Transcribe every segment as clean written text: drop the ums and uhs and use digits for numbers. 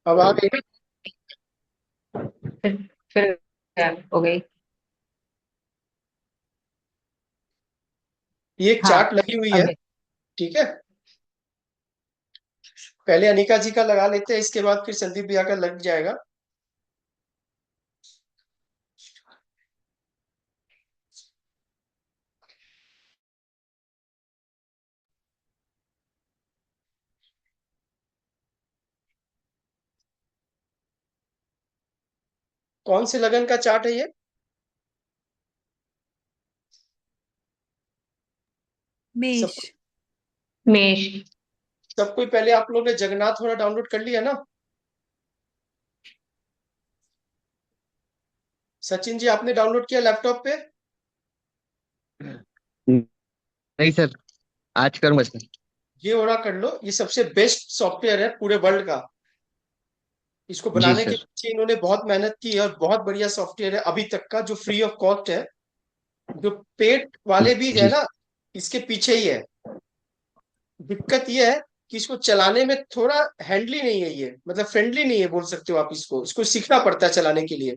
अब आ गई। फिर हो गई। ये एक हाँ। चार्ट लगी हुई है। अभी। ठीक है। पहले अनिका जी का लगा लेते हैं, इसके बाद फिर संदीप भैया का लग जाएगा। कौन से लगन का चार्ट है ये? सब मेष। मेष। सब कोई पहले आप लोग ने जगन्नाथ वाला डाउनलोड कर लिया ना? सचिन जी, आपने डाउनलोड किया लैपटॉप पे? नहीं सर, आज करूंगा सर। ये वाला कर लो, ये सबसे बेस्ट सॉफ्टवेयर है पूरे वर्ल्ड का। इसको जी बनाने के सर। पीछे इन्होंने बहुत मेहनत की है और बहुत बढ़िया सॉफ्टवेयर है अभी तक का, जो फ्री ऑफ कॉस्ट है। जो पेड वाले भी है जी। ना, इसके पीछे ही है। दिक्कत ये है कि इसको चलाने में थोड़ा हैंडली नहीं है, ये मतलब फ्रेंडली नहीं है बोल सकते हो आप। इसको इसको सीखना पड़ता है चलाने के लिए।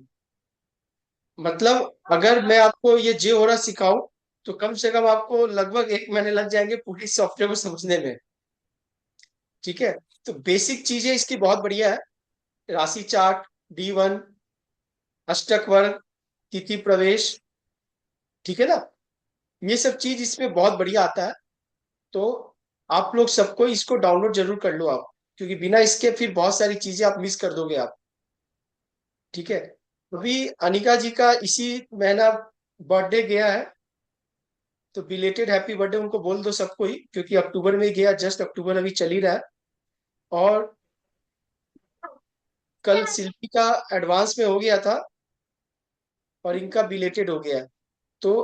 मतलब अगर मैं आपको ये जे हो रहा सिखाऊं तो कम से कम आपको लगभग 1 महीने लग जाएंगे पूरी सॉफ्टवेयर को समझने में। ठीक है। तो बेसिक चीजें इसकी बहुत बढ़िया है। राशि चार्ट, D1, अष्टक वर्ग, तिथि प्रवेश। ठीक है ना? ये सब चीज इसमें बहुत बढ़िया आता है। तो आप लोग सबको इसको डाउनलोड जरूर कर लो आप, क्योंकि बिना इसके फिर बहुत सारी चीजें आप मिस कर दोगे आप। ठीक है। अभी अनिका जी का इसी महीना बर्थडे गया है, तो बिलेटेड हैप्पी बर्थडे उनको बोल दो सबको ही, क्योंकि अक्टूबर में ही गया, जस्ट अक्टूबर अभी चल ही रहा है। और कल शिल्पी का एडवांस में हो गया था और इनका बिलेटेड हो गया है। तो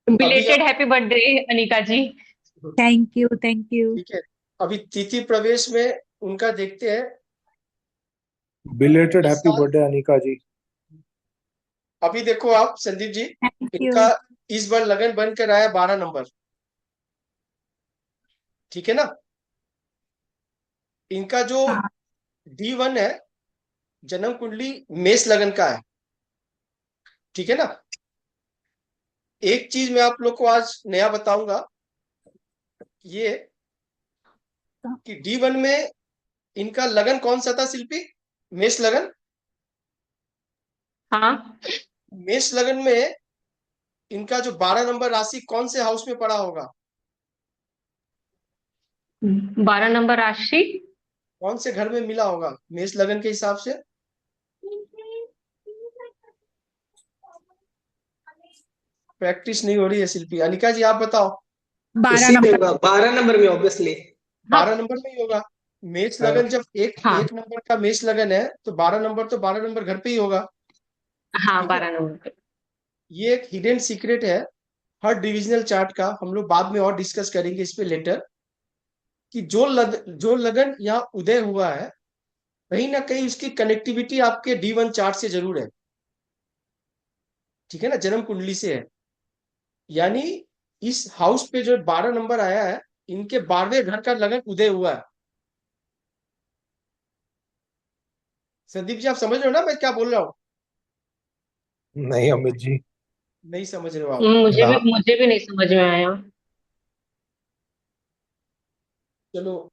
अभी belated happy birthday Anika ji. Thank you, thank you. ठीक है, अभी तिथि प्रवेश में उनका देखते हैं। बिलेटेड इस हैप्पी साल बर्थडे अनिका जी। अभी देखो आप संदीप जी, थैंक यू। इनका इस बार लगन बन कर आया 12 नंबर। ठीक है ना? इनका जो हाँ। D1 है, जन्म कुंडली मेष लगन का है। ठीक है ना? एक चीज मैं आप लोग को आज नया बताऊंगा, ये कि D1 में इनका लगन कौन सा था शिल्पी? मेष लगन। हाँ। मेष लगन में इनका जो 12 नंबर राशि कौन से हाउस में पड़ा होगा? 12 नंबर राशि। कौन से घर में मिला होगा मेष लगन के हिसाब से? प्रैक्टिस नहीं हो रही है शिल्पी। अनिका जी आप बताओ। बारह इसी में नंबर होगा, 12 नंबर में ऑब्वियसली। हाँ। 12 नंबर में ही होगा। मेष हाँ। लगन जब एक हाँ। एक नंबर का मेष लगन है, तो 12 नंबर तो 12 नंबर घर पे ही होगा। हाँ, ठीक है। 12 नंबर। ये एक हिडन सीक्रेट है हर डिविजनल चार्ट का। हम लोग बाद में और डिस्कस करेंगे इस पे लेटर, कि जो लगन यहाँ उदय हुआ है, कहीं ना कहीं उसकी कनेक्टिविटी आपके D1 चार्ट से जरूर है। ठीक है ना? जन्म कुंडली से है। यानी इस हाउस पे जो 12 नंबर आया है, इनके 12वें घर का लगन उदय हुआ है। संदीप जी आप समझ रहे हो ना मैं क्या बोल रहा हूँ? नहीं अमित जी। नहीं समझ रहे हो आप? ना। मुझे भी नहीं समझ में आया। चलो,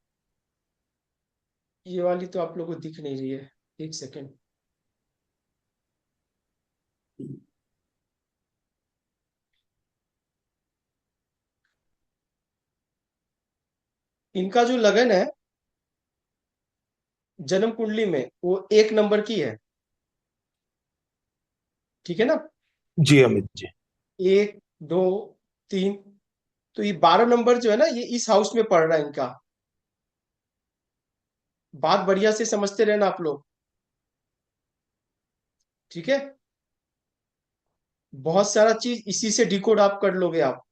ये वाली तो आप लोगों को दिख नहीं रही है। एक सेकेंड। इनका जो लगन है जन्म कुंडली में, वो 1 नंबर की है। ठीक है ना? जी अमित जी। 1, 2, 3। तो ये 12 नंबर जो है ना, ये इस हाउस में पड़ रहा है इनका। बात बढ़िया से समझते रहना आप लोग। ठीक है। बहुत सारा चीज इसी से डिकोड आप कर लोगे आप।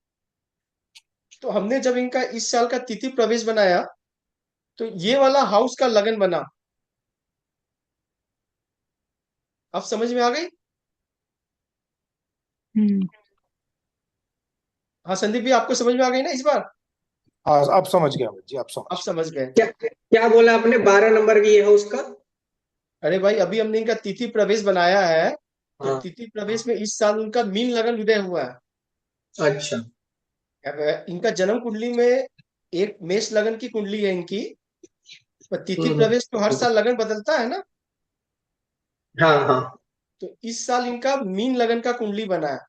तो हमने जब इनका इस साल का तिथि प्रवेश बनाया, तो ये वाला हाउस का लगन बना। अब समझ में आ गई? हम्म। हाँ संदीप भी, आपको समझ में आ गई ना इस बार? हाँ अब समझ गया अमित जी, आप आप समझ गए। समझ गए। क्या क्या बोला आपने, 12 नंबर की ये है उसका? अरे भाई, अभी हमने इनका तिथि प्रवेश बनाया है, तो हाँ। तिथि प्रवेश में इस साल उनका मीन लगन उदय हुआ है। अच्छा। अब इनका जन्म कुंडली में एक मेष लगन की कुंडली है इनकी, पर तिथि हम्म। प्रवेश तो हर साल लगन बदलता है ना। हाँ हाँ। तो इस साल इनका मीन लगन का कुंडली बना है।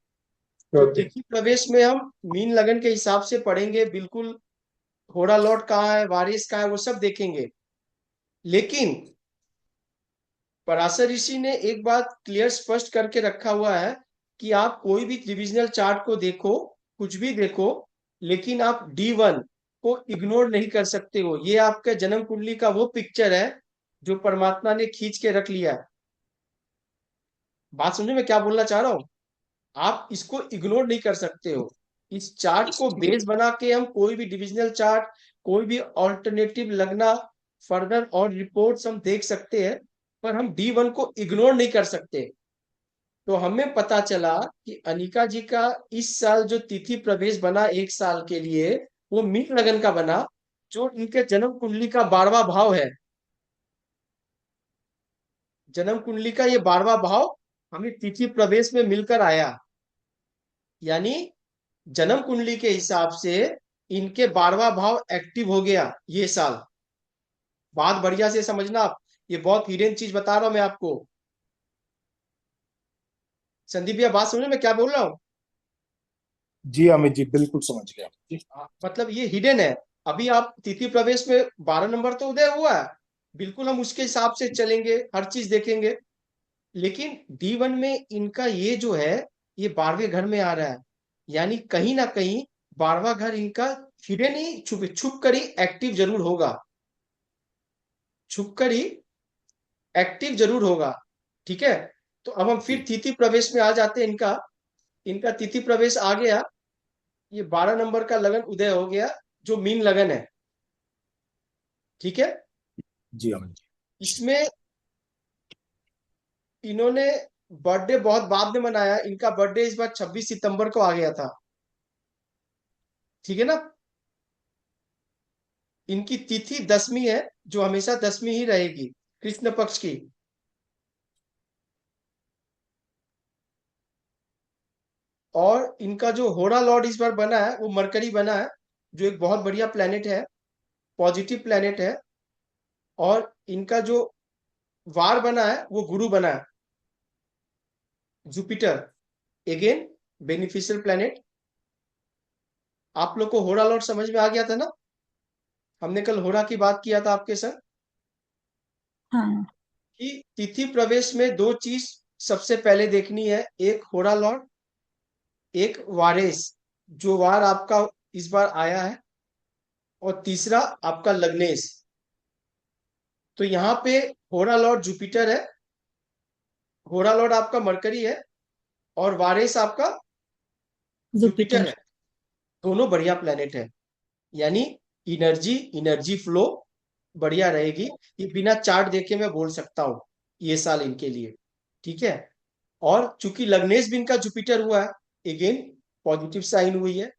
तो ओके। तिथि प्रवेश में हम मीन लगन के हिसाब से पढ़ेंगे बिल्कुल। घोड़ा लॉट कहाँ है, वारिस कहाँ है, वो सब देखेंगे। लेकिन पराशर ऋषि ने एक बात क्लियर स्पष्ट करके रखा हुआ है कि आप कोई भी डिविजनल चार्ट को देखो, कुछ भी देखो, लेकिन आप D1 को इग्नोर नहीं कर सकते हो। ये आपके जन्म कुंडली का वो पिक्चर है जो परमात्मा ने खींच के रख लिया है। बात समझे मैं क्या बोलना चाह रहा हूँ? आप इसको इग्नोर नहीं कर सकते हो। इस चार्ट को बेस बना के हम कोई भी डिविजनल चार्ट, कोई भी ऑल्टरनेटिव लगना, फर्दर और रिपोर्ट्स हम देख सकते हैं, पर हम D1 को इग्नोर नहीं कर सकते। तो हमें पता चला कि अनिका जी का इस साल जो तिथि प्रवेश बना एक साल के लिए, वो मीन लगन का बना, जो इनके जन्म कुंडली का 12वां भाव है। जन्म कुंडली का ये 12वां भाव हमें तिथि प्रवेश में मिलकर आया। यानी जन्म कुंडली के हिसाब से इनके 12वां भाव एक्टिव हो गया ये साल। बात बढ़िया से समझना आप, ये बहुत हिडन चीज बता रहा हूं मैं आपको। संदीप भैया, बात समझे मैं क्या बोल रहा हूँ? जी अमित जी, बिल्कुल समझ गया जी। मतलब ये हिडन है। अभी आप तिथि प्रवेश में 12 नंबर तो उदय हुआ है, बिल्कुल हम उसके हिसाब से चलेंगे, हर चीज देखेंगे। लेकिन D1 में इनका ये जो है, ये 12वें घर में आ रहा है। यानी कहीं ना कहीं 12वां घर इनका हिडन ही, छुप कर ही एक्टिव जरूर होगा। छुप कर ही एक्टिव जरूर होगा। ठीक है। तो अब हम फिर जी तिथि प्रवेश में आ जाते हैं। इनका इनका तिथि प्रवेश आ गया। ये 12 नंबर का लगन उदय हो गया, जो मीन लगन है। ठीक है। जी अमित जी। इसमें इन्होंने बर्थडे बहुत बाद में मनाया। इनका बर्थडे इस बार 26 सितंबर को आ गया था। ठीक है ना। इनकी तिथि दसवीं है, जो हमेशा दसवीं ही रहेगी, कृष्ण पक्ष की। और इनका जो होरा लॉर्ड इस बार बना है, वो मरकरी बना है, जो एक बहुत बढ़िया प्लेनेट है, पॉजिटिव प्लेनेट है। और इनका जो वार बना है, वो गुरु बना है, जुपिटर, अगेन बेनिफिशियल प्लेनेट। आप लोग को होरा लॉर्ड समझ में आ गया था ना? हमने कल होरा की बात किया था आपके साथ, हाँ। कि तिथि प्रवेश में दो चीज सबसे पहले देखनी है, एक होरा लॉर्ड, एक वारेस, जो वार आपका इस बार आया है, और तीसरा आपका लग्नेश। तो यहाँ पे होरा लॉर्ड जुपिटर है, होरा लॉर्ड आपका मरकरी है, और वारेस आपका जुपिटर जुपिटर। है। दोनों बढ़िया प्लेनेट है। यानी एनर्जी एनर्जी फ्लो बढ़िया रहेगी। ये बिना चार्ट देखे मैं बोल सकता हूँ ये साल इनके लिए। ठीक है। और चूंकि लग्नेश भी इनका जुपिटर हुआ है, अगेन पॉजिटिव साइन हुई है।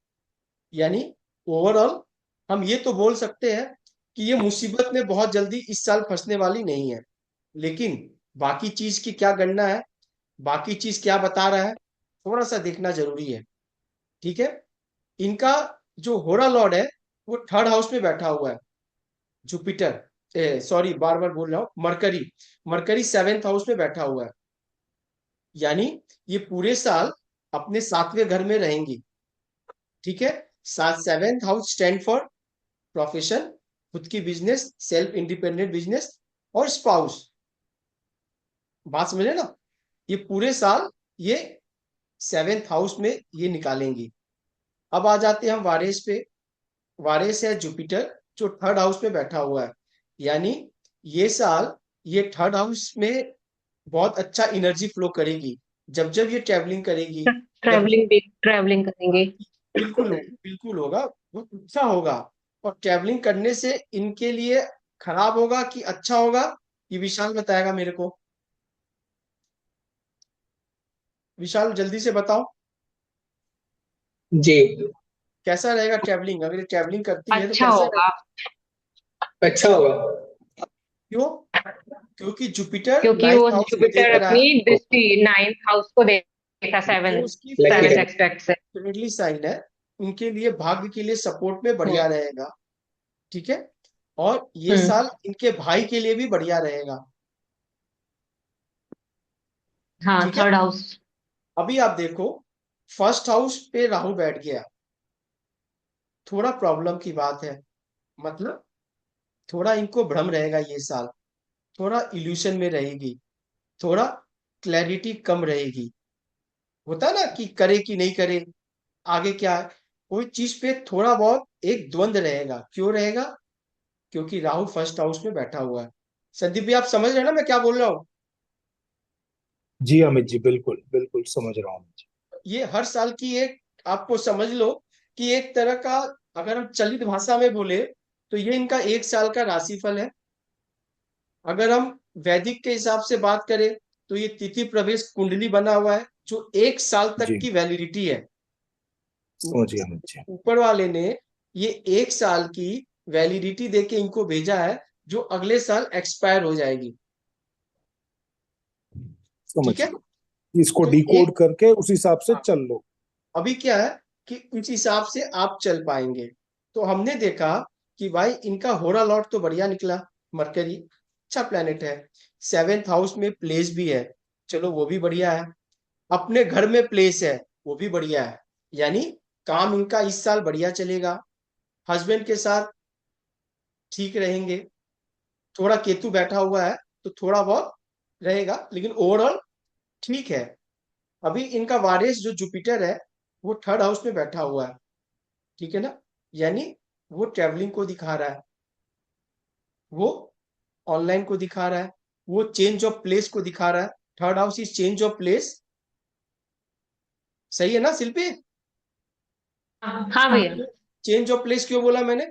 यानी ओवरऑल हम ये तो बोल सकते हैं कि ये मुसीबत में बहुत जल्दी इस साल फंसने वाली नहीं है। लेकिन बाकी चीज की क्या गणना है, बाकी चीज क्या बता रहा है, थोड़ा सा देखना जरूरी है। ठीक है। इनका जो होरा लॉर्ड है, वो थर्ड हाउस में बैठा हुआ है, जुपिटर, सॉरी बार बार बोल रहा हूँ, मरकरी। मरकरी सेवेंथ हाउस में बैठा हुआ है। यानी ये पूरे साल अपने 7वें घर में रहेंगी। ठीक है। सात, seventh house stand for profession, खुद की बिजनेस, सेल्फ इंडिपेंडेंट बिजनेस, और स्पाउस। बात समझे ना? ये पूरे साल ये सेवेंथ हाउस में ये निकालेंगी। अब आ जाते हैं हम वारेस पे। वारेस है जुपिटर, जो थर्ड हाउस में बैठा हुआ है। यानी ये साल ये थर्ड हाउस में बहुत अच्छा एनर्जी फ्लो करेगी। जब जब ये ट्रैवलिंग करेगी, जब ट्रैवलिंग भी ट्रैवलिंग करेंगे। बिल्कुल होगा, बिल्कुल होगा, बहुत अच्छा होगा। और ट्रैवलिंग करने से इनके लिए खराब होगा कि अच्छा होगा, ये विशाल बताएगा मेरे को। विशाल जल्दी से बताओ, जी। कैसा रहेगा ट्रैवलिंग? अगर ये ट्रैवलिंग करती है तो अच्छा कैसा रहेगा? होगा। अच्छा होगा। क्यों? क्योंकि जुपिटर क्योंकि वो नाइन्थ हाउस में देख जुपिटर रहा है, अपनी दृष्टि नाइन्थ हाउस को देखा, जो सेवन उसकी लकी सेवन है। एस्पेक्ट से। फ्रेंडली साइन है, उनके लिए भाग्य के लिए सपोर्ट में हम्म बढ़िया रहेगा। ठीक है। और ये हम्म साल इनके भाई के लिए भी बढ़िया रहेगा। हाँ, ठीक है। Third house. अभी आप देखो, फर्स्ट हाउस पे राहु बैठ गया, थोड़ा प्रॉब्लम की बात है। मतलब थोड़ा इनको भ्रम रहेगा ये साल, थोड़ा इल्यूशन में रहेगी, थोड़ा क्लैरिटी कम रहेगी। होता है ना कि करे कि नहीं करे, आगे क्या है, कोई चीज पे थोड़ा बहुत एक द्वंद रहेगा। क्यों रहेगा? क्योंकि राहु फर्स्ट हाउस में बैठा हुआ है। संदीप भी आप समझ रहे हैं ना मैं क्या बोल रहा हूँ? जी अमित जी, बिल्कुल बिल्कुल समझ रहा हूँ जी। ये हर साल की एक, आपको समझ लो कि एक तरह का, अगर हम चलित भाषा में बोले तो ये इनका एक साल का राशिफल है। अगर हम वैदिक के हिसाब से बात करें तो ये तिथि प्रवेश कुंडली बना हुआ है, जो एक साल तक जी की वैलिडिटी है। समझ गया अमित जी। ऊपर वाले ने ये एक साल की वैलिडिटी देके इनको भेजा है, जो अगले साल एक्सपायर हो जाएगी। समझ ठीक है। गया, इसको तो डिकोड एक, करके उस हिसाब से हाँ, चल लो। अभी क्या है कि उस हिसाब से आप चल पाएंगे। तो हमने देखा कि भाई इनका होरा लॉट तो बढ़िया निकला, मरकरी अच्छा प्लेनेट है, सेवेंथ हाउस में प्लेस भी है, चलो वो भी बढ़िया है। अपने घर में प्लेस है, वो भी बढ़िया है। यानी काम इनका इस साल बढ़िया चलेगा, हस्बैंड के साथ ठीक रहेंगे। थोड़ा केतु बैठा हुआ है तो थोड़ा बहुत रहेगा, लेकिन ओवरऑल ठीक है। अभी इनका वारिस जो जुपिटर है वो थर्ड हाउस में बैठा हुआ है। ठीक है ना। यानी वो ट्रेवलिंग को दिखा रहा है, वो ऑनलाइन को दिखा रहा है, वो चेंज ऑफ प्लेस को दिखा रहा है। Third house is change of place. सही है ना शिल्पी? हाँ भैया। हाँ। चेंज ऑफ प्लेस क्यों बोला मैंने?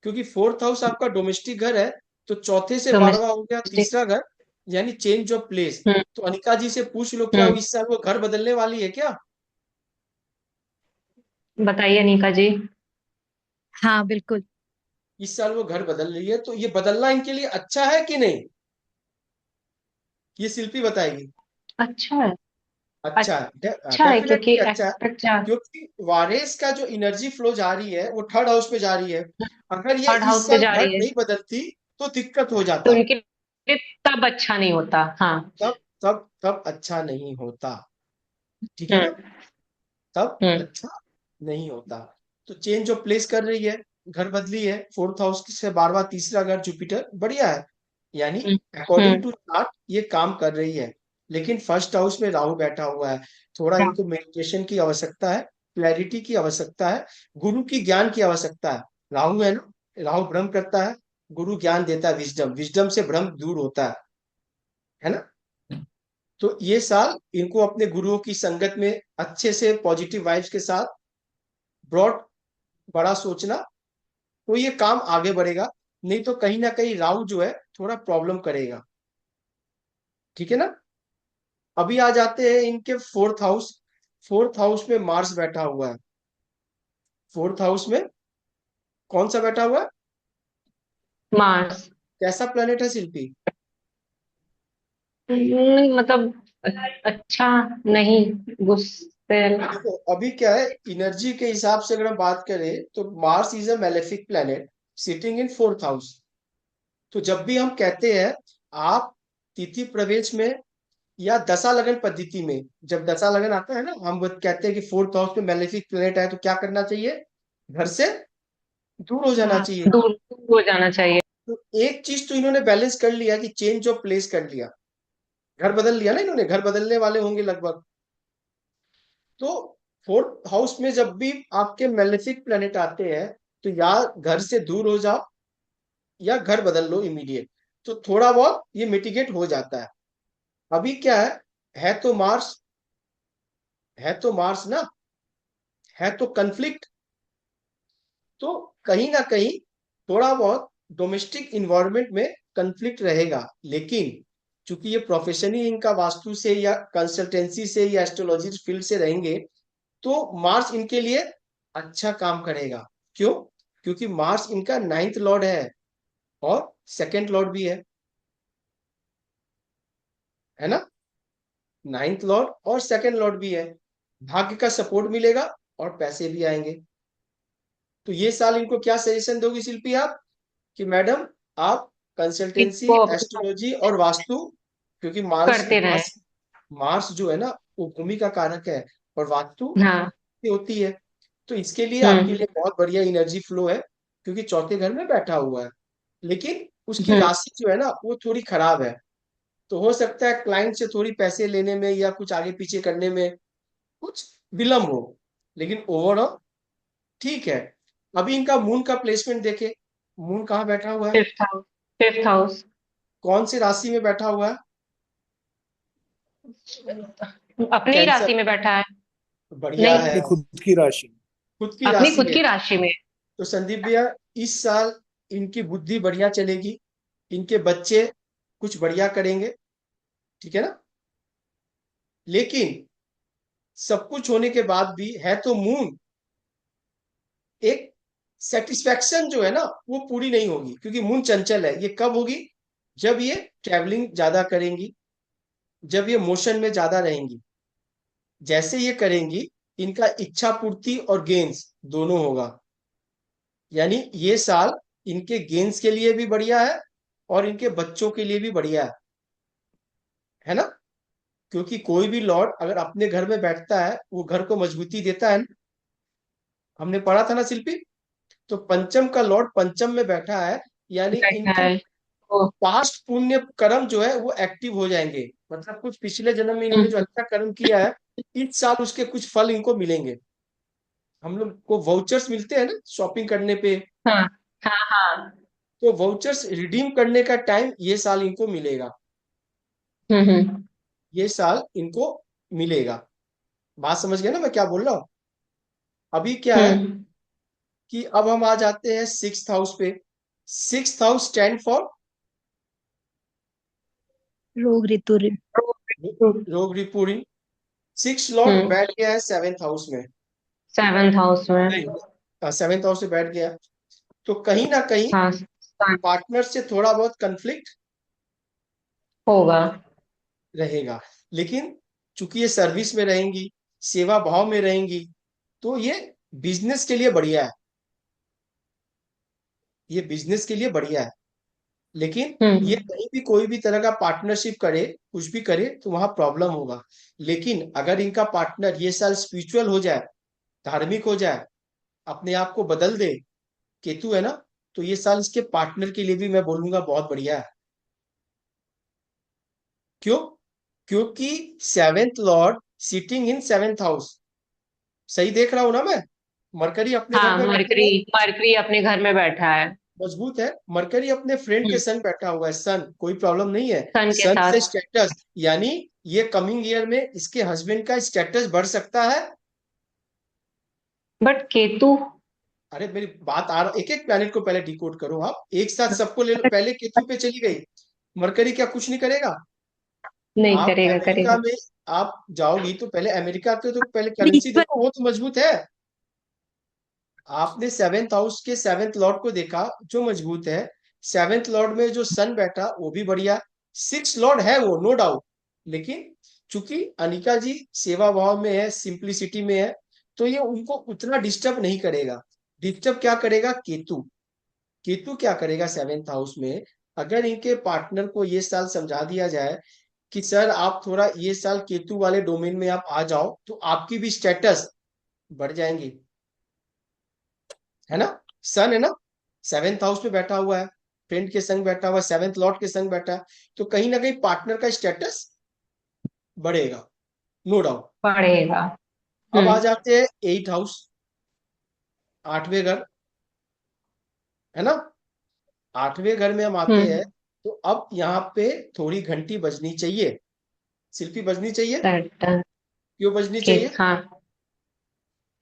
क्योंकि फोर्थ हाउस आपका डोमेस्टिक घर है, तो चौथे से बारहवां हो गया डोमेस्टिक। तीसरा घर, यानी चेंज ऑफ प्लेस। हम्म तो अनिका जी से पूछ लो, क्या हम्म इस साल वो घर बदलने वाली है क्या? बताइए अनिका जी। हाँ बिल्कुल। इस साल वो घर बदल रही है, तो ये बदलना इनके लिए अच्छा है कि नहीं, ये शिल्पी बताएगी। अच्छा है। अच्छा है, अच्छा है क्योंकि डेफिनेटली अच्छा है। एस्पेक्ट जा। क्योंकि वारेस का जो एनर्जी फ्लो जा रही है वो थर्ड हाउस पे जा रही है। अगर ये थर्ड इस हाउस पे साल जा घर रही है, नहीं बदलती तो दिक्कत हो तो जाता। उनके लिए तब अच्छा नहीं होता। हाँ। तब अच्छा नहीं होता। ठीक है ना। हम्म तब हम्म अच्छा नहीं होता। तो चेंज ऑफ प्लेस कर रही है, घर बदली है, फोर्थ हाउस से बारहवां तीसरा घर जुपिटर बढ़िया है। यानी हम्म अकॉर्डिंग हम्म टू चार्ट ये काम कर रही है। लेकिन फर्स्ट हाउस में राहु बैठा हुआ है, थोड़ा इनको मेडिटेशन की आवश्यकता है, क्लैरिटी की आवश्यकता है, गुरु की ज्ञान की आवश्यकता है। राहु है ना, राहु भ्रम करता है, गुरु ज्ञान देता है, विजडम, विजडम से भ्रम दूर होता है ना। तो ये साल इनको अपने गुरुओं की संगत में अच्छे से पॉजिटिव वाइब्स के साथ ब्रॉड, बड़ा सोचना, तो ये काम आगे बढ़ेगा। नहीं तो कहीं ना कहीं राहु जो है थोड़ा प्रॉब्लम करेगा। ठीक है ना। अभी आ जाते हैं इनके फोर्थ हाउस। फोर्थ हाउस में मार्स बैठा हुआ है। फोर्थ हाउस में कौन सा बैठा हुआ है? मार्स। कैसा प्लेनेट है शिल्पी? मतलब अच्छा नहीं, गुस्से। देखो अभी क्या है, एनर्जी के हिसाब से अगर हम बात करें तो Mars is a malefic planet sitting in fourth house. तो जब भी हम कहते हैं, आप तिथि प्रवेश में या दशा लगन पद्धति में, जब दशा लगन आता है ना, हम वो कहते हैं कि फोर्थ हाउस में मैलेफिक प्लेनेट है तो क्या करना चाहिए? घर से दूर हो जाना हाँ चाहिए। दूर दूर हो जाना चाहिए। तो एक चीज तो इन्होंने बैलेंस कर लिया कि चेंज ऑफ प्लेस कर लिया, घर बदल लिया ना इन्होंने, घर बदलने वाले होंगे लगभग। तो फोर्थ हाउस में जब भी आपके मैलेफिक प्लेनेट आते हैं तो या घर से दूर हो जाओ या घर बदल लो इमीडिएट, तो थोड़ा बहुत ये मिटिगेट हो जाता है। अभी क्या है तो मार्स, है तो मार्स ना, है तो कन्फ्लिक्ट। तो कहीं ना कहीं थोड़ा बहुत डोमेस्टिक इन्वायरमेंट में कंफ्लिक्ट रहेगा। लेकिन चूंकि ये प्रोफेशन ही इनका वास्तु से या कंसल्टेंसी से या एस्ट्रोलॉजी फील्ड से रहेंगे, तो मार्स इनके लिए अच्छा काम करेगा। क्यों? क्योंकि मार्स इनका नाइन्थ लॉर्ड है और सेकंड लॉर्ड भी है। है ना। नाइन्थ लॉर्ड और सेकंड लॉर्ड भी है, भाग्य का सपोर्ट मिलेगा और पैसे भी आएंगे। तो ये साल इनको क्या सजेशन दोगी शिल्पी आप, कि मैडम आप कंसल्टेंसी, इसको अपना एस्ट्रोलॉजी और वास्तु, क्योंकि मार्स करते रहे। मार्स मार्स जो है ना वो भूमि का कारक है, और वास्तु हाँ। से होती है। तो इसके लिए आपके हम्म। लिए बहुत बढ़िया एनर्जी फ्लो है, क्योंकि चौथे घर में बैठा हुआ है, लेकिन उसकी हम्म। राशि जो है ना वो थोड़ी खराब है। तो हो सकता है क्लाइंट से थोड़ी पैसे लेने में या कुछ आगे पीछे करने में कुछ विलम्ब हो, लेकिन ओवरऑल ठीक है। अभी इनका मून का प्लेसमेंट देखे, मून कहाँ बैठा हुआ है, फिफ्थ हाउस। Fifth house. कौन सी राशि में बैठा हुआ है। अपनी ही कैंसर, राशि में बैठा है। बढ़िया नहीं, है, अपनी खुद की राशि। खुद की अपनी राशि खुद है। की राशि में। तो संदीप भैया इस साल इनकी बुद्धि बढ़िया चलेगी, इनके बच्चे कुछ बढ़िया करेंगे, ठीक है ना। लेकिन सब कुछ होने के बाद भी है तो मून, एक सेटिस्फेक्शन जो है ना वो पूरी नहीं होगी, क्योंकि मून चंचल है। ये कब होगी, जब ये ट्रैवलिंग ज्यादा करेंगी, जब ये मोशन में ज्यादा रहेंगी। जैसे ये करेंगी इनका इच्छा पूर्ति और गेन्स दोनों होगा। यानी ये साल इनके गेन्स के लिए भी बढ़िया है और इनके बच्चों के लिए भी बढ़िया है ना। क्योंकि कोई भी लॉर्ड अगर अपने घर में बैठता है वो घर को मजबूती देता है ना? हमने पढ़ा था ना शिल्पी। तो पंचम का लॉर्ड पंचम में बैठा है, यानी बैठा इनके है। ओ। पास्ट पुण्य कर्म जो है वो एक्टिव हो जाएंगे। मतलब कुछ पिछले जन्म में इन्होंने जो हम्म। अच्छा कर्म किया है, इस साल उसके कुछ फल इनको मिलेंगे। हम लोग को वाउचर्स मिलते हैं ना शॉपिंग करने पे, हाँ हाँ हाँ। तो वाउचर्स रिडीम करने का टाइम ये साल इनको मिलेगा, हम्म। ये साल इनको मिलेगा। बात समझ गए ना मैं क्या बोल रहा हूँ। अभी क्या है हम्म। कि अब हम आ जाते हैं सिक्स्थ हाउस पे। सिक्स्थ हाउस स्टैंड फॉर रोग ऋतु रोग रिपूरी। सिक्स लॉर्ड हम्म। बैठ गया है सेवेंथ हाउस में, सेवेंथ हाउस में। नहीं सेवेंथ हाउस में बैठ गया, तो कहीं ना कहीं हाँ, सन पार्टनर से थोड़ा बहुत कंफ्लिक्ट होगा। रहेगा। लेकिन चूंकि ये सर्विस में रहेंगी, सेवा भाव में रहेंगी, तो ये बिजनेस के लिए बढ़िया है, ये बिजनेस के लिए बढ़िया है। लेकिन ये हम्म। कहीं भी कोई भी तरह का पार्टनरशिप करे, कुछ भी करे, तो वहां प्रॉब्लम होगा। लेकिन अगर इनका पार्टनर ये साल स्पिरिचुअल हो जाए, धार्मिक हो जाए, अपने आप को बदल दे, केतु है ना, तो ये साल इसके पार्टनर के लिए भी मैं बोलूंगा बहुत बढ़िया है। क्यों, क्योंकि सेवेंथ लॉर्ड सिटिंग इन सेवेंथ हाउस, सही देख रहा हूं ना मैं। मरकरी अपने घर हाँ, में बैठा मरकरी हुआ है, मरकरी अपने घर में बैठा है। मजबूत है। मरकरी अपने फ्रेंड के हम्म। संग बैठा हुआ है, सन, कोई प्रॉब्लम नहीं है। सन के सन से साथ। स्टेटस, यानी ये कमिंग ईयर में इसके हस्बैंड का स्टेटस बढ़ सकता है। बट केतु। अरे मेरी बात आ रहा, एक एक प्लैनेट को पहले डिकोड करो, आप एक साथ सबको ले लो। पहले केतु पे चली गई, मरकरी क्या कुछ नहीं करेगा। नहीं आप करेगा, अमेरिका करेगा। में आप जाओगी तो पहले अमेरिका के तो पहले करेंसी ईश्वर देखो, वो तो मजबूत है। आपने सेवेंथ हाउस के सेवेंथ लॉर्ड को देखा जो मजबूत है, सेवेंथ लॉर्ड में जो सन बैठा वो भी बढ़िया। सिक्स लॉर्ड है वो, नो डाउट। लेकिन चूंकि अनिका जी सेवा भाव में है, सिंप्लिसिटी में है, तो ये उनको उतना डिस्टर्ब नहीं करेगा। डिस्टर्ब क्या करेगा, केतु। केतु क्या करेगा सेवेंथ हाउस में। अगर इनके पार्टनर को ये साल समझा दिया जाए कि सर आप थोड़ा ये साल केतु वाले डोमेन में आप आ जाओ, तो आपकी भी स्टेटस बढ़ जाएंगी, है ना। सन है ना, सेवेंथ हाउस में बैठा हुआ है, फ्रेंड के संग बैठा हुआ है, सेवेंथ लॉर्ड के संग बैठा है, तो कहीं ना कहीं पार्टनर का स्टेटस बढ़ेगा, नो डाउट। पढ़ेगा। अब आ हम्म। जाते हैं एट हाउस, आठवें घर, है ना। आठवें घर में हम आते हैं, हम्म। तो अब यहाँ पे थोड़ी घंटी बजनी चाहिए, शिल्पी बजनी चाहिए। सैटर्न क्यों बजनी के। चाहिए, हाँ।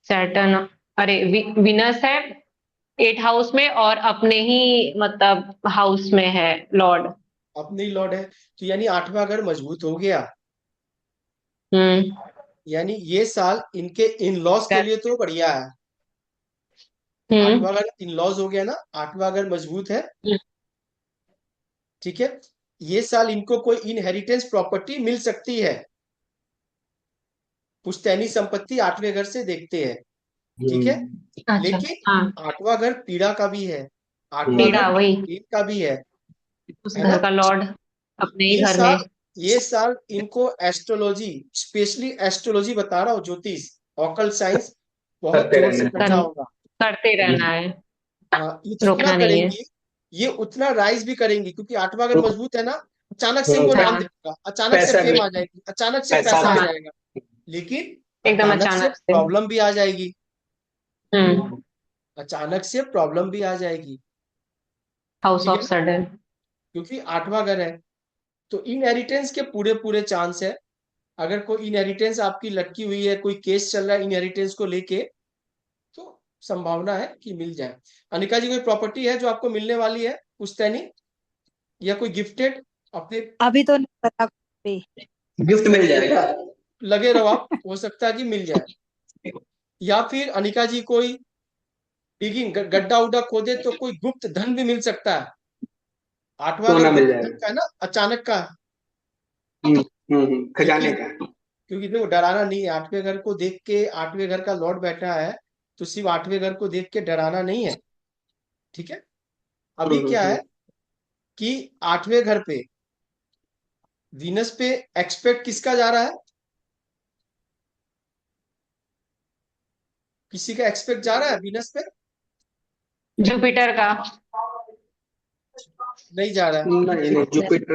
सैटर्न। अरे विनस है एट हाउस में और अपने ही मतलब हाउस में है लॉर्ड। अपने ही लॉर्ड है, तो यानी आठवां घर मजबूत हो गया। हम्म। यानी ये साल इनके इन लॉस के लिए तो बढ़िया है। हम्म। आठवां घर इन लॉस हो गया ना, आठवां घर मजबूत है, ठीक है। ये साल इनको कोई इनहेरिटेंस प्रॉपर्टी मिल सकती है। पुश्तैनी संपत्ति आठवें घर से देखते हैं, ठीक है। अच्छा। लेकिन हाँ, आठवां घर पीड़ा का भी है, आठवां घर पीड़ा वही, पेट का भी उस है घर ना। का लॉर्ड अपने ही ये घर में। साल ये साल इनको एस्ट्रोलॉजी, स्पेशली एस्ट्रोलॉजी बता रहा हूँ, ज्योतिष, ऑकल्ट साइंस बहुत करते जोर से रहना करना कर, होगा। करते रहना है, हाँ, ये जितना रोकना नहीं है। करेंगी ये उतना राइज भी करेंगी, क्योंकि आठवां अगर मजबूत है ना, अचानक से इनको नाम हाँ, दिखेगा, अचानक से पैसा भी, फेम आ जाएगी, अचानक से पैसा पैसा आ भी। हाँ, जाएगा। लेकिन एकदम अचानक से अचानक से। प्रॉब्लम भी आ जाएगी, हम्म। अचानक से प्रॉब्लम भी आ जाएगी, हाउस ठीक है ऑफ ना, सडन। क्योंकि आठवां घर है। तो इनहेरिटेंस के पूरे पूरे चांस है। अगर कोई इनहेरिटेंस आपकी लटकी हुई है, कोई केस चल रहा है इनहेरिटेंस को लेके, तो संभावना है कि मिल जाए। अनिका जी, कोई प्रॉपर्टी है जो आपको मिलने वाली है पुश्तैनी, या कोई गिफ्टेड अपने? अभी तो नहीं पता भी। गिफ्ट मिल जाएगा। लगे रहो आप, हो सकता है कि मिल जाए। या फिर अनिका जी कोई डिगिंग, गड्ढा उड्ढा खोदे तो कोई गुप्त धन भी मिल सकता है। आठवां घर सोना मिल गुप्त धन जाएगा। का है ना, अचानक का। खजाने लेकिन का। क्योंकि देखो डराना नहीं है, आठवें घर को देख के, आठवें घर का लॉर्ड बैठा है, तो सिर्फ आठवें घर को देख के डराना नहीं है, ठीक है। अभी क्या है कि आठवें घर पे वीनस पे एक्सपेक्ट किसका जा रहा है? किसी का एक्सपेक्ट जा रहा है वीनस पे? जुपिटर का। नहीं जा रहा है। नहीं नहीं, जुपिटर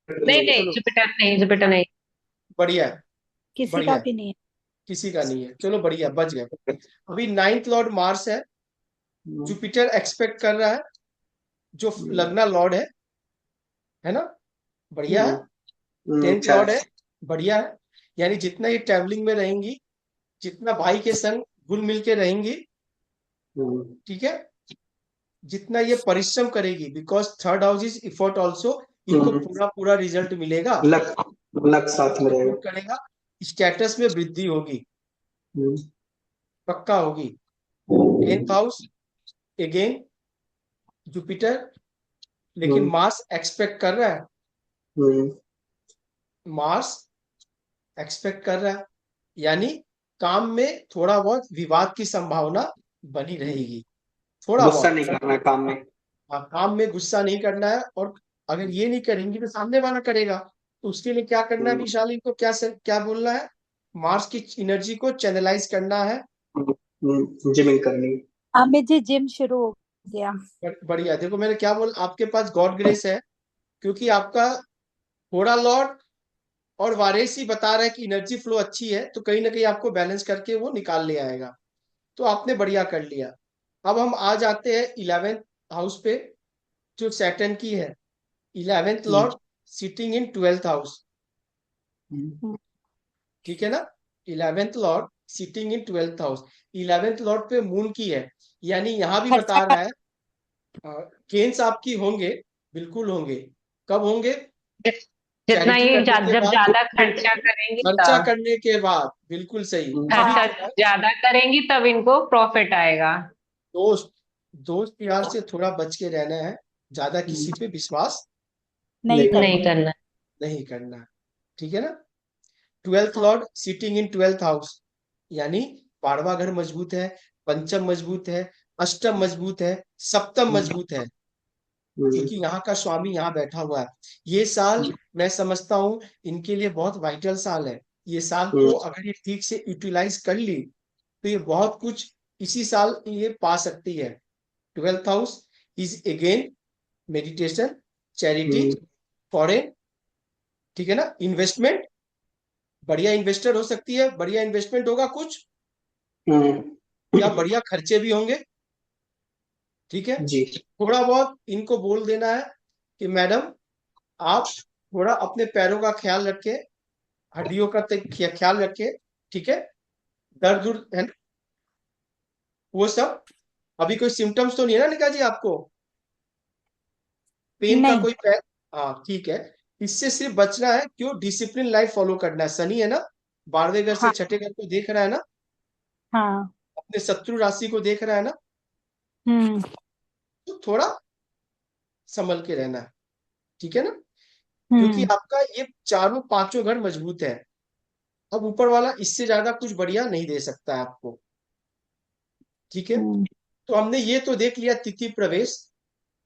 नहीं नहीं। नहीं, चलो, जुपिटर नहीं, जुपिटर नहीं। बढ़िया है, किसी बढ़िया का है, भी नहीं है। किसी का नहीं है, चलो बढ़िया, बच गए। अभी नाइन्थ लॉर्ड मार्स है, जुपिटर एक्सपेक्ट कर रहा है, जो लगना लॉर्ड है ना, बढ़िया है। टेंथ अच्छा। लॉर्ड है, बढ़िया है। यानी जितना ये ट्रैवलिंग में रहेंगी, जितना भाई के संग घुल मिल के रहेंगी, ठीक है, जितना ये परिश्रम करेगी, because third house is effort also, इनको पूरा पूरा रिजल्ट मिलेगा, लक, लक साथ में रहेगा। सपोर्ट करेगा, स्टेटस में वृद्धि होगी, हम्म, पक्का होगी। टेंथ हाउस अगेन जुपिटर, लेकिन हम्म, मार्स एक्सपेक्ट कर रहा है, हम्म। मार्स एक्सपेक्ट कर रहा है, यानी काम में थोड़ा बहुत विवाद की संभावना बनी रहेगी, थोड़ा गुस्सा बहुत। नहीं करना है काम में। हाँ, काम में गुस्सा नहीं करना है, और अगर ये नहीं करेंगी तो सामने वाला करेगा, तो उसके लिए क्या करना है विशाली को, क्या बोलना है? मार्स की एनर्जी को चैनलाइज करना है। जिमिंग करनी है। अमित जी जिम शुरू हो गया। बढ़िया, देखो मैंने क्या बोला, आपके पास गॉड ग्रेस है, क्योंकि आपका थोड़ा लॉर्ड और वारेसी बता रहा है कि एनर्जी फ्लो अच्छी है, तो कहीं ना कहीं आपको बैलेंस करके वो निकाल ले आएगा, तो आपने बढ़िया कर लिया। अब हम आ जाते हैं 11th हाउस पे, जो सैटर्न की है, 11th hmm, lord sitting in 12th house, hmm, ठीक है ना। 11th lord sitting in 12th house, 11th lord पे मून की है, यानी यहां भी खर्चा बता रहा है गेन्स आपकी होंगे, बिल्कुल होंगे। कब होंगे? जितना चैरिटी ये करने के जब बाद, ज्यादा खर्चा करेंगे खर्चा तब, करने के बाद, बिल्कुल सही। अभी खर्चा क्या है, ज्यादा करेंगी तब इनको प्रॉफिट आएगा। दोस्त, दोस्त यार से थोड़ा बच के रहना है, ज्यादा किसी पे विश्वास नहीं नहीं करना। करना। नहीं करना है, ठीक है ना। 12th Lord sitting in 12th house, यानी 12वां घर मजबूत है, पंचम मजबूत है, अष्टम मजबूत है, सप्तम मजबूत है, क्योंकि यहाँ का स्वामी यहाँ बैठा हुआ है। ये साल मैं समझता हूँ इनके लिए बहुत वाइटल साल है। ये साल को अगर ये ठीक से यूटिलाइज कर ली, तो ये बहुत कुछ इसी साल ये पा सकती है। 12th house is again meditation, charity, foreign, ठीक है ना, इन्वेस्टमेंट, बढ़िया इन्वेस्टर हो सकती है, बढ़िया इन्वेस्टमेंट होगा कुछ, या बढ़िया खर्चे भी होंगे, ठीक है। जी। थोड़ा बहुत इनको बोल देना है कि मैडम आप थोड़ा अपने पैरों का ख्याल रखे, हड्डियों का ख्याल रखे, ठीक है। दर्द उर्द है ना, वो सब। अभी कोई सिम्टम्स तो नहीं है ना निका जी आपको, पेन का नहीं। कोई पैर? हाँ ठीक है। इससे सिर्फ बचना है, क्यों? डिसिप्लिन लाइफ फॉलो करना है, शनि है ना, 12वें घर से हाँ। छठे घर को देख रहा है ना, हाँ। अपने शत्रु राशि को देख रहा है ना, हम्म। तो थोड़ा संभल के रहना है, ठीक है ना। क्योंकि हम्म आपका ये चारों पांचों घर मजबूत है। अब ऊपर वाला इससे ज्यादा कुछ बढ़िया नहीं दे सकता है आपको। ठीक है, हम्म तो हमने ये तो देख लिया तिथि प्रवेश।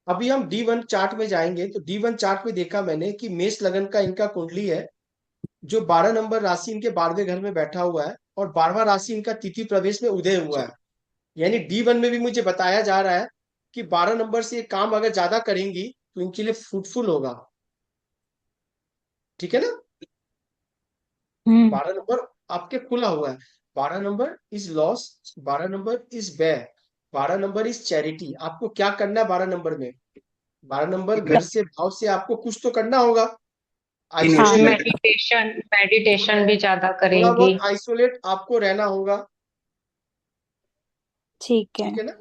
अभी हम D1 चार्ट में जाएंगे, तो D1 चार्ट में देखा मैंने कि मेष लगन का इनका कुंडली है, जो 12 नंबर राशि इनके 12वें घर में बैठा हुआ है, और 12वां राशि इनका तिथि प्रवेश में उदय हुआ है। यानी D1 में भी मुझे बताया जा रहा है कि 12 नंबर से ये काम अगर ज्यादा करेंगी तो इनके लिए फ्रूटफुल होगा। ठीक है ना। हम्म 12 नंबर आपके खुला हुआ है। 12 number is loss, 12 number is व्यय, 12 नंबर इज चैरिटी। आपको क्या करना है 12 नंबर में? 12 नंबर घर से भाव से आपको कुछ तो करना होगा। हाँ आइसोलेट, मेडिटेशन मेडिटेशन भी ज्यादा थोड़ा करेंगी। बहुत आइसोलेट आपको रहना होगा। ठीक है। ठीक है ना,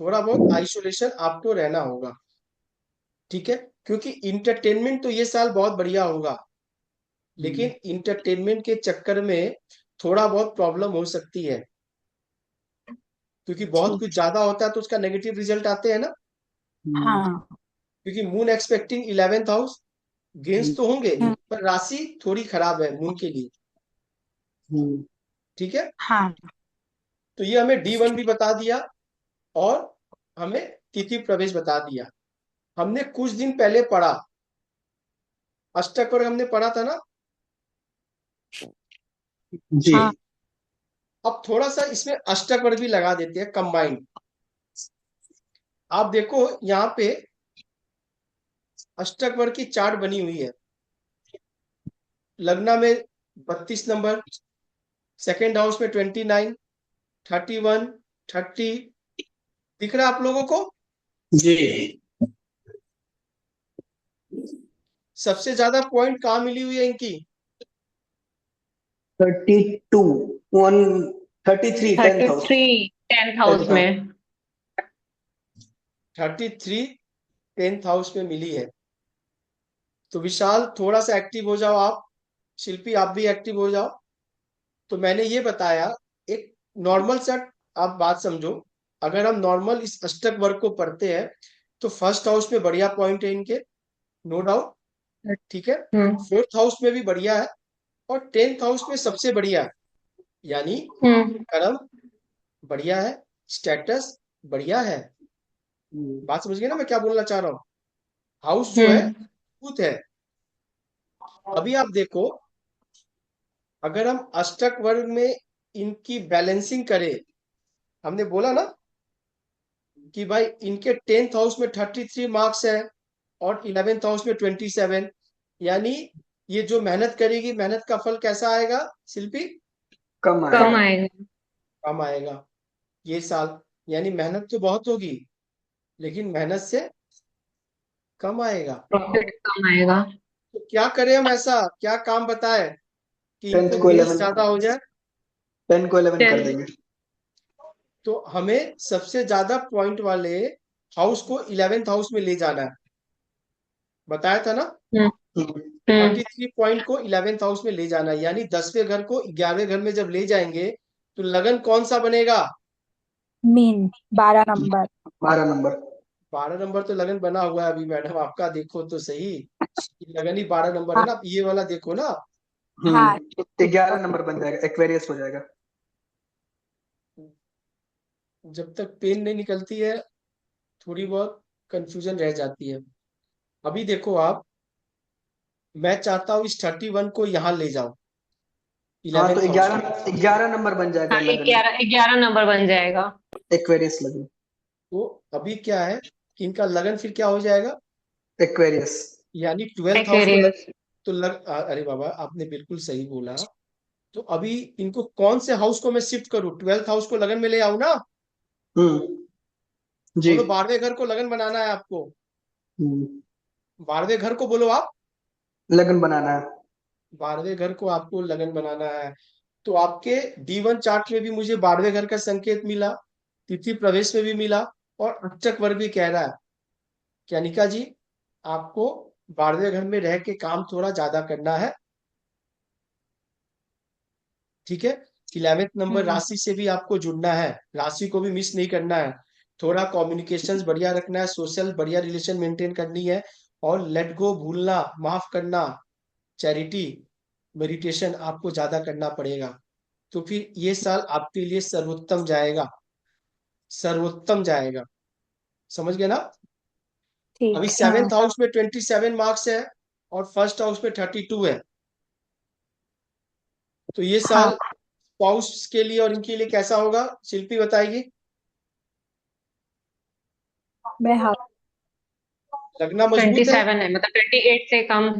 थोड़ा बहुत आइसोलेशन आपको रहना होगा। ठीक है, क्योंकि इंटरटेनमेंट तो ये साल बहुत बढ़िया होगा, लेकिन इंटरटेनमेंट के चक्कर में थोड़ा बहुत प्रॉब्लम हो सकती है, क्योंकि बहुत ठीक। कुछ ज्यादा होता है तो उसका नेगेटिव रिजल्ट आते हैं ना। हाँ। क्योंकि moon expecting 11th house, gains तो होंगे, हम्म पर राशि थोड़ी खराब है मून के लिए। ठीक है, हाँ। तो ये हमें D1 भी बता दिया, और हमें तिथि प्रवेश बता दिया। हमने कुछ दिन पहले पढ़ा, अष्टक वर्ग हमने पढ़ा था ना। जी। हाँ। अब थोड़ा सा इसमें अष्टक वर्ग भी लगा देते हैं कंबाइंड। आप देखो यहाँ पे अष्टक वर्ग की चार्ट बनी हुई है। लग्न में 32 नंबर, सेकेंड हाउस में 29, 31, 30। दिख रहा है आप लोगों को? जी। सबसे ज्यादा पॉइंट कहाँ मिली हुई है इनकी? 32, 133, 10th house. 33 10th house 10th house. में। 33 10th हाउस में मिली है। तो विशाल थोड़ा सा एक्टिव हो जाओ आप, शिल्पी आप भी एक्टिव हो जाओ। तो मैंने ये बताया, एक नॉर्मल सा आप बात समझो। अगर हम नॉर्मल इस अष्टक वर्ग को पढ़ते हैं तो फर्स्ट हाउस में बढ़िया पॉइंट है इनके, नो डाउट। ठीक है, हम्म फोर्थ हाउस में भी बढ़िया है, और 10th हाउस में सबसे बढ़िया है। यानी हम्म कर्म बढ़िया है, स्टेटस बढ़िया है। बात समझ गए ना मैं क्या बोलना चाह रहा हूँ? हाउस जो है हम्म मजबूत है। अभी आप देखो, अगर हम अष्टक वर्ग में इनकी बैलेंसिंग करें, हमने बोला ना कि भाई इनके 10th हाउस में 33 मार्क्स है, और 11th हाउस में 27। यानी ये जो मेहनत करेगी, मेहनत का फल कैसा आएगा शिल्पी? कम कम आएगा। आएगा। कम आएगा ये साल। यानी मेहनत तो बहुत होगी, लेकिन मेहनत से कम आएगा। प्रॉफिट कम आएगा। तो क्या करें हम, ऐसा क्या काम बताएं कि इनको 10th को गेंस 11, ज्यादा हो जाए? 10 को 11 कर 10। देंगे। तो हमें सबसे ज्यादा पॉइंट वाले हाउस को 11th हाउस में ले जाना है, बताया था ना। हम्म हम्म। हम्म 33 पॉइंट को 11th हाउस में ले जाना है, यानी 10वें घर को 11वें घर में जब ले जाएंगे तो लगन कौन सा बनेगा? Mean 12 number. 12 नंबर। 12 नंबर तो लगन बना हुआ है अभी मैडम, आपका देखो तो सही। ये लगन ही 12 नंबर है हाँ। ना, ये वाला देखो ना। हाँ। 11 नंबर बन जाएगा, एक्वेरियस हो जाएगा। जब तक पेन नहीं निकलती है थोड़ी बहुत कंफ्यूजन रह जाती है। अभी देखो आप, मैं चाहता हूँ इस 31 को यहाँ ले जाओ हाँ, तो 11th हाउस में। 11 नंबर बन जाएगा हाँ, लगन में। 11 नंबर बन जाएगा। एक्वेरियस लगन। तो अभी क्या है कि इनका लगन फिर क्या हो जाएगा? एक्वेरियस। यानी 12th हाउस को एक्वेरियस। तो अरे बाबा आपने बिल्कुल सही बोला। तो अभी इनको कौन से हाउस को मैं शिफ्ट करूं? 12th हाउस को लगन में ले आऊं ना? जी। बोलो 12वें घर को लगन बनाना है आपको। हम्म, 12वें घर को बोलो आप। लगन बनाना है। 12वें घर को आपको लगन बनाना है। तो आपके D1 चार्ट में भी मुझे 12वें घर का संकेत मिला, तिथि प्रवेश में भी मिला, और अष्टक वर्ग भी कह रहा है कि अनिका जी आपको 12वें घर में रह के काम थोड़ा ज्यादा करना है। ठीक है, 11th नंबर हम्म राशि से भी आपको जुड़ना है, राशि को भी मिस नहीं करना है। थोड़ा कम्युनिकेशंस बढ़िया रखना है, सोशल बढ़िया रिलेशन मेंटेन करनी है, और लेट गो, भूलना, माफ करना, चैरिटी, मेडिटेशन आपको ज्यादा करना पड़ेगा। तो फिर ये साल आपके लिए सर्वोत्तम जाएगा, सर्वोत्तम जाएगा। समझ गए ना? अभी ठीक। हाँ। सेवेंथ हाउस में 27 मार्क्स है और फर्स्ट हाउस में 32 है। तो ये हाँ। साल स्पाउस के लिए और इनके लिए कैसा होगा, शिल्पी बताएगी। मैं हाँ। लगना मजबूत है। 27 है, मतलब 28 से कम।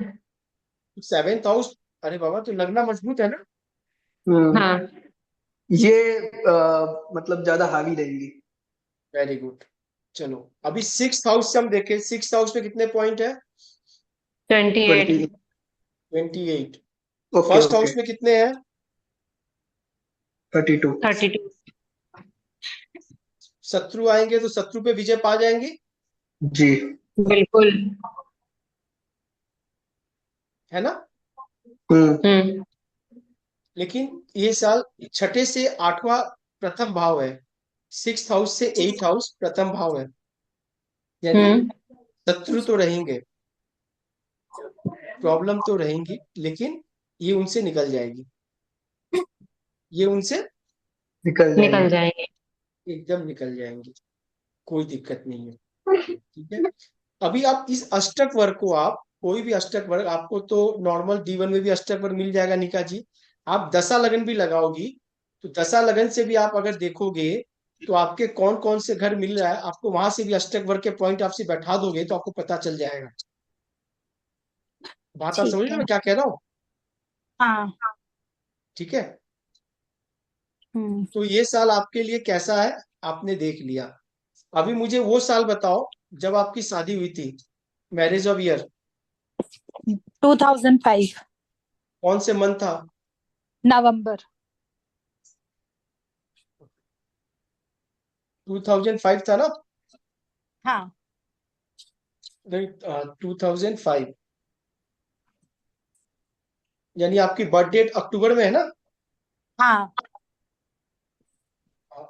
सेवेंथ हाउस, अरे बाबा, तो लगना मजबूत है ना। हम्म हाँ, ये मतलब ज्यादा हावी रहेंगी। Very good. चलो अभी सिक्स हाउस से हम देखें, सिक्स हाउस में कितने पॉइंट है? 28। 20। 28। Okay first okay. हाउस में कितने हैं? 32। 32। शत्रु आएंगे तो शत्रु पे विजय पा जाएंगे, जी। बिल्कुल। है ना। हम्म। लेकिन ये साल छठे से आठवां प्रथम भाव है, सिक्स हाउस से एट हाउस प्रथम भाव है, यानी हम्म। शत्रु तो रहेंगे, प्रॉब्लम तो रहेंगी, लेकिन ये उनसे निकल जाएगी, ये उनसे निकल निकल जाएंगे। जाएंगे। एकदम निकल जाएंगी, कोई दिक्कत नहीं है। ठीक है। अभी आप इस अष्टक वर्ग को, आप कोई भी अष्टक वर्ग, आपको तो नॉर्मल D1 में भी अष्टक वर्ग मिल जाएगा निका जी। आप दशा लगन भी लगाओगी, तो दशा लगन से भी आप अगर देखोगे तो आपके कौन कौन से घर मिल रहा है, आपको वहां से भी अष्टक वर्ग के पॉइंट आपसे बैठा दोगे तो आपको पता चल जाएगा। बात आप समझ ठीक रहे हो है। मैं क्या कह रहा हूँ? हाँ। ठीक है। हम्म। तो ये साल आपके लिए कैसा है, आपने देख लिया। अभी मुझे वो साल बताओ जब आपकी शादी हुई थी, मैरिज ऑफ ईयर, 2005 कौन से मंथ था? नवंबर। 2005 था ना? हाँ। नहीं, 2005, यानी आपकी बर्थ डेट अक्टूबर में है ना। हाँ।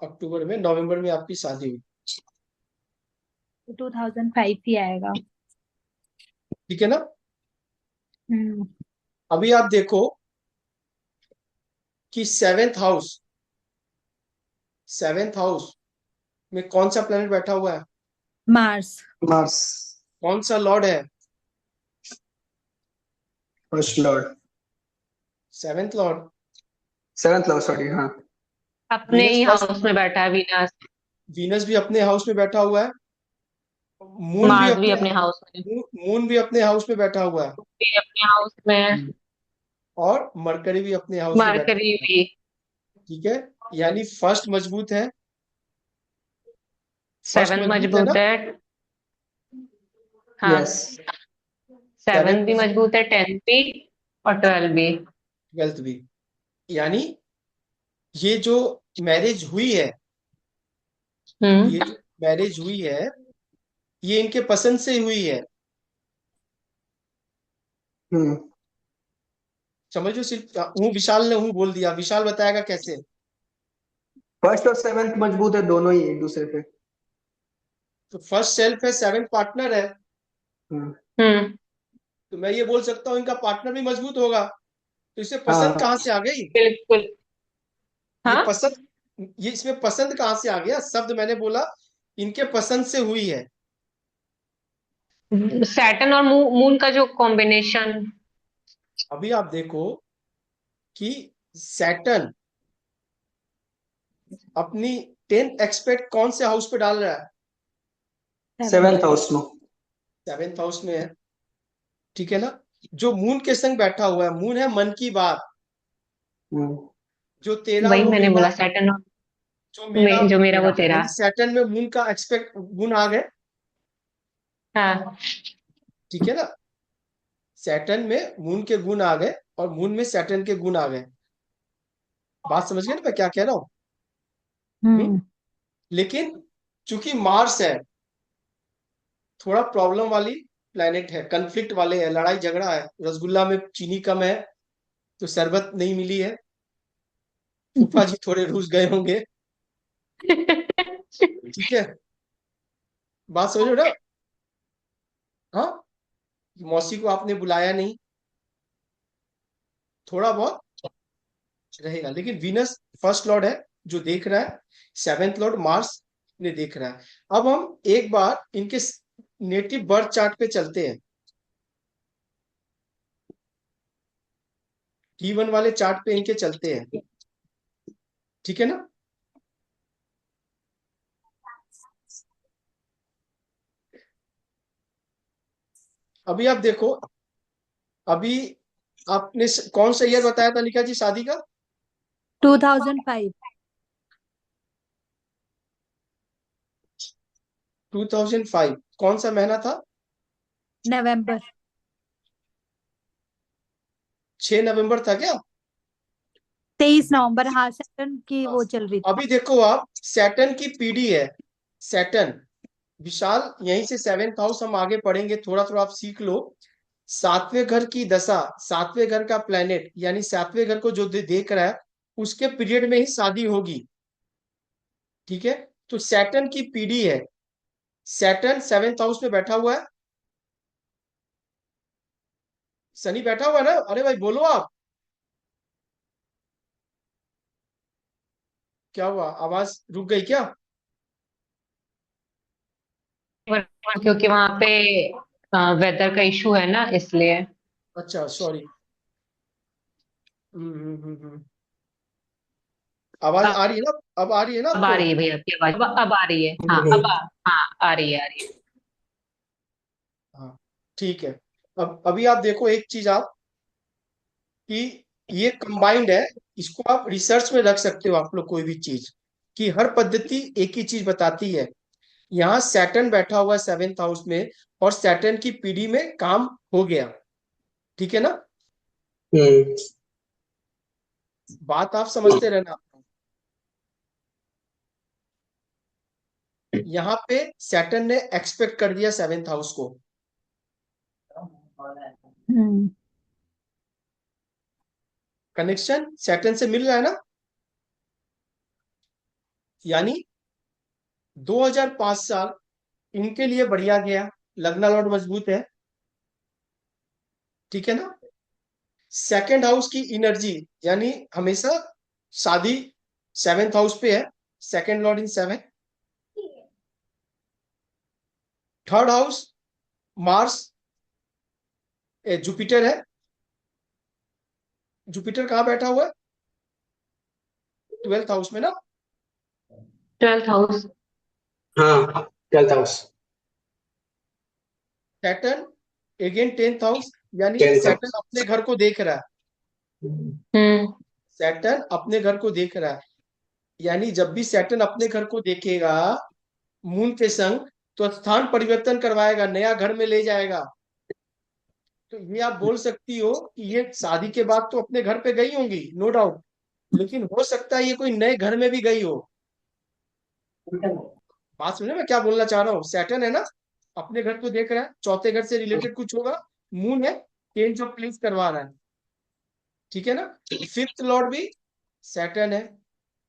अक्टूबर में, नवंबर में आपकी शादी हुई। 2005 ही आएगा। ठीक है ना। हम्म। अभी आप देखो कि सेवेंथ हाउस, सेवेंथ हाउस में कौन सा प्लेनेट बैठा हुआ है, मार्स। मार्स। कौन सा लॉर्ड है? First Lord. Seventh Lord. Seventh Lord, sorry, हाँ। अपने वीनस ही फर्स्ट, हाउस में बैठा है वीनस। वीनस भी अपने हाउस में बैठा हुआ है, मून भी मार्स भी अपने, अपने हाउस में। मून भी अपने हाउस में बैठा हुआ है, भी अपने हाउस में। और मरकरी भी अपने हाउस में बैठा मरकरी हुआ है। भी। ठीक है। यानी फर्स्ट मजबूत है, फर्स्ट 7 मजबूत है ना। मजबूत है। यस। हाँ, सेवेंथ 7 भी मजबूत, मजबूत है, 10 भी और 12 भी। ट्वेल्थ भी। यानी ये जो मैरिज हुई है, ये हम्म। जो मैरिज हुई है, ये इनके पसंद से हुई है। हम्म समझो, सिर्फ हूँ विशाल ने हूँ बोल दिया, विशाल बताएगा कैसे। फर्स्ट और सेवेंथ मजबूत है, दोनों ही एक दूसरे पे। तो फर्स्ट सेल्फ है, सेवेंथ पार्टनर है, हम्म हम्म। तो मैं ये बोल सकता हूँ इनका पार्टनर भी मजबूत होगा। तो इसे पसंद हाँ। कहाँ से आ गई? बिल्कुल। ये हाँ। पसंद, ये इसमें पसंद कहाँ से आ गया शब्द, मैंने बोला इनके पसंद से हुई है। सैटर्न और मून का जो कॉम्बिनेशन। अभी आप देखो कि सैटर्न अपनी 10th एक्सपेक्ट कौन से हाउस पे डाल रहा है? सेवन। सेवेंथ हाउस में। सेवेंथ हाउस में है। ठीक है ना। जो मून के संग बैठा हुआ है, मून है मन की बात, हम्म जो तेरा वही वो मैंने मेरा, बोला, सैटर्न और जो मेरा जो वो मेरा वो तेरा, तेरा। यानी सैटर्न में मून का एक्सपेक्ट गुण आ गए। हाँ। ठीक है ना। सैटर्न में मून के गुण आ गए और मून में सैटर्न के गुण आ गए। बात समझ गए ना मैं क्या कह रहा हूँ? हम्म? हम्म। लेकिन चूंकि मार्स है, थोड़ा प्रॉब्लम वाली प्लेनेट है, कंफ्लिक्ट वाले है, लड़ाई झगड़ा है, रसगुल्ला में चीनी कम है तो शरबत नहीं मिली है, फूफा जी थोड़े रूस गए होंगे। ठीक है। बात समझ रहे हो ना? हाँ। मौसी को आपने बुलाया नहीं, थोड़ा बहुत रहेगा, लेकिन वीनस फर्स्ट लॉर्ड है जो देख रहा है, सेवेंथ लॉर्ड मार्स ने देख रहा है। अब हम एक बार इनके नेटिव बर्थ चार्ट पे चलते हैं, T1 वाले चार्ट पे इनके चलते हैं, ठीक है ना। अभी आप देखो, अभी आपने कौन सा ईयर बताया था निका जी शादी का? 2005 2005। कौन सा महीना था? नवंबर 6 नवंबर था क्या? 23 नवंबर, हाँ सैटर्न की वो चल रही थी। अभी देखो आप, सैटर्न की पीढ़ी है, सैटर्न विशाल, यहीं से सेवेंथ हाउस हम आगे पढ़ेंगे, थोड़ा थोड़ा आप सीख लो। सातवें घर की दशा, सातवें घर का प्लेनेट, यानी सातवें घर को जो देख रहा है उसके पीरियड में ही शादी होगी, ठीक है। तो सैटर्न की पीढ़ी है, सैटर्न सेवेंथ हाउस में बैठा हुआ है, शनि बैठा हुआ है ना, अरे भाई बोलो आप, क्या हुआ, आवाज रुक गई क्या? क्योंकि वहां पे वेदर का इशू है ना, इसलिए। अच्छा सॉरी। आवाज अब आ रही है ना, अब आ रही है ना अब आ आपको? रही है भैया आपकी आवाज, अब आ रही है, हाँ अब हाँ आ रही है, आ रही है। हाँ ठीक है। अब अभी आप देखो एक चीज आप, कि ये कंबाइंड है, इसको आप रिसर्च में रख सकते हो आप लोग, कोई भी चीज कि हर पद्धति एक ही चीज बताती है। यहाँ सैटर्न बैठा हुआ है सेवेंथ हाउस में, और सैटर्न की पीढ़ी में काम हो गया, ठीक है ना। हम्म। बात आप समझते रहना। यहाँ पे सैटर्न ने एक्सपेक्ट कर दिया सेवेंथ हाउस को, हम्म कनेक्शन सैटर्न से मिल रहा है ना, यानी 2005 साल इनके लिए बढ़िया गया, लग्न लॉर्ड मजबूत है, ठीक है ना। सेकंड हाउस की एनर्जी, यानी हमेशा शादी सेवेंथ हाउस पे है, second Lord in seven. Third house Mars, Jupiter है, जुपिटर कहाँ बैठा हुआ है? 12th हाउस में ना। 12th house. हाँ, 12th house. Saturn again 10th house, यानी 10th सैटर्न हाउस। अपने घर को देख रहा है, हम्म। सैटर्न अपने घर को देख रहा है, यानी जब भी सैटर्न अपने घर को देखेगा मून के संग, तो स्थान परिवर्तन करवाएगा, नया घर में ले जाएगा। तो ये आप बोल सकती हो कि ये शादी के बाद तो अपने घर पे गई होंगी, नो डाउट, लेकिन हो सकता है ये कोई नए घर में भी गई हो। बात सुने मैं क्या बोलना चाह रहा हूँ, सैटर्न है ना, अपने घर को देख रहा है, चौथे घर से रिलेटेड कुछ होगा, मून है, चेंज ऑफ प्लेस करवा रहा है, ठीक है ना। फिफ्थ लॉर्ड भी सैटर्न है,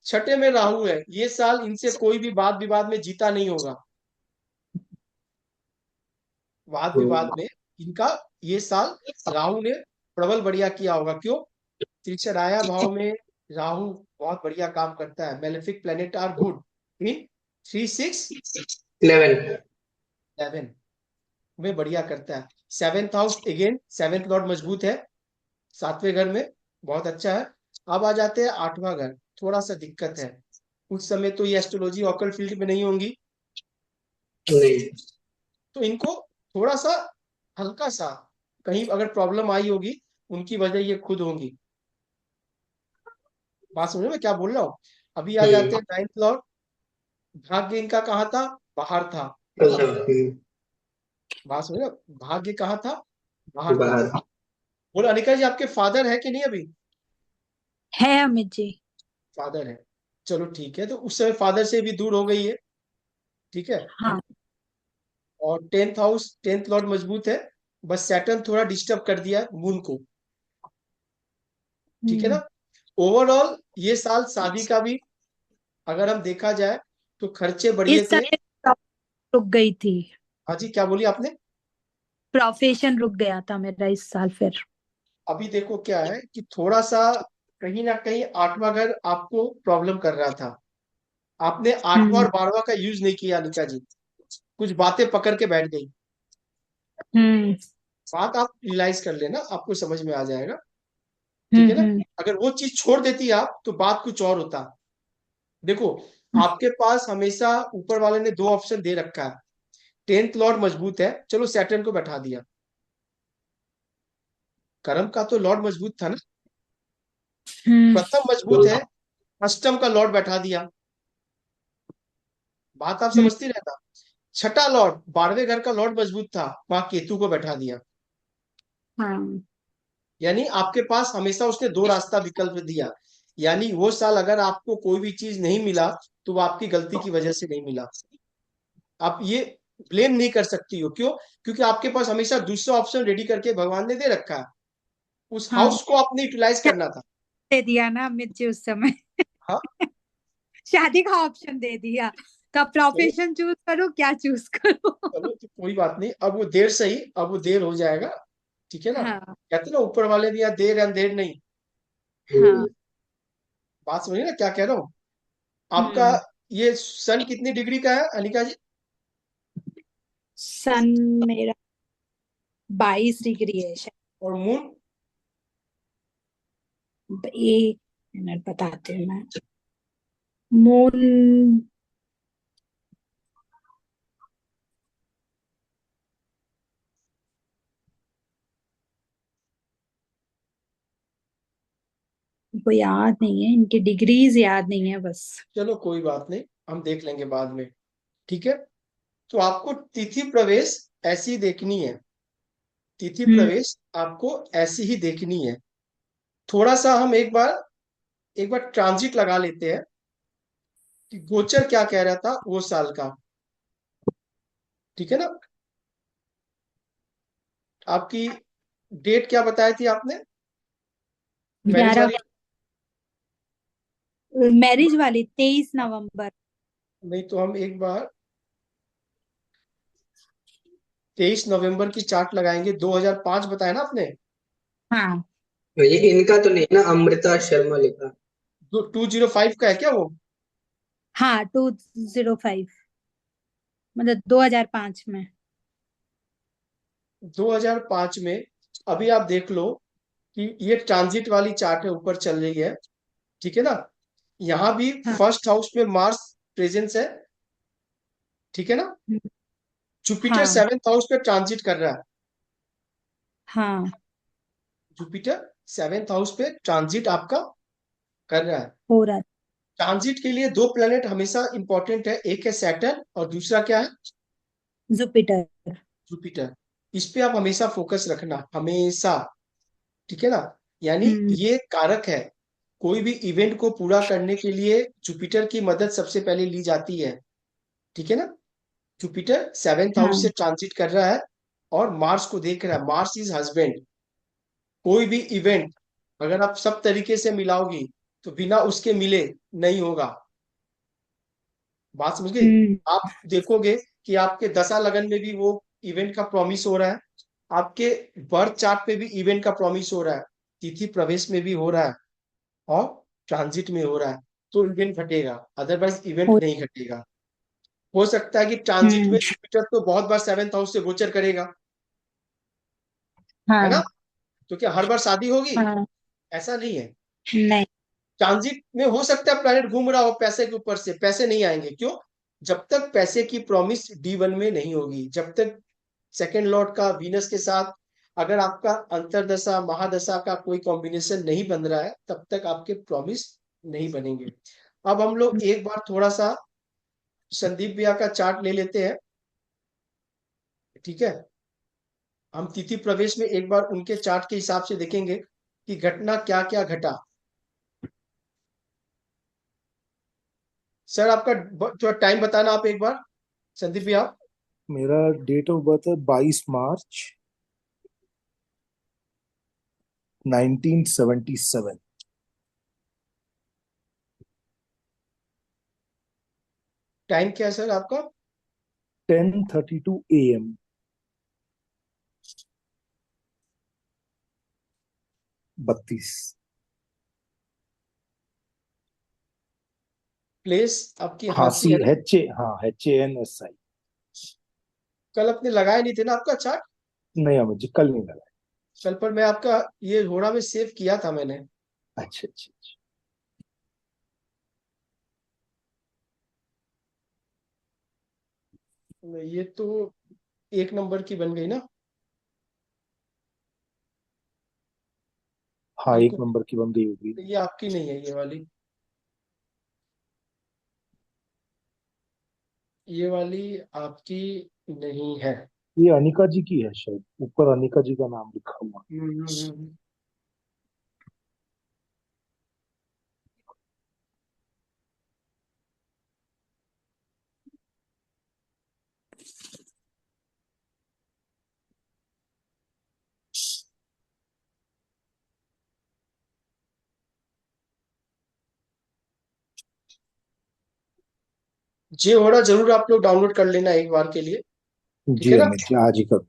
छठे में राहु है, ये साल इनसे कोई भी वाद विवाद में जीता नहीं होगा, वाद विवाद में इनका ये साल राहु ने प्रबल बढ़िया किया होगा। क्यों? त्रिचराया भाव में राहु बहुत बढ़िया काम करता है, malefic planet are good in 3, 6, 11। 11 में बढ़िया करता है। Seventh house again, seventh lord मजबूत है सातवें घर में, बहुत अच्छा है। अब आ जाते हैं आठवां घर, थोड़ा सा दिक्कत है, उस समय तो ये एस्ट्रोलॉजी ऑकल्ट फील्ड में नहीं होंगी, नहीं। तो इनको थोड़ा सा हल्का सा कहीं अगर प्रॉब्लम आई होगी, उनकी वजह ये खुद होंगी। बात समझ में क्या बोल रहा हूँ। अभी आ जाते हैं नाइन्थ लॉर्ड, भाग्य इनका कहाँ था? बाहर था। बात समझ रहे हो? भाग्य कहाँ था? बाहर था। बाहर। बोलो अनिका जी, आपके फादर है कि नहीं अभी? है अमित जी। फादर है, चलो ठीक है, तो उस समय फादर से भी दूर हो गई है, ठीक है। हाँ। और 10th हाउस, 10th लॉर्ड मजबूत है, बस सैटर्न थोड़ा डिस्टर्ब कर दिया मून को, ठीक है ना। हम्म ओवरऑल ये साल शादी का भी अगर हम देखा जाए तो खर्चे बढ़िए इस थे। साल रुक गई थी। हाँ जी, क्या बोली आपने? प्रोफेशन रुक गया था मेरा इस साल फिर। अभी देखो क्या है कि थोड़ा सा कहीं ना कहीं आठवां घर आपको प्रॉब्लम कर रहा था। आपने आठवां और हम्म 12वां का यूज नहीं किया अनिका जी। कुछ बातें पकड़ के बैठ गई। हम्म बात आप रियलाइज कर लेना, आपको समझ में आ जाएगा। ठीक है ना। हम्म। अगर वो चीज छोड़ देती आप तो बात कुछ और होता। देखो, आपके पास हमेशा ऊपर वाले ने दो ऑप्शन दे रखा है। 10th लॉर्ड मजबूत है, चलो सैटर्न को बैठा दिया। कर्म का तो लॉर्ड मजबूत था ना। हम्म प्रथम मजबूत है, अष्टम का लॉर्ड बैठा दिया। बात आप हम्म, समझती रहना। छठा लॉर्ड 12वें घर का लॉर्ड मजबूत था, वहां केतु को बैठा दिया। हाँ यानी आपके पास हमेशा उसने दो रास्ता विकल्प दिया। यानी वो साल अगर आपको कोई भी चीज नहीं मिला तो वो आपकी गलती की वजह से नहीं मिला। आप ये ब्लेम नहीं कर सकती हो, क्यों? क्योंकि आपके पास हमेशा दूसरा ऑप्शन रेडी करके भगवान ने दे रखा है। उस हाँ। हाउस को आपने यूटिलाइज क्या करना था। दे दिया ना अमित जी उस समय। हाँ। शादी का ऑप्शन दे दिया। कब चलो, प्रोफेशन चूज करो क्या चूज करो। चलो तो कोई बात नहीं, अब वो देर सही, अब वो देर हो जाएगा। ठीक है ना। हाँ कहते हैं ना, ऊपर वाले भी यहाँ देर अंधेर नहीं। हाँ। बात समझिए ना क्या कह रहा हूँ। आपका हम्म। ये सन कितनी डिग्री का है अनिका जी? सन मेरा 22 डिग्री है शायद। और मून? एक मिनट बताती हूँ मैं। मून को याद नहीं है, इनकी डिग्रीज याद नहीं है बस। चलो कोई बात नहीं, हम देख लेंगे बाद में। ठीक है। तो आपको तिथि प्रवेश ऐसी देखनी है। तिथि हम्म प्रवेश आपको ऐसी ही देखनी है। थोड़ा सा हम एक बार ट्रांजिट लगा लेते हैं कि गोचर क्या कह रहा था वो साल का। ठीक है ना। आपकी डेट क्या बताई थी आपने, मैरिज 11 वाली? मैरिज वाली 23 नवंबर। नहीं तो हम एक बार 23 नवंबर की चार्ट लगाएंगे। 2005 बताया ना आपने। हाँ ये इनका तो नहीं है ना, अमृता शर्मा लिखा। 205 का है क्या वो? हाँ 205 मतलब 2005 में। 2005 में। अभी आप देख लो कि ये ट्रांजिट वाली चार्ट है, ऊपर चल रही है। ठीक है ना। यहाँ भी हाँ फर्स्ट हाउस में मार्स प्रेजेंस है। ठीक है ना। जुपिटर हाँ 7th हाउस पे ट्रांजिट कर रहा है। हाँ। जुपिटर 7th हाउस पे ट्रांजिट आपका कर रहा है। हो रहा ट्रांजिट के लिए दो प्लेनेट हमेशा इंपॉर्टेंट है, एक है सैटर्न और दूसरा क्या है? जुपिटर। जुपिटर। इस पे आप हमेशा फोकस रखना, हमेशा। ठीक है ना। यानी हम्म ये कारक है। कोई भी इवेंट को पूरा करने के लिए जुपिटर की मदद सबसे पहले ली जाती है। ठीक है ना। जुपिटर 7th हाउस हाँ से ट्रांजिट कर रहा है और मार्स को देख रहा है। Mars is husband. कोई भी इवेंट अगर आप सब तरीके से मिलाओगी तो बिना उसके मिले नहीं होगा। बात समझ गई? हम्म आप देखोगे कि आपके दशा लगन में भी वो इवेंट का प्रॉमिस हो रहा है। आपके बर्थ चार्ट पे भी इवेंट का प्रॉमिस हो रहा है। तिथि प्रवेश में भी हो रहा है और ट्रांजिट में हो रहा है। तो इवेंट घटेगा, अदरवाइज इवेंट हो नहीं घटेगा। हो सकता है कि ट्रांजिट हम्म। में जुपिटर तो बहुत बार 7th हाउस से गोचर करेगा। है ना। हाँ तो क्या हर बार शादी होगी? हाँ। ऐसा नहीं है। नहीं। ट्रांजिट में हो सकता है प्लैनेट घूम रहा हो पैसे के ऊपर से, पैसे नहीं आएंगे। क्यों? जब तक पैसे की प्रॉमिस D1 में नहीं होगी, जब तक सेकेंड लॉर्ड का वीनस के साथ अगर आपका अंतरदशा महादशा का कोई कॉम्बिनेशन नहीं बन रहा है, तब तक आपके प्रॉमिस नहीं बनेंगे। अब हम लोग एक बार थोड़ा सा संदीप भैया का चार्ट ले लेते हैं। ठीक है। हम तिथि प्रवेश में एक बार उनके चार्ट के हिसाब से देखेंगे कि घटना क्या क्या घटा। सर आपका थोड़ा टाइम बताना आप एक बार, संदीप भैया। मेरा डेट ऑफ बर्थ है 22 मार्च 1977। टाइम क्या है सर आपका? 10:32 AM। 32। प्लेस आपकी हांसी हांसी, है ना? HANSI। कल अपने लगाए नहीं थे ना आपका चार्ट? नहीं अमित जी, कल नहीं लगा। कल पर मैं आपका ये घोड़ा में सेव किया था मैंने। अच्छा अच्छा अच्छा। ये तो 1 नंबर की बन गई ना? हाँ, ये 1 नंबर की बन गई होगी। ये आपकी नहीं है ये वाली। ये वाली आपकी नहीं है। ये अनिका जी की है शायद, ऊपर अनिका जी का नाम लिखा हुआ। हम्म। जे हो रहा जरूर आप लोग डाउनलोड कर लेना एक बार के लिए। ठीक जी है ना? अमित जी, आज ही कर।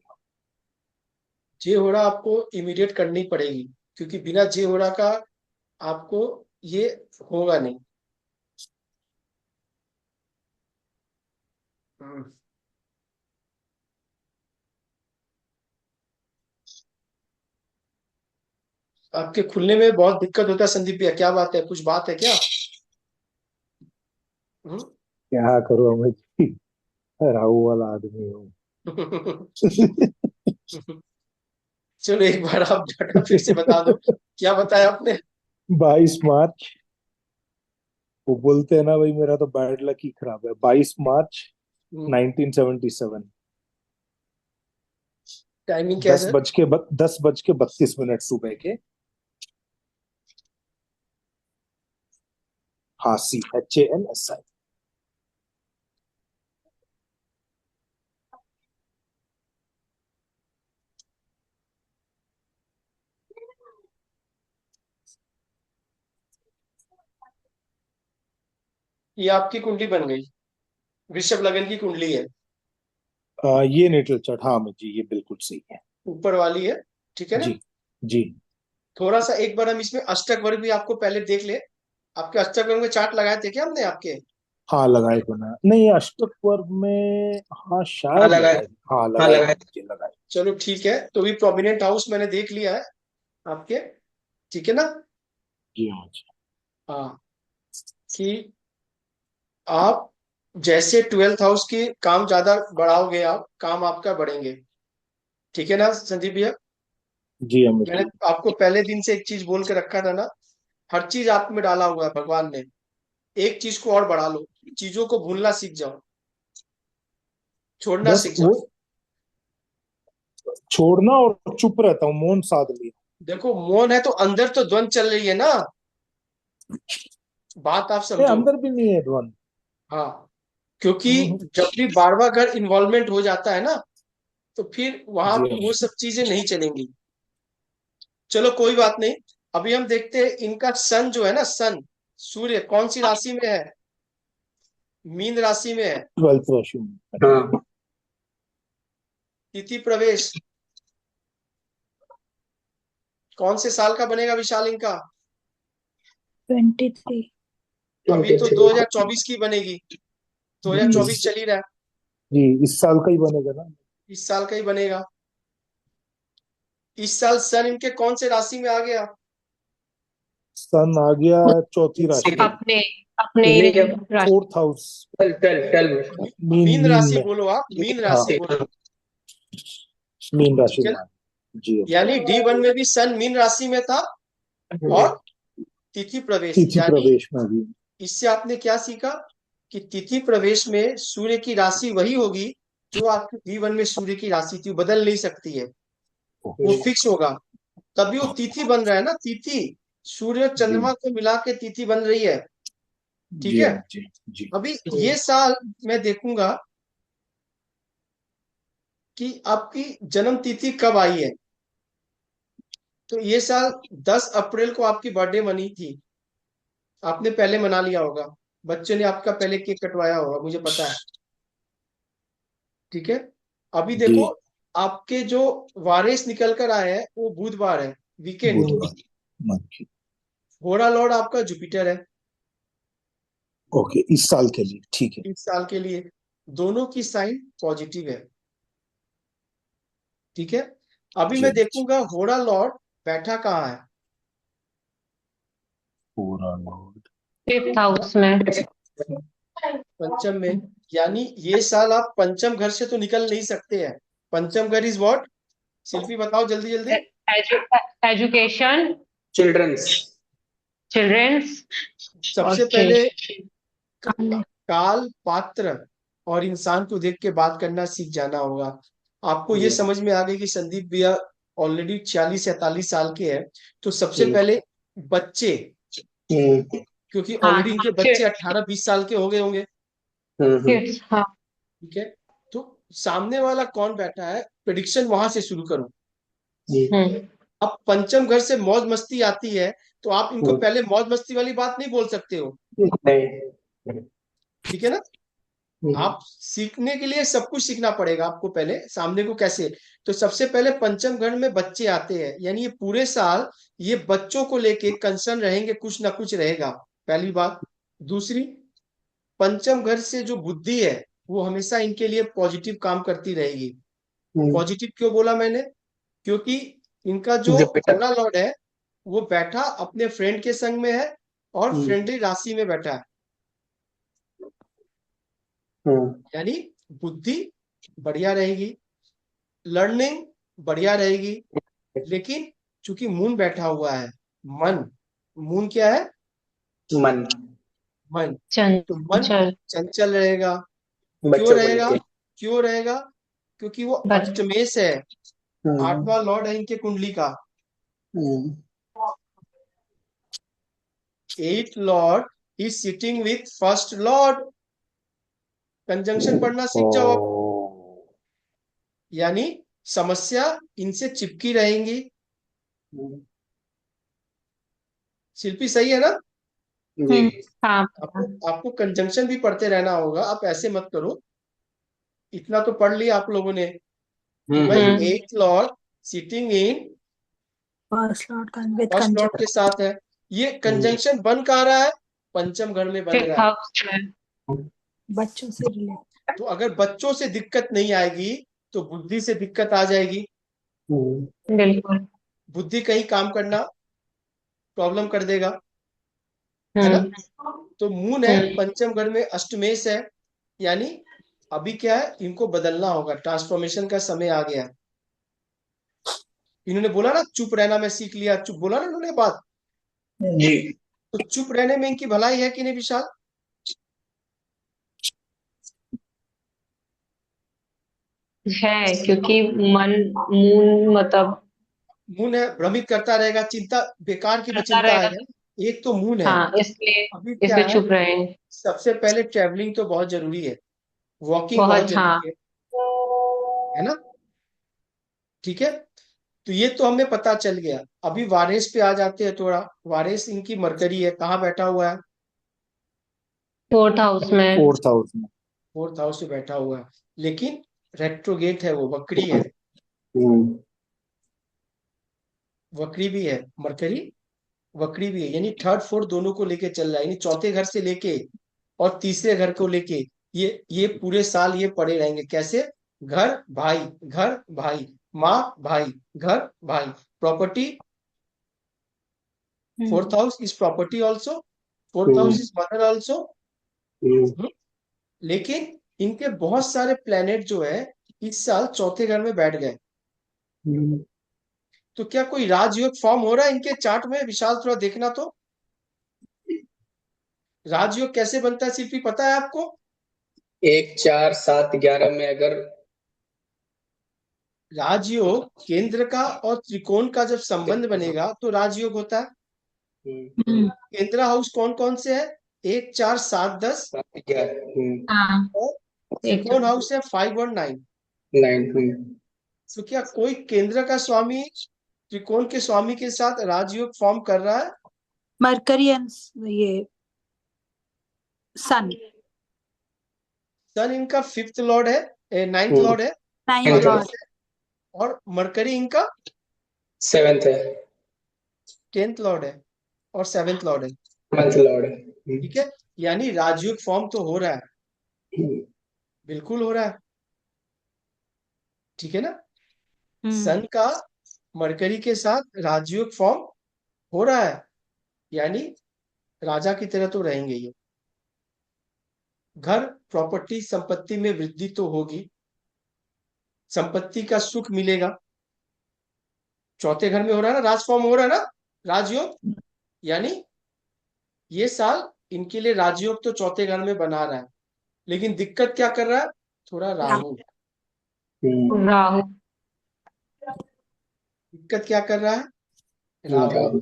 जे हो रहा आपको इमीडिएट करनी पड़ेगी, क्योंकि बिना जे हो रहा का आपको ये होगा नहीं। हम्म। आपके खुलने में बहुत दिक्कत होता है संदीप भैया, क्या बात है? कुछ बात है क्या? हम्म? क्या करूँ अमित जी, राहु वाला आदमी हूँ। चलो एक बार आप डाटा फिर से बता दो, क्या बताया आपने? 22 मार्च, वो बोलते हैं ना भाई, मेरा तो बैड लक ही खराब है। 22 मार्च हम्म, 1977। टाइमिंग क्या है सर? 10:32 सुबह के। हांसी, HANSI। ये आपकी कुंडली बन गई, वृषभ लगन की कुंडली है, ये नेटल चार्ट, हाँ अमित जी, ये बिल्कुल सही है। ऊपर वाली है। ठीक है ना? जी जी। थोड़ा सा एक बार हम इसमें अष्टक वर्ग भी आपको पहले देख ले। आपके अष्टक वर्ग में चार्ट लगाए थे क्या हमने आपके? हाँ लगाए तो ना, नहीं अष्टक वर्ग में, हाँ हाँ शायद लगाए। लगाए। हाँ हाँ लगाए लगाए। अमित जी, लगाए। चलो ठीक है, तो भी प्रोमिनेंट हाउस मैंने देख लिया है आपके। ठीक है ना? जी अमित जी। हाँ, कि आप जैसे 12th हाउस की काम ज्यादा बढ़ाओगे, आप काम आपका बढ़ेंगे। ठीक है ना संदीप भैया? जी अमित मैंने जी। आपको पहले दिन से एक चीज बोल के रखा था ना, हर चीज आप में डाला हुआ है भगवान ने। एक चीज को और बढ़ा लो, चीजों को भूलना सीख जाओ, छोड़ना बस सीख वो जाओ। छोड़ना, और चुप रहता हूँ, मौन साध लिया। देखो मौन है तो अंदर तो द्वंद चल रही है ना, बात आप ये समझो। अंदर भी नहीं है ध्वन। हाँ, क्योंकि हम्म, जब भी बार बार अगर इन्वॉल्वमेंट हो जाता है ना, तो फिर वहां जी वो अमित सब चीजें नहीं चलेंगी। चलो कोई बात नहीं। अभी हम देखते हैं इनका सन जो है ना, सन सूर्य कौन सी राशि में है? मीन राशि में है। 12th राशि में। हाँ तिथि प्रवेश कौन से साल का बनेगा विशाल इनका? 23। अभी तो 23। 2024 की बनेगी, 2024 इस चल ही रहा है। जी, इस साल का ही बनेगा ना। इस साल का ही बनेगा। इस साल सन इनके कौन से राशि में आ गया? सन आ गया चौथी राशि में। अपने अपने नहीं क्या? राशि। 4th house. 12 में। मीन मीन मीन राशि में। बोलो, आप मीन हाँ, राशि बोलो। मीन राशि ठीक है में ना? आ गया। जी अमित। यानी D1 में भी सन मीन राशि में था, और तिथि प्रवेश तिथि यानी प्रवेश में भी। इससे आपने क्या सीखा? कि तिथि प्रवेश में सूर्य की राशि वही होगी जो आपकी D1 में सूर्य की राशि थी, वो बदल नहीं सकती है, वो फिक्स होगा। तभी वो तिथि बन रहा है ना, तिथि सूर्य और जी चंद्रमा को मिला के तिथि बन रही है। ठीक जी है? अमित जी। जी अभी ये साल मैं देखूंगा कि आपकी जन्म तिथि कब आई है। तो ये साल 10 अप्रैल को आपकी बर्थडे मनी थी, आपने पहले मना लिया होगा, बच्चे ने आपका पहले केक कटवाया होगा, मुझे पता है। ठीक है? अभी जी। देखो, आपके जो वारिस निकल कर आए हैं वो बुधवार है, वीकेंड। बुधवार। मर्क्यूरी। घोड़ा लॉर्ड आपका जुपिटर है ओके, इस साल के लिए ठीक है। इस साल के लिए। दोनों की साइन पॉजिटिव है, ठीक है। अभी मैं चलिए, देखूंगा घोड़ा लॉर्ड बैठा कहाँ है। पूरा लॉर्ड। 5th हाउस में। पंचम में, यानी ये साल आप पंचम घर से तो निकल नहीं सकते हैं। पंचम घर इज व्हाट? शिल्पी बताओ जल्दी जल्दी। Education, children's. चिल्ड्रंस और सबसे पहले चेंज। काल, पात्र और इंसान को देख के बात करना सीख जाना होगा। आपको ये हम्म, समझ में आ गई कि संदीप भैया ऑलरेडी 40 या 43 साल के हैं, तो सबसे हम्म, पहले बच्चे, हम्म, क्योंकि हाँ, ऑलरेडी इनके बच्चे 18-20 साल के हो गए होंगे, हम्म, किड्स, हाँ। ठीक है। तो सामने वाला कौन बैठा है, प्रिडिक्शन वहां से शुरू करो। हम्म। अब पंचम घर से मौज मस्ती आती है, तो आप इनको हम्म, पहले मौज मस्ती वाली बात नहीं बोल सकते हो, नहीं। ठीक है ना। हम्म, आप सीखने के लिए सब कुछ सीखना पड़ेगा आपको, पहले सामने को कैसे। तो सबसे पहले पंचम घर में बच्चे आते हैं, यानी ये पूरे साल ये बच्चों को लेके कंसर्न रहेंगे, कुछ ना कुछ रहेगा, पहली बात। दूसरी, पंचम घर से जो बुद्धि है वो हमेशा इनके लिए पॉजिटिव काम करती रहेगी। हम्म, पॉजिटिव क्यों बोला मैंने? क्योंकि इनका जो जुपिटर। घोड़ा लॉर्ड है वो बैठा अपने फ्रेंड के संग में है और हम्म, फ्रेंडली राशि में बैठा है, हम्म, यानी बुद्धि बढ़िया रहेगी, लर्निंग बढ़िया रहेगी। लेकिन चूंकि मून बैठा हुआ है, मन, मून क्या है? मन। मन। तो मन चंचल चंचल रहेगा। क्यों बच्चों को रहेगा? लेके। क्यों रहेगा? क्योंकि वो बच अष्टमेश है, हम्म, 8वां लॉर्ड है इनके कुंडली का। हम्म, 8th Lord is sitting with first Lord. Conjunction पढ़ना ओ। सीख जाओ आप, यानी समस्या इनसे चिपकी रहेंगी। हम्म, शिल्पी सही है ना? जी। हाँ। आपको आपको कंजंक्शन भी पढ़ते रहना होगा, आप ऐसे मत करो। इतना तो पढ़ लिया आप लोगों ने कि भाई हम्म। 8th Lord sitting in first Lord with first Lord के कंजक्ट साथ है। ये कंजंक्शन बन कहाँ रहा है? पंचम घर में बन 5th रहा है। हाउस में। बच्चों से रिलेटेड। तो अगर बच्चों से दिक्कत नहीं आएगी तो बुद्धि से दिक्कत आ जाएगी। हम्म, बिल्कुल। बुद्धि कहीं काम करना प्रॉब्लम कर देगा, है ना। हम्म। तो मून है हम्म। पंचम घर में, अष्टमेश है, यानी अभी क्या है, इनको बदलना होगा, ट्रांसफॉर्मेशन का समय आ गया है। इन्होंने बोला ना चुप रहना मैं सीख लिया, चुप बोला ना इन्होंने बात। जी। तो चुप रहने में इनकी भलाई है कि नहीं विशाल? है, क्योंकि मन, मून मतलब मून है, भ्रमित करता रहेगा, चिंता बेकार की करता चिंता रहेगा। है। एक तो मून है। हाँ, इसलिए अभी क्या इसलिए है, चुप रहे। सबसे पहले ट्रैवलिंग तो बहुत जरूरी है, वॉकिंग बहुत बहुत, हाँ। जरूरी है ना, ठीक है। तो ये तो हमें पता चल गया। अभी वारेस पे आ जाते हैं थोड़ा। वारेस इनकी मरकरी है, कहाँ बैठा हुआ है? 4th हाउस में। 4th हाउस में। 4th हाउस पे बैठा हुआ है, लेकिन रेट्रोगेट है, वो वक्री है। हम्म, वक्री भी है मरकरी, वक्री भी है, यानी थर्ड फोर्थ दोनों को लेके चल रहा है, यानी चौथे घर से लेके और तीसरे घर को लेके ये पूरे साल ये पड़े रहेंगे। कैसे? घर भाई, घर भाई, माँ भाई, घर भाई, property. Fourth house is property also, fourth hmm, house is mother also. Hmm, लेकिन इनके बहुत सारे प्लेनेट जो है इस साल चौथे घर में बैठ गए। हम्म। तो क्या कोई राजयोग फॉर्म हो रहा है इनके चार्ट में? विशाल थोड़ा देखना तो, राजयोग कैसे बनता है शिल्पी पता है आपको? 1 4 7 11 में अगर। राजयोग केंद्र का और त्रिकोण का जब संबंध बनेगा तो राजयोग होता है। हम्म, केंद्र हाउस कौन कौन से है? 1 4 7 10, 7 11। हाँ, और एक त्रिकोण हाउस है 5 और 9। 9। तो क्या कोई केंद्र का स्वामी त्रिकोण के स्वामी के साथ राजयोग फॉर्म कर रहा है? मरकरियंस, ये सन, सन इनका 5th लॉर्ड है, 9th हम्म, लॉर्ड है, 9th Nth लॉर्ड। वायरस है। और मरकरी इनका 7th है। टेंथ लॉर्ड है और सेवेंथ लॉर्ड है। मंथ लॉर्ड है। ठीक है, यानी राजयोग फॉर्म तो हो रहा है, हम्म, बिल्कुल हो रहा है। ठीक है ना, हम्म सन का मरकरी के साथ राजयोग फॉर्म हो रहा है, यानी राजा की तरह तो रहेंगे ये। घर प्रॉपर्टी संपत्ति में वृद्धि तो होगी, संपत्ति का सुख मिलेगा। चौथे घर में हो रहा है ना, राज फॉर्म हो रहा है ना, राजयोग, यानी ये साल इनके लिए राजयोग तो चौथे घर में बना रहा है, लेकिन दिक्कत क्या कर रहा है, थोड़ा राहु। राहु। दिक्कत क्या कर रहा है, राहु। राहु।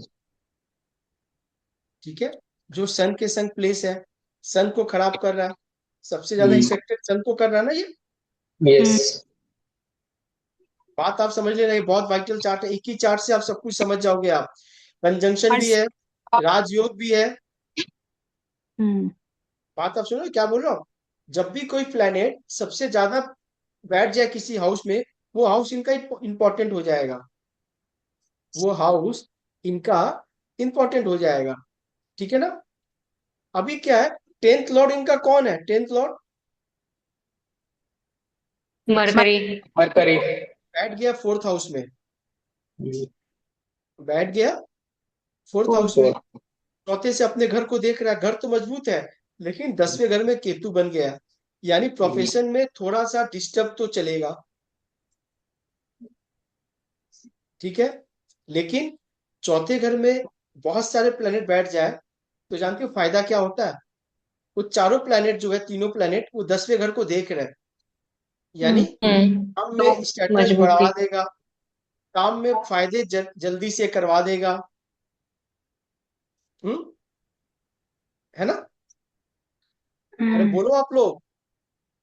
ठीक है, जो सन के संग प्लेस है, सन को खराब कर रहा है, सबसे ज्यादा इफेक्टेड सन को कर रहा है ना ये। यस। बात आप समझ लेना, ये बहुत वाइटल चार्ट है, एक ही चार्ट से आप सब कुछ समझ जाओगे आप। कंजंक्शन भी है, राजयोग भी है। हम्म बात आप सुनो क्या बोल रहा हूँ, जब भी कोई प्लेनेट सबसे ज्यादा बैठ जाए किसी हाउस में, वो हाउस इनका इंपॉर्टेंट हो जाएगा, वो हाउस इनका इंपॉर्टेंट हो जाएगा। ठीक है ना, अभी क्या है, टेंथ लॉर्ड इनका कौन है, टेंथ लॉर्ड मरकरी। मरकरी। बैठ गया फोर्थ हाउस में, बैठ गया फोर्थ हाउस में, फोर। चौथे से अपने घर को देख रहा है, घर तो मजबूत है, लेकिन 10वें घर में केतु बन गया, यानी प्रोफेशन में थोड़ा सा डिस्टर्ब तो चलेगा। ठीक है, लेकिन चौथे घर में बहुत सारे प्लेनेट बैठ जाए तो जानते हो फायदा क्या होता है, वो चारों प्लेनेट जो है, तीनों प्लेनेट वो 10वें घर को देख रहे हैं, यानी काम तो में स्टेटस मजबूती। बढ़ा देगा, काम में फायदे जल्दी से करवा देगा। हम्म, है ना, अरे हम्म बोलो आप लोग।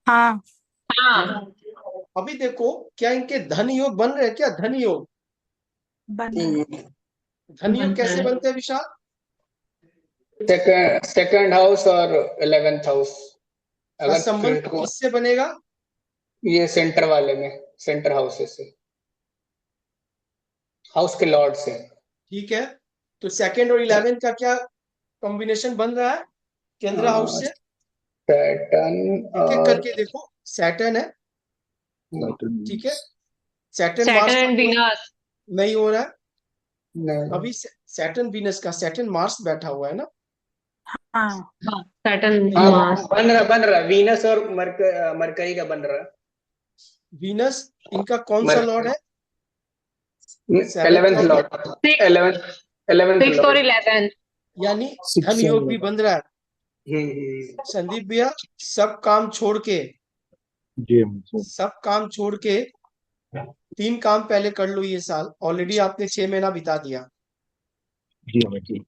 हाँ हाँ। अभी देखो, क्या इनके धन योग बन रहे हैं क्या, धन योग, बन रहा है। धन योग कैसे बनते हैं विशाल, सेकंड सेकंड हाउस और 11th हाउस। का अगर संबंध किससे बनेगा, ये सेंटर वाले में, सेंटर हाउस से, हाउस के लॉर्ड से। ठीक है, तो सेकंड और 11 का क्या कॉम्बिनेशन बन रहा है, केंद्र हाउस से। सैटर्न एक एक और करके देखो, सैटर्न है, ठीक है, सैटर्न सैटर्न मार्स का एंड कोई वीनस। नहीं हो रहा है, नहीं, अभी सैटर्न वीनस का, सैटर्न मार्स बैठा हुआ है ना, हाँ हाँ, सैटर्न नहीं हाँ हो रहा, मार्स। बन रहा वीनस और मरकरी का बन रहा। वीनस इनका कौन सा लॉर्ड है, 7th 11th लॉर्ड है, लॉर्ड। सिक्स 11th सिक्स और लॉर्ड। 11। यानी धन सिक्स योग भी बन रहा है। हम्म। संदीप भैया, सब काम छोड़ के, जी अमित जी। सब काम छोड़ के 3 काम पहले कर लो ये साल, ऑलरेडी आपने 6 महीना बिता दिया। जी अमित जी।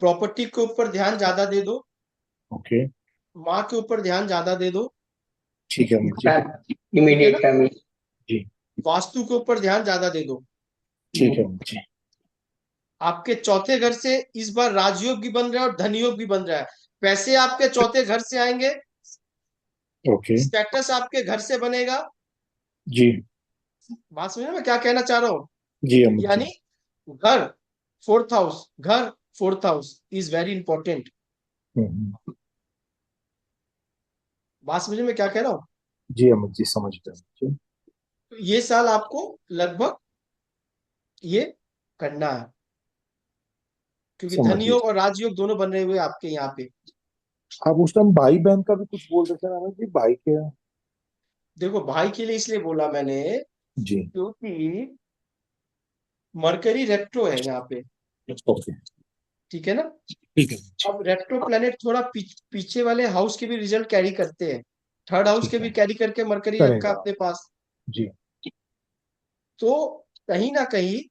प्रॉपर्टी के ऊपर ध्यान ज्यादा दे दो, ओके, माँ के ऊपर ध्यान ज्यादा दे दो। ठीक है अमित जी। ठीक है ना, इमीडिएट फैमिली। जी वास्तु के ऊपर ध्यान ज्यादा दे दो। ठीक है अमित जी। आपके चौथे घर से इस बार राजयोग भी बन रहा है और धन योग भी बन रहा है, पैसे आपके चौथे घर से आएंगे, ओके स्टेटस आपके घर से बनेगा। जी। बात समझ मैं क्या कहना चाह रहा हूँ, जी अमित जी। यानी घर फोर्थ हाउस, घर fourth house is very important. Hmm. बात समझ में क्या कह रहा हूँ, जी अमित जी, समझ गया अमित जी। तो ये साल आपको लगभग ये करना है, क्योंकि समझ धन गया। योग और राजयोग दोनों बन रहे हुए आपके यहाँ पे। आप उस टाइम भाई बहन का भी कुछ बोल रहे थे ना अमित जी, भाई के। देखो भाई के लिए इसलिए बोला मैंने, जी क्योंकि मरकरी रेट्रो है यहाँ पे। ओके, ठीक है ना, ठीक है। अब रेट्रो प्लेनेट थोड़ा पीछे वाले हाउस के भी रिजल्ट कैरी करते हैं, थर्ड हाउस ठीक के भी है, कैरी करके मरकरी रखा करेगा। अपने पास, जी तो कहीं ना कहीं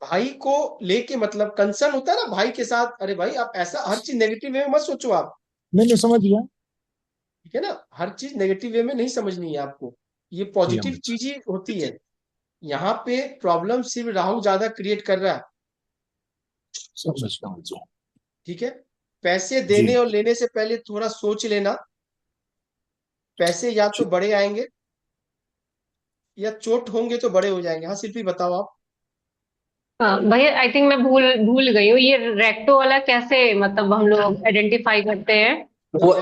भाई को लेके मतलब कंसर्न होता है ना भाई के साथ, अरे भाई आप ऐसा हर चीज नेगेटिव वे में मत सोचो आप। नहीं समझ गया। ठीक है ना, हर चीज नेगेटिव वे में नहीं समझनी है आपको, ये जी पॉजिटिव अमित जी, चीज ही होती है। यहाँ पे प्रॉब्लम सिर्फ राहु ज्यादा क्रिएट कर रहा है। समझ गया अमित जी। ठीक है, पैसे जी देने और लेने से पहले थोड़ा सोच लेना, पैसे या तो जी। बड़े आएंगे या चोट होंगे तो बड़े हो जाएंगे। हाँ शिल्पी बताओ आप। भैया आई थिंक मैं भूल भूल गई हूँ, ये रेक्टो वाला कैसे मतलब हम लोग आइडेंटिफाई करते हैं? वो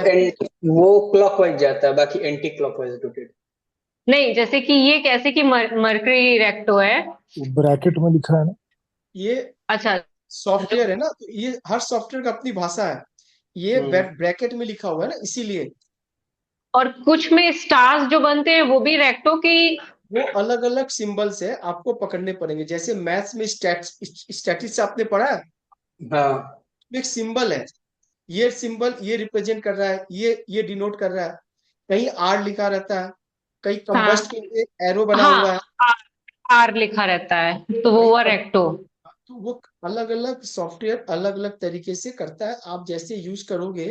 वो क्लॉकवाइज जाता है, बाकी एंटी क्लॉकवाइज रोटेट। नहीं, जैसे कि ये कैसे कि मर्करी रेक्टो है। ब्रैकेट में लिखा है ना। ये अच्छा। सॉफ्टवेयर है ना, तो ये हर सॉफ्टवेयर का अपनी भाषा है। ये ब्रैकेट में लिखा हुआ है ना, इसीलिए। और कुछ में स्टार्स जो बनते हैं वो भी रेक्टो की। वो अलग अलग सिंबल्स है, आपको पकड़ने पड़ेंगे। जैसे मैथ्स में स्टैटिस्टिक्स आपने पढ़ा है, हाँ। एक सिंबल है। ये सिंबल ये रिप्रेजेंट कर रहा है, ये डिनोट कर रहा है। कहीं आर लिखा रहता है, कहीं हाँ कंबस्ट के लिए एरो बना हाँ, हुआ है, आर, आर लिखा रहता है तो वो कहीं हुआ रेक्टो। तो वो अलग अलग सॉफ्टवेयर अलग अलग तरीके से करता है। आप जैसे यूज करोगे,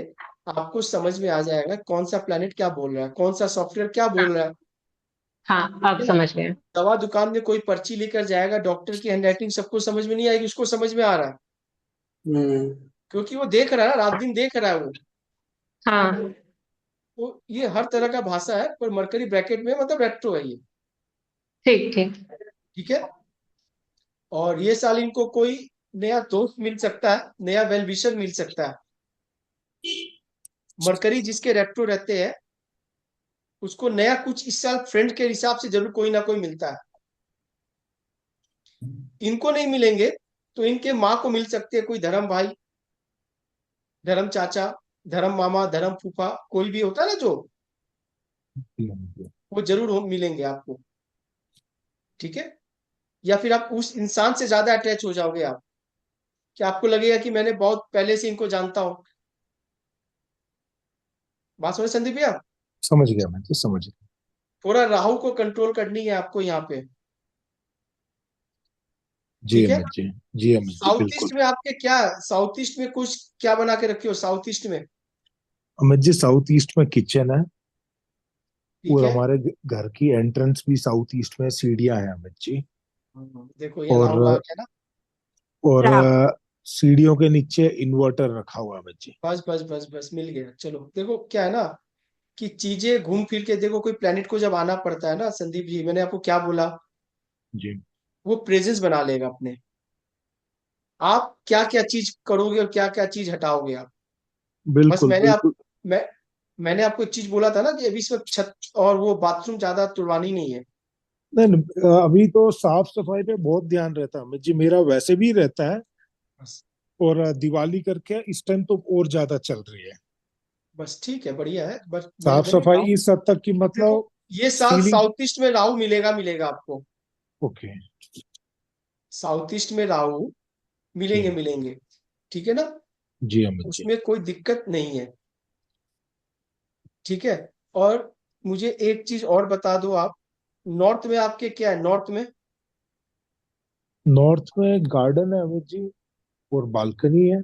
आपको समझ में आ जाएगा कौन सा प्लेनेट क्या बोल रहा है, कौन सा सॉफ्टवेयर क्या बोल रहा है। हाँ, ठीक अब है ना? समझ गए। दवा दुकान में कोई पर्ची लेकर जाएगा, डॉक्टर की हैंडराइटिंग सबको समझ में नहीं आएगी, उसको समझ में आ रहा है, हम्म। क्योंकि वो देख रहा है ना, रात दिन देख रहा है वो। हाँ, तो ये हर तरह का भाषा है, पर मरकरी ब्रैकेट में मतलब रेट्रो है ये। ठीक ठीक। ठीक है। और ये साल इनको कोई नया दोस्त मिल सकता है, नया वेल विशर मिल सकता है। मरकरी जिसके रेट्रो रहते हैं, उसको नया कुछ इस साल फ्रेंड के हिसाब से जरूर कोई ना कोई मिलता है। इनको नहीं मिलेंगे तो इनके माँ को मिल सकते हैं, कोई धर्म भाई, धर्म चाचा, धर्म मामा, धर्म फूफा, कोई भी होता है ना जो, वो जरूर मिलेंगे आपको। ठीक है। या फिर आप उस इंसान से ज्यादा अटैच हो जाओगे आप, कि आपको लगेगा कि मैंने बहुत पहले से इनको जानता हूँ। बात समझ संदीप भैया? समझ गया मैं जी, समझ गया। थोड़ा राहु को कंट्रोल करनी है आपको यहाँ पे। जी ठीक है। अमित जी। जी अमित जी, साउथ बिल्कुल। ईस्ट में आपके क्या, साउथ ईस्ट में कुछ क्या बना के रखे हो साउथ ईस्ट में? अमित जी, साउथ ईस्ट में किचन है। ठीक और है। हमारे घर की एंट्रेंस भी साउथ ईस्ट में सीढ़ियां हैं अमित जी। देखो ये राहु आ और गया ना। और राहु। सीढ़ियों के नीचे इन्वर्टर रखा हुआ है अमित जी। बस बस बस बस मिल गया। चलो देखो क्या है ना, कि चीजें घूम फिर के देखो, कोई प्लेनेट को जब आना पड़ता है ना संदीप जी, मैंने आपको क्या बोला, जी वो प्रेजेंस बना लेगा अपने। आप क्या क्या चीज करोगे और क्या क्या चीज हटाओगे आप। बस बिल्कुल बिल्कुल। मैं मैंने आपको एक चीज बोला था ना, कि अभी इस वक्त छत और वो बाथरूम ज्यादा तुड़वानी नहीं है। नहीं नहीं, अभी तो साफ सफाई पे बहुत ध्यान रहता है अमित जी, मेरा वैसे भी रहता है। बस और दिवाली करके इस टाइम तो और ज्यादा चल रही है। बस ठीक है, बढ़िया है। बस साफ मैंने सफाई राहु, इस हद तक कि देखो मतलब ये साल सीलिंग। साउथ ईस्ट में राहु मिलेगा मिलेगा आपको। ओके। साउथ ईस्ट में राहु जी मिलेंगे मिलेंगे। ठीक है ना, जी अमित जी। उसमें कोई दिक्कत नहीं है। ठीक है। और मुझे एक चीज और बता दो आप, नॉर्थ में आपके क्या है, नॉर्थ में? नॉर्थ में गार्डन है अमित जी। और बालकनी है।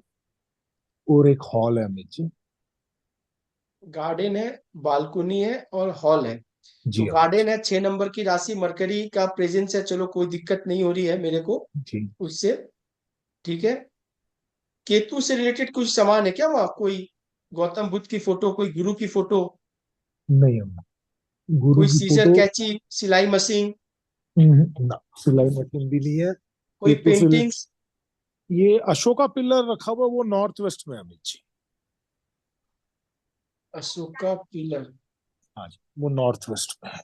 और एक हॉल है अमित जी। गार्डन है, बालकनी है और हॉल है। तो जी अमित गार्डन है, 6 नंबर की राशि, मरकरी का प्रेजेंस है, चलो कोई दिक्कत नहीं हो रही है मेरे को जी। जी उससे। ठीक है। केतु से रिलेटेड कुछ सामान है क्या वहाँ, कोई गौतम बुद्ध की फोटो, कोई गुरु की फोटो, नहीं अमित, गुरु कोई की सीजर फोटो। कैची, सिलाई मशीन, ना, सिलाई मशीन भी नहीं है। कोई केतु से पेंटिंग्स? ये अशोका पिलर रखा हुआ, वो नॉर्थ वेस्ट में है अमित जी। अशोका पिलर? हाँ जी, वो नॉर्थ वेस्ट में है।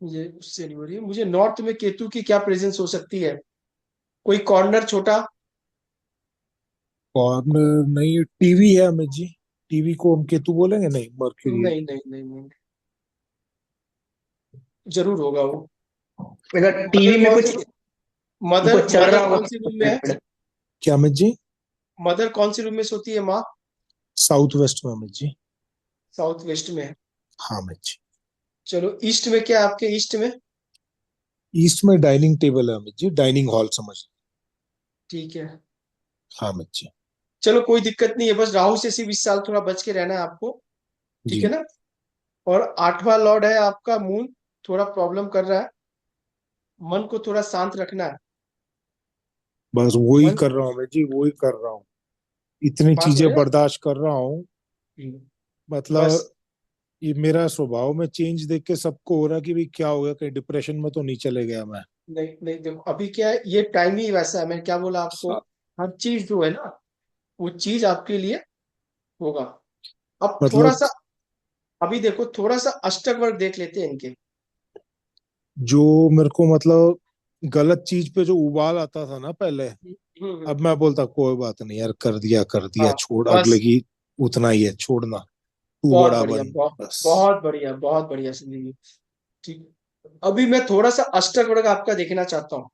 मुझे उससे नहीं हो रही है। मुझे नॉर्थ में केतु की क्या प्रेजेंस हो सकती है, कोई कॉर्नर छोटा? और नहीं, टीवी है अमित जी। टीवी को हम केतु बोलेंगे? नहीं, मर्क्यूरी है। नहीं नहीं नहीं नहीं, जरूर होगा वो। अगर मदर टीवी में कौन कुछ सी, हमको मदर चल मदर रहा कौन सी रूम में है? होगा। क्या अमित जी? मदर कौन सी रूम में सोती है माँ? साउथ वेस्ट में अमित जी। साउथ वेस्ट में है। हाँ अमित जी। चलो ईस्ट में क्या है आपके, ईस्ट में? ईस्ट में डाइनिंग टेबल है अमित जी, डाइनिंग हॉल समझ। ठीक है। हाँ अमित जी। चलो कोई दिक्कत नहीं है, बस राहु से सिर्फ इस साल थोड़ा बच के रहना है आपको। ठीक जी है ना। और 8वां लॉर्ड है आपका मून, थोड़ा प्रॉब्लम कर रहा है, मन को थोड़ा शांत रखना है। बस वही मन, कर रहा हूँ अमित जी, वही कर रहा हूँ। इतनी बात चीजें समझे ना? बर्दाश्त कर रहा हूँ। बस मतलब ये मेरा स्वभाव में चेंज देख के सबको हो रहा है कि भाई क्या हो गया, कहीं डिप्रेशन में तो नहीं चले गया मैं। नहीं नहीं, देखो अभी क्या है, ये टाइम ही वैसा है, मैंने क्या बोला आपको, हर चीज जो है ना, वो चीज आपके लिए होगा। अब थोड़ा मतलब सा, अभी देखो थोड़ा सा अष्टक वर्ग देख लेते हैं इनके। जो मेरे को मतलब गलत चीज पे जो उबाल आता था ना पहले, हम्म। अब मैं बोलता कोई बात नहीं यार, कर दिया हाँ छोड़, अगले बस, की उतना ही है, छोड़ना, तू बहुत बड़ा बढ़िया, बन। बस। बहुत बढ़िया संदीप जी। ठीक, अभी मैं थोड़ा सा अष्टक वर्ग आपका देखना चाहता हूँ।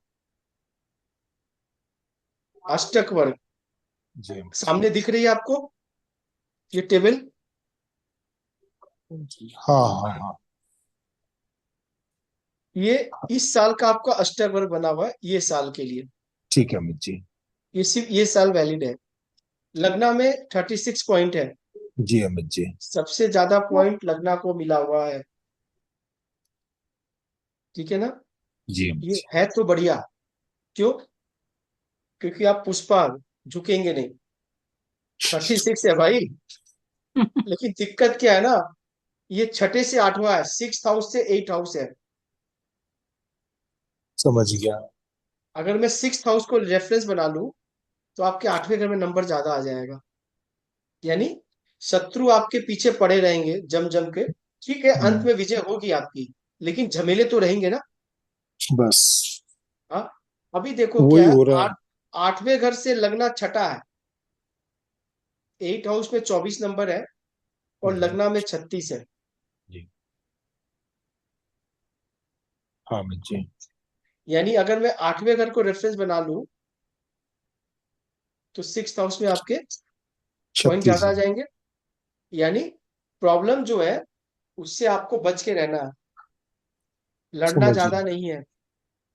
अष्टक वर्ग जी सामने दिख रही है आपको ये टेबल? जी, हाँ हाँ हाँ। ये इस साल का आपका अष्टक वर्ग बना हुआ है, ये साल के लिए। ठीक है अमित जी। ये सिर्फ ये साल वैलिड है। लग्ना में 36 पॉइंट है, जी अमित जी। सबसे ज्यादा पॉइंट लग्ना को मिला हुआ है। ठीक है ना? जी अमित ये जी। है तो बढ़िया। क्यों? क्योंकि आप पुष्पा झुकेंगे नहीं। 36 है भाई। लेकिन दिक्कत क्या है ना, ये छठे से आठवां है, 6 हाउस से 8 हाउस है। समझ गया। अगर मैं 6 हाउस को रेफरेंस बना लूं, तो आपके 8वें घर में नंबर ज्यादा आ जाएगा। यानी शत्रु आपके पीछे पड़े रहेंगे जम जम के। ठीक है, अंत में विजय होगी आपकी, लेकिन झमेले तो रहेंगे ना। बस हाँ, अभी देखो वही क्या है, हो रहा है। 8वें घर से लगना छठा है, 8 हाउस में 24 नंबर है, और हम्म, लग्ना में 36 है। जी हाँ अमित जी। यानी अगर मैं 8वें घर को रेफरेंस बना लूं, तो 6 हाउस में आपके पॉइंट 36 ज्यादा आ है। जाएंगे। यानी प्रॉब्लम जो है, उससे आपको बच के रहना है, लड़ना समझ ज्यादा गया। नहीं है।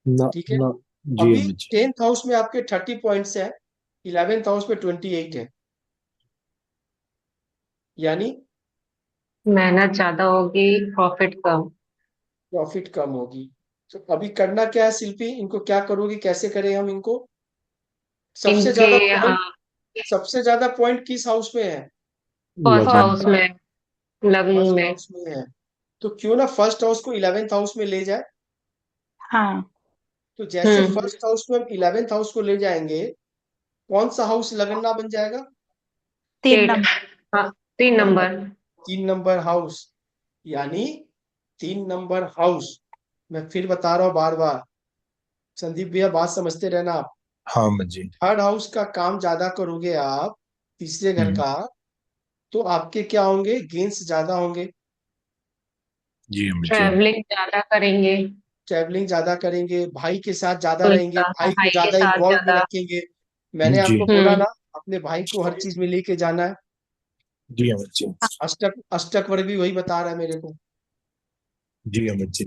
ना ठीक है, ना। जी अभी अमित जी। 10th हाउस में आपके 30 पॉइंट्स है, 11th हाउस में 28 है। यानी मेहनत ज्यादा होगी, प्रॉफिट कम। प्रॉफिट कम होगी। तो अभी करना क्या है शिल्पी, इनको क्या करोगी, कैसे करें हम इनको? सबसे इनके ज्यादा पॉइंट, सबसे ज्यादा पॉइंट किस हाउस में है? फर्स्ट लगन। हाउस में, लग्न फर्स्ट में। हाउस में है। तो क्यों ना फर्स्ट हाउस को 11th हाउस में ले जाए। हाँ, तो जैसे हम्म। फर्स्ट हाउस में हम 11th हाउस को ले जाएंगे, कौन सा हाउस लगना बन जाएगा? 3 नंबर। 8। हाँ, 3 नंबर। 3 number house. यानी 3 नंबर हाउस, मैं फिर बता रहा हूँ बार बार, संदीप भैया बात समझते रहना आप। हाँ अमित जी। थर्ड हाउस का काम ज्यादा करोगे आप, तीसरे घर हम्म, का, तो आपके क्या होंगे, गेन्स ज्यादा होंगे। जी अमित जी। ट्रैवलिंग ज्यादा करेंगे। ट्रैवलिंग ज्यादा करेंगे, भाई के साथ ज्यादा तो रहेंगे, इसका भाई को भाई के ज्यादा साथ इन्वॉल्व में ज्यादा। रखेंगे। मैंने जी। आपको बोला हम्म। ना, अपने भाई को हर चीज में लेके जाना है। जी अमित जी। अष्टक अष्टक वर्ग भी वही बता रहा है मेरे को। जी अमित जी।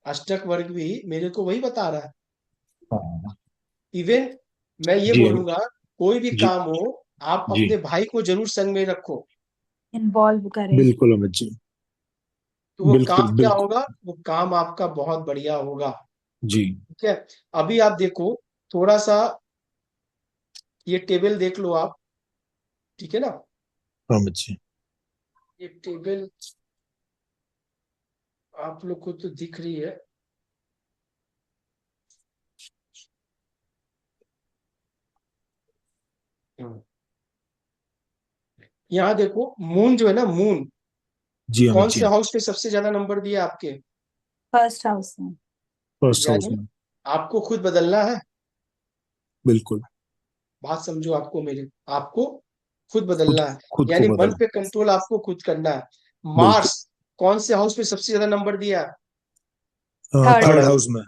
अष्टक वर्ग भी मेरे को वही बता रहा है। हाँ। इवन मैं ये जी बोलूंगा, कोई भी जी। काम हो, आप जी अपने भाई को जरूर संग में रखो। इन्वॉल्व करें। बिल्कुल अमित जी। तो वो बिल्कुल काम क्या बिल्कुल। होगा, वो काम आपका बहुत बढ़िया होगा। जी ठीक है, अभी आप देखो थोड़ा सा, ये टेबल देख लो आप। ठीक है ना? अमित जी। ये टेबल आप लोग को तो दिख रही है। हम्म। यहाँ देखो मून जो है ना, मून जी अमित कौन जी। से हाउस पे सबसे ज्यादा नंबर दिया आपके? फर्स्ट हाउस में। फर्स्ट हाउस यानी में। आपको खुद बदलना है। बिल्कुल। बात समझो, आपको मेरे, आपको खुद खुद बदलना है। खुद को यानी मन बदल। पे कंट्रोल आपको खुद करना है। बिल्कुल। मार्स कौन से हाउस पे सबसे ज्यादा नंबर दिया? Third third third house. House. House में।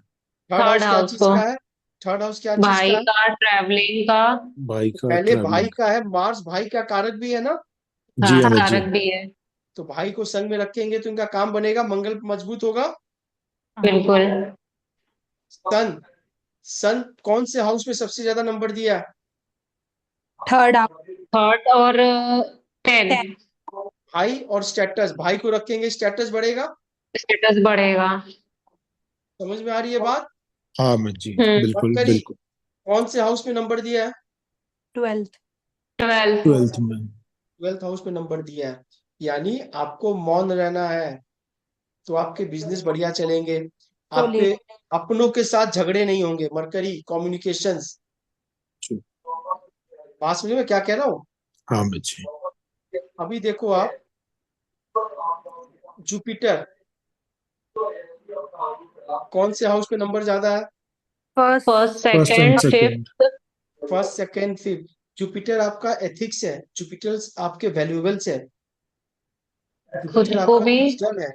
थर्ड थर्ड हाउस क्या हाउस चीज को, का है? थर्ड हाउस क्या चीज भाई का है? का, ट्रैवलिंग का। भाई तो का पहले भाई ट्रैवलिंग। का है, मार्स भाई का कारक भी है ना। जी हाँ, अमित जी। कारक भी है। तो भाई को संग में रखेंगे तो इनका काम बनेगा, मंगल मजबूत होगा। हाँ, बिल्कुल। सन, सन कौन से हाउस में सबसे ज्यादा नंबर दिया? Third house. थर्ड और 10। 10। भाई और स्टेटस, भाई को रखेंगे स्टेटस बढ़ेगा। स्टेटस बढ़ेगा। समझ में आ रही है बात? हाँ अमित जी। हम्म। और बिल्कुल करी, बिल्कुल। कौन से हाउस में नंबर दिया है? 12th। 12। 12th में। 12th हाउस में नंबर दिया है। यानी आपको मौन रहना है, तो आपके बिजनेस बढ़िया चलेंगे। आपके अपनों के साथ झगड़े नहीं होंगे। Mercury communications. जी। बात समझ में क्या कह रहा हूँ? हाँ बच्चे। अभी देखो आप, जुपिटर कौन से हाउस पे नंबर ज्यादा है? First. First, first and second, second. Fifth. First, second, fifth. Jupiter आपका एथिक्स है, जुपिटर आपके वैल्यूएबल्स है, खुद जुपिटर को आपका भी। विजडम है।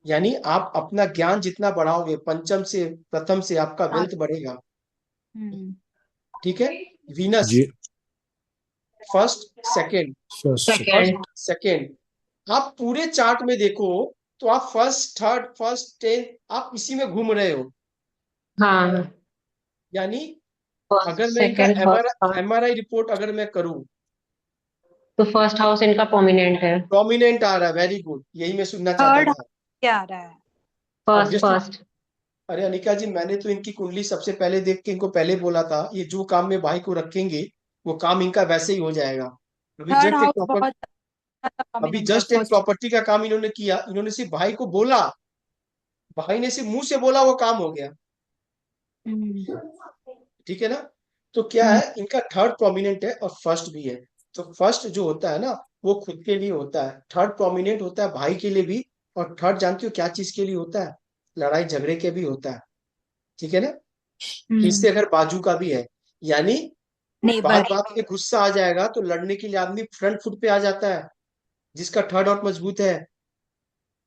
यानी आप अपना ज्ञान जितना बढ़ाओगे, पंचम से प्रथम से आपका वेल्थ बढ़ेगा। हम्म। ठीक है। Venus ji. First, second, first second. Second. First, second. आप पूरे चार्ट में देखो तो आप फर्स्ट, थर्ड, फर्स्ट, टेन, आप इसी में घूम रहे हो। हाँ, यानी फर्स्ट, अगर मैं इनका second, first, third. MRI report अगर मैं करूं, तो फर्स्ट हाउस इनका प्रोमिनेंट है। प्रोमिनेंट आ रहा है, वेरी गुड, यही मैं सुनना चाहता थर्ड था। क्या आ रहा है? First, obviously. फर्स्ट। अरे अनिका जी, मैंने तो इनकी कुंडली सबसे पहले देख के इनको पहले बोला था, ये जो काम में भाई को रखेंगे वो काम इनका वैसे ही हो जाएगा। अभी थर्ड जस्ट एक हाउस प्रॉपर बहुत ज्यादा अभी प्रोमिनेंट है जस्ट एक फर्स्ट। प्रॉपर्टी का काम इन्होंने किया, इन्होंने सिर्फ भाई को बोला, भाई ने सिर्फ मुंह से बोला, वो काम हो गया। हम्म। ठीक है ना? तो क्या हम्म। है, इनका थर्ड प्रोमिनेंट है और फर्स्ट भी है। तो फर्स्ट जो होता है ना, वो खुद के लिए होता है, थर्ड प्रोमिनेंट होता है भाई के लिए भी, और थर्ड जानती हो क्या चीज के लिए होता है? लड़ाई झगड़े के भी होता है। ठीक है ना? हम्म। इससे अगर बाजू का भी है, यानी बात नेबर। बात पे गुस्सा आ जाएगा तो लड़ने के लिए आदमी फ्रंट फुट पे आ जाता है, जिसका थर्ड आउट मजबूत है।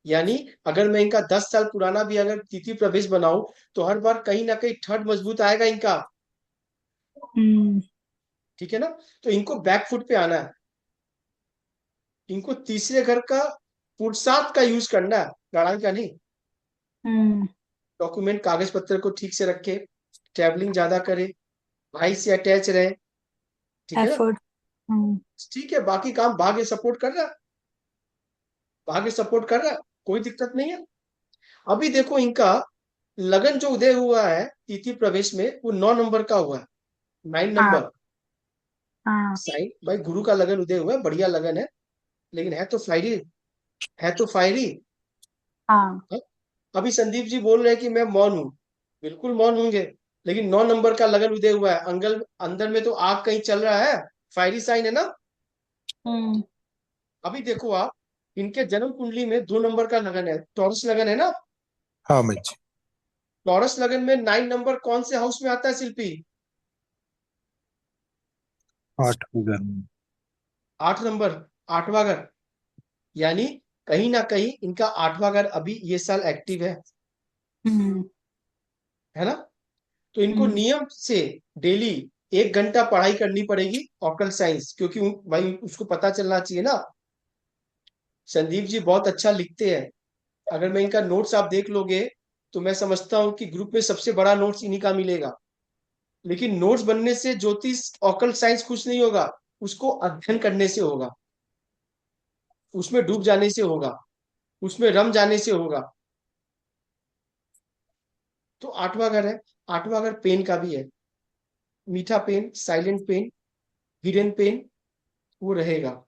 यानी अगर मैं इनका 10 साल पुराना भी अगर तिथि प्रवेश बनाऊं, तो हर बार कहीं ना कहीं थर्ड मजबूत आएगा इनका। हम्म। ठीक है ना? तो इनको बैक फुट पे आना है, इनको तीसरे घर का पुरुषार्थ का यूज करना है, लड़ाई का नहीं। हम्म। डॉक्यूमेंट कागज पत्र को ठीक से रखे, ट्रैवलिंग ज्यादा करे, भाई से अटैच रहे। ठीक है ना? एफर्ट। हम्म। ठीक है, बाकी काम भाग्य सपोर्ट कर रहा है, भाग्य सपोर्ट कर रहा है, कोई दिक्कत नहीं है। अभी देखो इनका लगन जो उदय हुआ है तिथि प्रवेश में, वो 9 नंबर का हुआ है, 9 नंबर। हाँ। हाँ। साइन भाई गुरु का लगन उदय हुआ है, बढ़िया लगन है, लेकिन है तो फायरी, है तो फायरी। हाँ। हाँ? अभी संदीप जी बोल रहे हैं कि मैं मौन हूं, बिल्कुल मौन होंगे, लेकिन 9 नंबर का लगन उदय हुआ है, अंगल अंदर में तो आग कहीं चल रहा है, फायरी साइन है ना। हम्म। अभी देखो आप, इनके जन्म कुंडली में 2 नंबर का लगन है, टॉरस लगन है ना। हाँ बच्चे। टॉरस लगन में 9 नंबर कौन से हाउस में आता है शिल्पी? 8वीं घर में। 8 नंबर, आठवां घर। यानी कहीं ना कहीं इनका आठवां घर अभी ये साल एक्टिव हम्म। है ना? तो इनको हम्म। नियम से डेली 1 घंटा पढ़ाई करनी पड़ेगी ऑकल साइंस, क्योंकि भाई उसको पता चलना चाहिए ना। संदीप जी बहुत अच्छा लिखते हैं, अगर मैं इनका नोट्स आप देख लोगे तो मैं समझता हूँ कि ग्रुप में सबसे बड़ा नोट्स इन्हीं का मिलेगा। लेकिन नोट्स बनने से ज्योतिष ऑकल साइंस कुछ नहीं होगा, उसको अध्ययन करने से होगा, उसमें डूब जाने से होगा, उसमें रम जाने से होगा। तो आठवां घर है, आठवां घर पेन का भी है, मीठा pain, silent pain, hidden pain, वो रहेगा।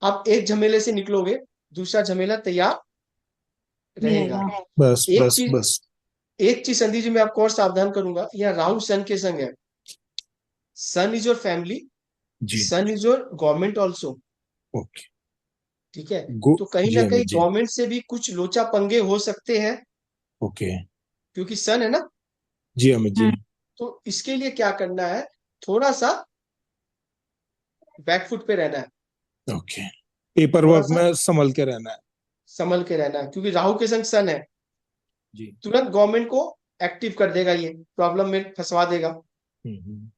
आप एक झमेले से निकलोगे, दूसरा झमेला तैयार रहेगा। रहेगा। बस एक बस चीज, बस। एक चीज संदीप जी मैं आपको और सावधान करूंगा, यहाँ राहु सन के संग है। सन इज योर फैमिली, जी। Sun is your government also. Okay. ठीक है? गो। तो कहीं जी ना कहीं अमित जी। गवर्नमेंट से भी कुछ लोचा पंगे हो सकते हैं, ओके। क्योंकि सन है ना। जी अमित जी। हम्म। तो इसके लिए क्या करना है, थोड़ा सा बैकफुट पे रहना है, ओके। पेपर थोड़ा वर्क सा में संभल के रहना है। संभल के रहना है, क्योंकि राहु के संग सन है, जी। तुरंत गवर्नमेंट को एक्टिव कर देगा, ये प्रॉब्लम में फंसवा देगा। हम्म।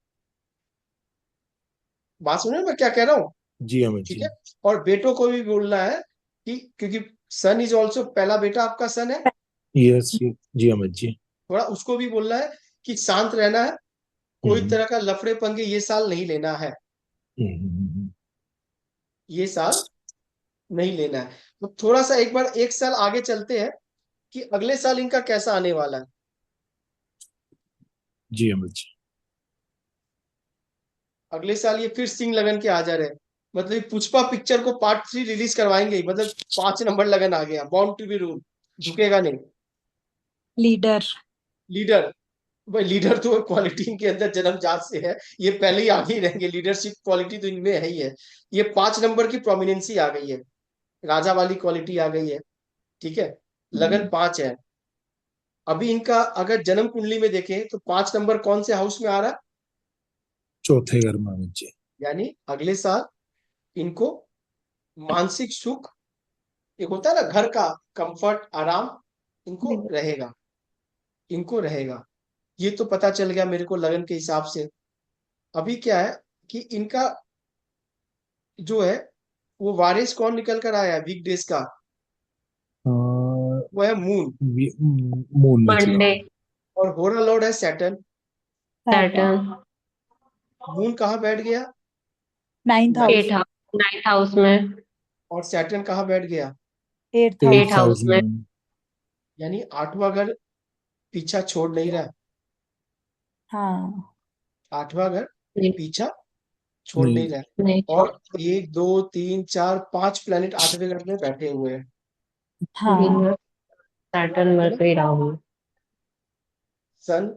बात सुनो मैं क्या कह रहा हूँ? जी अमित ठीक जी। है। और बेटों को भी बोलना है कि, क्योंकि सन इज ऑल्सो, पहला बेटा आपका सन है, यस। जी अमित जी। थोड़ा उसको भी बोलना है कि शांत रहना है, कोई हम्म। तरह का लफड़े पंगे ये साल नहीं लेना है, हम्म। ये साल नहीं लेना है। तो थोड़ा सा एक बार एक साल आगे चलते हैं कि अगले साल इनका कैसा आने वाला है। जी अमित जी। अगले साल ये फिर सिंह लगन के आ जा रहे हैं, मतलब ये पुष्पा पिक्चर को पार्ट 3 रिलीज करवाएंगे ही, मतलब 5 नंबर लगन आ गया, बॉर्न टू बी रूल, झुकेगा नहीं। लीडर। लीडर। भाई लीडर तो क्वालिटी इनके अंदर जन्मजात से है, ये पहले ही आगे ही रहेंगे, लीडरशिप क्वालिटी तो इनमें है ही है। ये 5 नंबर की प्रोमिनेंसी आ गई है, राजा वाली क्वालिटी आ गई है। ठीक है, लगन 5 है। अभी इनका अगर जन्म कुंडली में देखें तो 5 नंबर कौन से हाउस में आ रहा है? चौथे घर में अमित जी। यानी अगले साल इनको मानसिक सुख, एक होता है ना घर का कंफर्ट, आराम, इनको रहेगा। ये तो पता चल गया मेरे को लगन के हिसाब से। अभी क्या है कि इनका जो है वो वारिस कौन निकल कर आया है वीक डेज का? वो है मून। मून निकला। मंडे। और होरा लॉर्ड है सैटर्न। सैटर्न। मून कहाँ बैठ गया? 9th house. 9th हाउस में। और सैटर्न कहाँ बैठ गया? 8th house. 8th हाउस में। यानी 8वां घर पीछा छोड़ नहीं रहा है। हाँ। 8वां घर नहीं। पीछा छोड़ नहीं रहा है। नहीं। और 1 2 3 4 5 प्लेनेट 8वें घर में बैठे हुए हैं। हाँ। विनर, सैटर्न, है ना? मरकरी, राहु। सन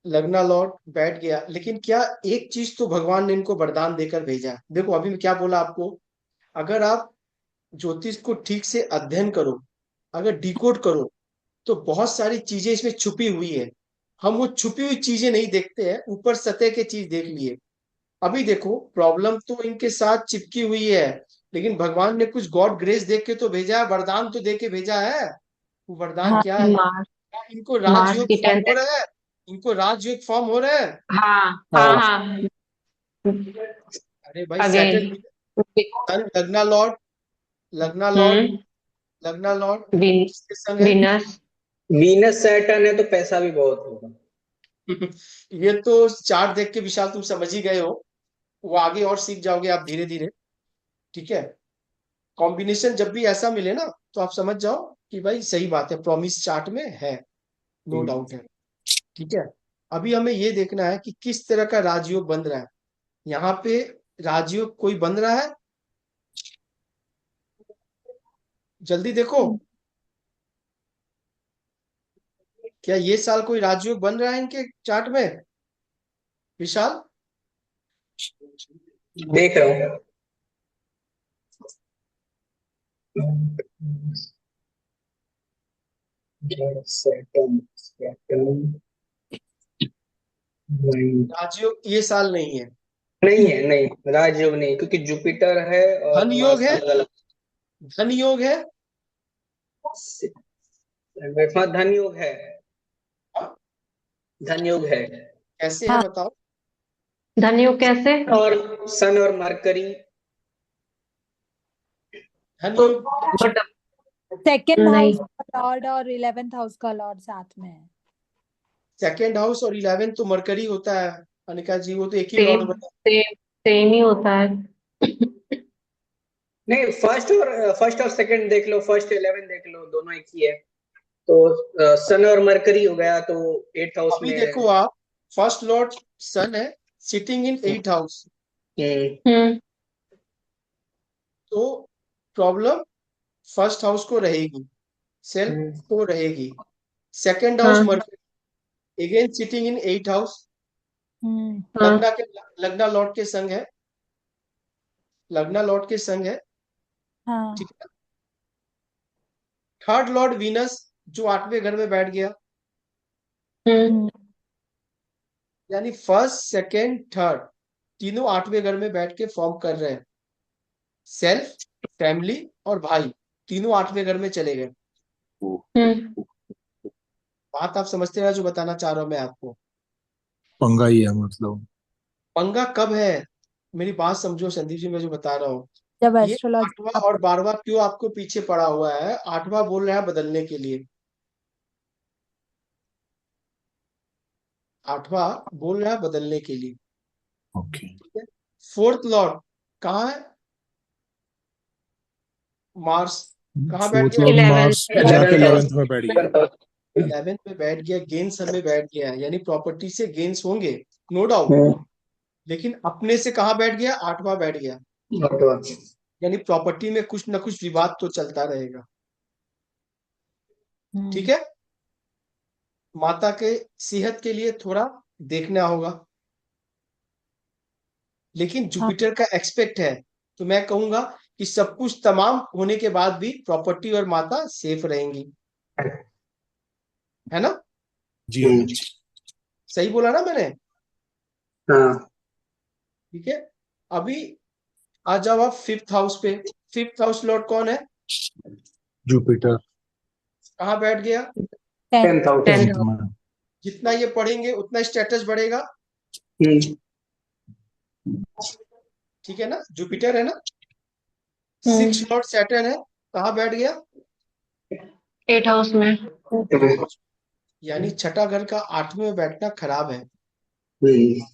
लगना लॉर्ड बैठ गया, लेकिन क्या एक चीज तो भगवान ने इनको वरदान देकर भेजा है। देखो अभी मैं क्या बोला आपको, अगर आप ज्योतिष को ठीक से अध्ययन करो, अगर डिकोड करो, तो बहुत सारी चीजें इसमें छुपी हुई है। हम वो छुपी हुई चीजें नहीं देखते हैं, ऊपर सतह के चीज देख लिए। अभी देखो प्रॉब्लम तो इनके साथ चिपकी हुई है, लेकिन भगवान ने कुछ गॉड ग्रेस देख के तो भेजा है, वरदान तो दे के भेजा है। वो वरदान हाँ। क्या है? मार्स। क्या इनको मार्स राजयोग की फॉर्म 10th। हो रहा है? इनको राजयोग फॉर्म हो रहा है? हाँ हाँ हाँ। हाँ। अरे भाई अगेन। सैटर्न, सन लगना लॉर्ड, लगना लॉर्ड, हम्म। लगना लॉर्ड विन किसके संग है? विनस। वीनस सैटर्न है तो पैसा भी बहुत होगा। ये तो चार्ट देख के विशाल तुम समझ ही गए हो, वो आगे और सीख जाओगे आप धीरे धीरे। ठीक है, कॉम्बिनेशन जब भी ऐसा मिले ना, तो आप समझ जाओ कि भाई सही बात है, प्रॉमिस चार्ट में है, नो डाउट है। ठीक है, अभी हमें ये देखना है कि किस तरह का राजयोग बन रहा है। यहाँ पे राजयोग कोई बन रहा है? जल्दी देखो, क्या ये साल कोई राजयोग बन रहा है इनके चार्ट में? विशाल, देख रहा हूँ। सैटर्न सैटर्न नहीं। राजयोग ये साल नहीं है। नहीं है, नहीं राजयोग नहीं, क्योंकि जुपिटर है और धन योग मार्स है, अलग अलग। धन योग है। हाँ धन योग है, हाँ, धन योग है। कैसे है हाँ। बताओ? धनयोग कैसे? और सन और मरकरी। धन तो योग बट सेकेंड नहीं। हाउस का लॉर्ड और 11th हाउस का लॉर्ड साथ में है। सेकेंड हाउस और 11 तो मरकरी होता है अनिका जी, वो तो एक ही लॉर्ड सेम बना। सेम सेम ही होता है। नहीं, फर्स्ट और सेकंड देख लो, फर्स्ट 11 देख लो, दोनों एक ही है। तो सन और मरकरी हो गया तो 8th हाउस अभी में। देखो आप, फर्स्ट लॉर्ड सन है, सिटिंग इन 8th हाउस। हम्म। हम्म। तो प्रॉब्लम फर्स्ट हाउस को रहेगी, सेल्फ हम्म। को रहेगी। सेकेंड हाउस हाँ Mercury, again sitting in 8th house, hmm. लगना हाँ के, लगना लॉर्ड के संग है, लगना लॉर्ड के संग है। हाँ। ठीक है, थर्ड लॉर्ड वीनस जो 8वें घर में बैठ गया। हम्म। हम्म। यानी फर्स्ट सेकेंड थर्ड तीनों 8वें घर में बैठ के फॉर्म कर रहे हैं। सेल्फ, फैमिली और भाई तीनों 8वें घर में चले गए। हम्म। बात आप समझते हैं जो बताना चाह रहा हूं मैं आपको? पंगा ही है मतलब। पंगा कब है? मेरी बात समझो संदीप जी, मैं जो बता रहा हूँ, जब ये एस्ट्रोलॉजी 8वां और 12वां क्यों आपको पीछे पड़ा हुआ है? 8वां बोल रहा है बदलने के लिए, 8वां बोल रहा है बदलने के लिए। ओके। ठीक है, फोर्थ लॉर्ड कहाँ है? मार्स कहाँ बैठ फोर्थ गया? Lord 11th। मार्स जाके 11th 11th में बैठ गया। हाउस। 11th में बैठ गया, गेन्स हमें बैठ गया, यानी प्रॉपर्टी से गेन्स होंगे, नो डाउट। लेकिन अपने से कहाँ बैठ गया? 8वां बैठ गया, यानी प्रॉपर्टी में कुछ ना कुछ विवाद तो चलता रहेगा। ठीक हम्म। है, माता के सेहत के लिए थोड़ा देखना होगा, लेकिन हाँ जुपिटर का एक्सपेक्ट है, तो मैं कहूंगा कि सब कुछ तमाम होने के बाद भी प्रॉपर्टी और माता सेफ रहेंगी, है ना? जी अमित जी। सही बोला ना मैंने? हाँ ठीक है। अभी आ जाओ आप फिफ्थ हाउस पे। फिफ्थ हाउस लॉर्ड कौन है? जुपिटर। कहाँ बैठ गया? 10th house. 10th 10th में। जितना ये पढ़ेंगे उतना स्टेटस बढ़ेगा, हम्म ठीक है ना? जुपिटर है ना? सिक्स हम्म लॉर्ड सैटर्न है, कहाँ बैठ गया? 8th हाउस में। यानी छठा घर का 8वें में बैठना खराब है। हम्म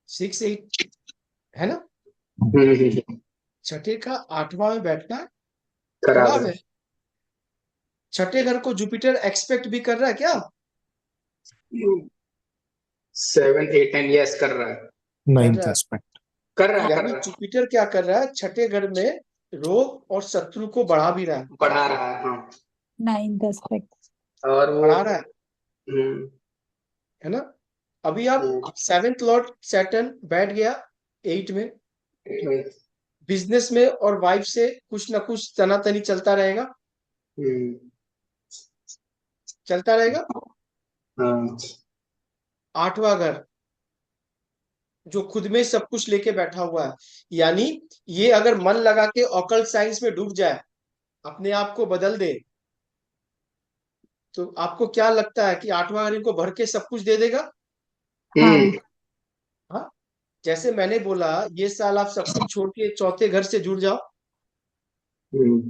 6 8 है ना? हम्म, छठे का 8वां में बैठना खराब खराब है। है। छठे घर को जुपिटर एक्सपेक्ट भी कर रहा है क्या? 7 8 9 यस कर रहा है। कर 9th रहा है। एस्पेक्ट। कर रहा है कर यानी रहा है। जुपिटर क्या कर रहा है? छठे घर में रोग और शत्रु को बढ़ा भी रहा है, बढ़ा रहा है हाँ। 9th aspect. और वो बढ़ा रहा हम्म है ना? अभी आप हम्म, सेवेंथ लॉर्ड सैटर्न बैठ गया 8 में। बिजनेस में और वाइफ से कुछ ना कुछ तनातनी चलता रहेगा, हम्म, चलता रहेगा। हाँ 8वां घर जो खुद में सब कुछ लेके बैठा हुआ है, यानी ये अगर मन लगा के ऑकल्ट साइंस में डूब जाए, अपने आप को बदल दे, तो आपको क्या लगता है कि 8वां घर इनको भर के सब कुछ दे देगा? हाँ हाँ। जैसे मैंने बोला, ये साल आप सब कुछ छोड़ के चौथे घर से जुड़ जाओ, हम्म,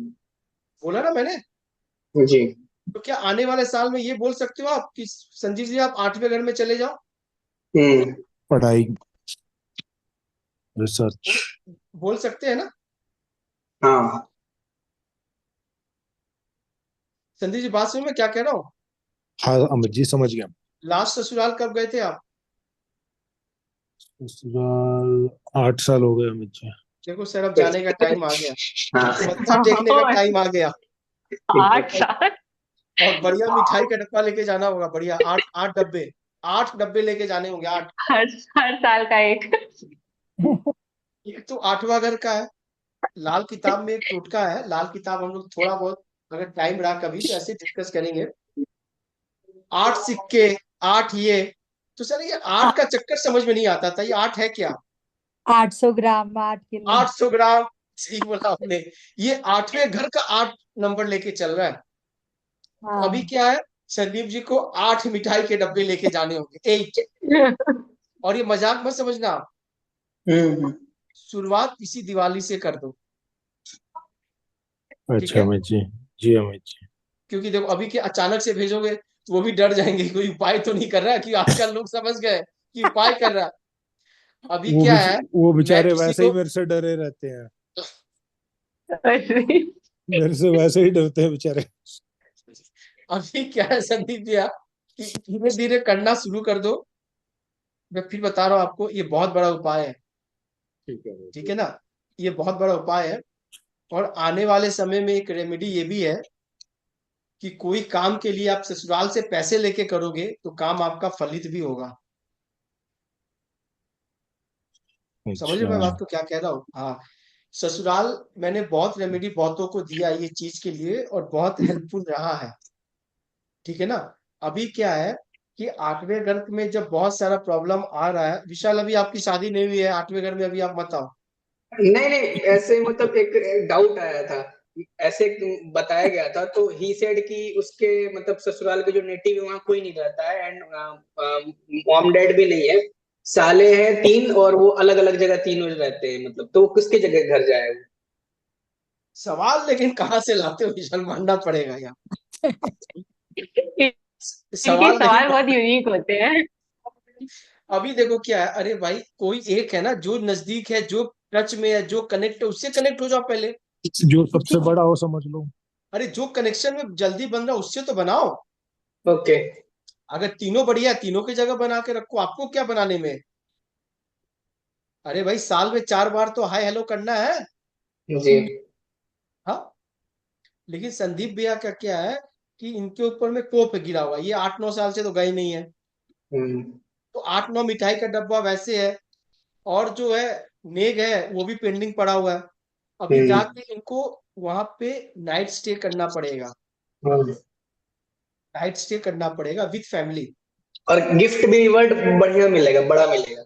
बोला ना मैंने? जी तो क्या आने वाले साल में ये बोल सकते हो आप कि संजीव जी आप 8वें घर में चले जाओ? हम्म, पढ़ाई, रिसर्च। बोल सकते हैं ना? हाँ संदीप जी बात सुनो मैं क्या कह रहा हूँ। हाँ अमित जी समझ गया। लास्ट ससुराल कब गए थे आप? ससुराल 8 साल हो गए अमित जी। देखो सर अब जाने का टाइम आ गया, हाँ पत्थर देखने का टाइम आ गया, 8 साल। और बढ़िया मिठाई का डब्बा लेके जाना होगा, बढ़िया 8 8 डब्बे, 8 डब्बे लेके जाने होंगे, 8। हर साल का एक। एक तो 8वां घर का है। लाल किताब में एक टोटका है, लाल किताब हम लोग थोड़ा बहुत अगर टाइम रहा कभी तो ऐसे डिस्कस करेंगे। 8 सिक्के, 8 ये, तो सर ये 8 का चक्कर समझ में नहीं आता था, ये 8 है क्या? 800 ग्राम 8 किलो। 800 ग्राम, सही बोला आपने। ये 8वें घर का 8 नंबर लेके चल रहा है। तो अभी हाँ क्या है, संदीप जी को 8 मिठाई के डब्बे लेके जाने होंगे, 8। और ये मजाक मत समझना आप, हम्म शुरुआत इसी दिवाली से कर दो, ठीक अच्छा है? अमित जी। जी अमित जी। क्योंकि देखो अभी के अचानक से भेजोगे तो वो भी डर जाएंगे, कोई उपाय तो नहीं कर रहा, कि आजकल लोग समझ गए कि उपाय कर रहा। अभी क्या है, वो मैं बेचारे किसी वैसे ही को मेरे से डरे रहते हैं। ऐसे ही। मेरे से वैसे ही डरते हैं बेचारे। अभी क्या है संदीप जी, आप कि धीरे धीरे करना शुरू कर दो। मैं फिर बता रहा हूँ आपको, ये बहुत बड़ा उपाय है, ठीक है अमित ठीक जी। है ना? ये बहुत बड़ा उपाय है। और आने वाले समय में एक रेमेडी ये भी है कि कोई काम के लिए आप ससुराल से पैसे लेके करोगे तो काम आपका फलित भी होगा। समझ रहे हो अच्छा। मैं बात को क्या कह रहा हूँ? हाँ। ससुराल मैंने बहुत रेमेडी बहुतों को दिया ये चीज के लिए, और बहुत हेल्पफुल रहा है, ठीक है ना? अभी क्या है कि 8वें घर में जब बहुत सारा प्रॉब्लम आ रहा है, विशाल अभी आपकी शादी नहीं हुई है, 8वें घर में अभी आप मत आओ। नहीं नहीं ऐसे मतलब एक डाउट आया था। ऐसे बताया गया था तो ही सेड कि उसके मतलब ससुराल के जो नेटिव है वहाँ कोई नहीं रहता है एंड मॉम डैड भी नहीं है। साले हैं 3 और वो अलग अलग जगह तीनों रहते हैं मतलब तो वो किसके जगह घर जाए वो। सवाल लेकिन कहाँ से लाते हो विशाल, मानना पड़ेगा यार। इनके सवाल नहीं। सवाल बहुत यूनिक होते हैं। अभी देखो क्या है, अरे भाई कोई एक है ना जो नजदीक है, जो टच में है, जो कनेक्ट है, उससे कनेक्ट हो जाओ पहले। जो सबसे बड़ा हो समझ लो। अरे जो कनेक्शन में जल्दी बन रहा है उससे तो बनाओ। ओके अगर तीनों बढ़िया है, तीनों की जगह बना के रखो, आपको क्या बनाने में? अरे भाई साल में 4 बार तो हाय हेलो करना है। जी हाँ। लेकिन संदीप भैया का क्या है कि इनके ऊपर में कोप गिरा हुआ है। ये 8-9 साल से तो गए नहीं है, हम्म तो 8-9 मिठाई का डब्बा वैसे है, और जो है नेग है वो भी पेंडिंग पड़ा हुआ है। अभी हम्म जाके इनको वहां पे नाइट स्टे करना पड़ेगा, हाँ। नाइट स्टे करना पड़ेगा विथ फैमिली। और गिफ्ट भी रिवॉर्ड बढ़िया मिलेगा, बड़ा मिलेगा।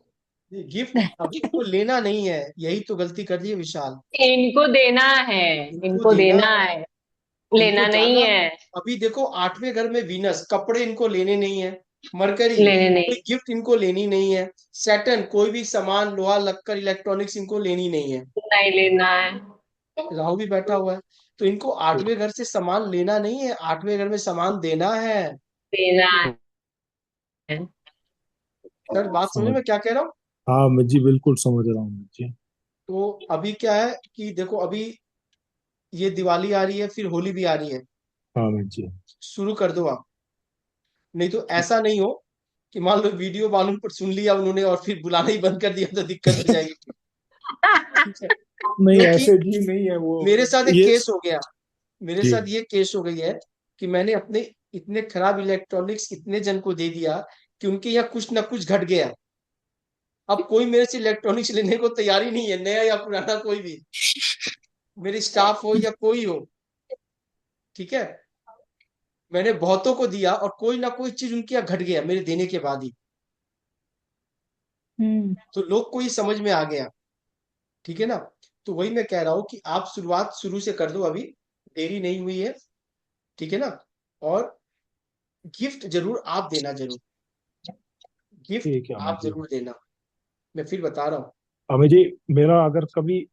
गिफ्ट अभी इनको लेना नहीं है, यही तो गलती कर दी है विशाल। इनको देना है, इनको इनको देना देना है, है, इनको लेना नहीं जाना। है। अभी देखो 8वें घर में वीनस, कपड़े इनको लेने नहीं है। मरकरी, लेने नहीं, कोई गिफ्ट इनको लेनी नहीं है। सैटर्न, कोई भी सामान लोहा लक्कर इलेक्ट्रॉनिक्स इनको लेनी नहीं है। नहीं लेना है। राहु भी बैठा हुआ है, तो इनको 8वें घर से सामान लेना नहीं है, 8वें घर में सामान देना है। देना है। सर बात समझ समझ। में क्या कह रहा हूँ? हाँ मैं जी बिल्कुल समझ रहा हूँ मैं जी। तो अभी क्या है कि देखो, अभी ये दिवाली आ रही है, फिर होली भी आ रही है, हाँ मैं जी। शुरू कर दो आप। नहीं तो ऐसा नहीं हो कि मान लो वीडियो मालूम पर सुन लिया उन्होंने और फिर बुलाना ही बंद कर दिया, तो दिक्कत हो जाएगी। ठीक है, नहीं क्योंकि ऐसे जी नहीं है वो। मेरे साथ एक ये केस हो गया, मेरे जी। साथ ये केस हो गई है कि मैंने अपने इतने खराब इलेक्ट्रॉनिक्स इतने जन को दे दिया कि उनके यहाँ कुछ ना कुछ घट गया। अब कोई मेरे से इलेक्ट्रॉनिक्स लेने को तैयार ही नहीं है, नया या पुराना कोई भी, मेरे स्टाफ हो या कोई हो। ठीक है, मैंने बहुतों को दिया और कोई ना कोई चीज उनके यहाँ घट गया मेरे देने के बाद ही। हम्म। तो लोग को ये समझ में आ गया। ठीक है ना? तो वही मैं कह रहा हूँ कि आप शुरुआत शुरू से कर दो, अभी देरी नहीं हुई है। ठीक है ना? और गिफ्ट जरूर आप देना, जरूर गिफ्ट ठीक है अमित आप जी। जरूर देना। मैं फिर बता रहा हूँ। अमित जी, मेरा अगर कभी,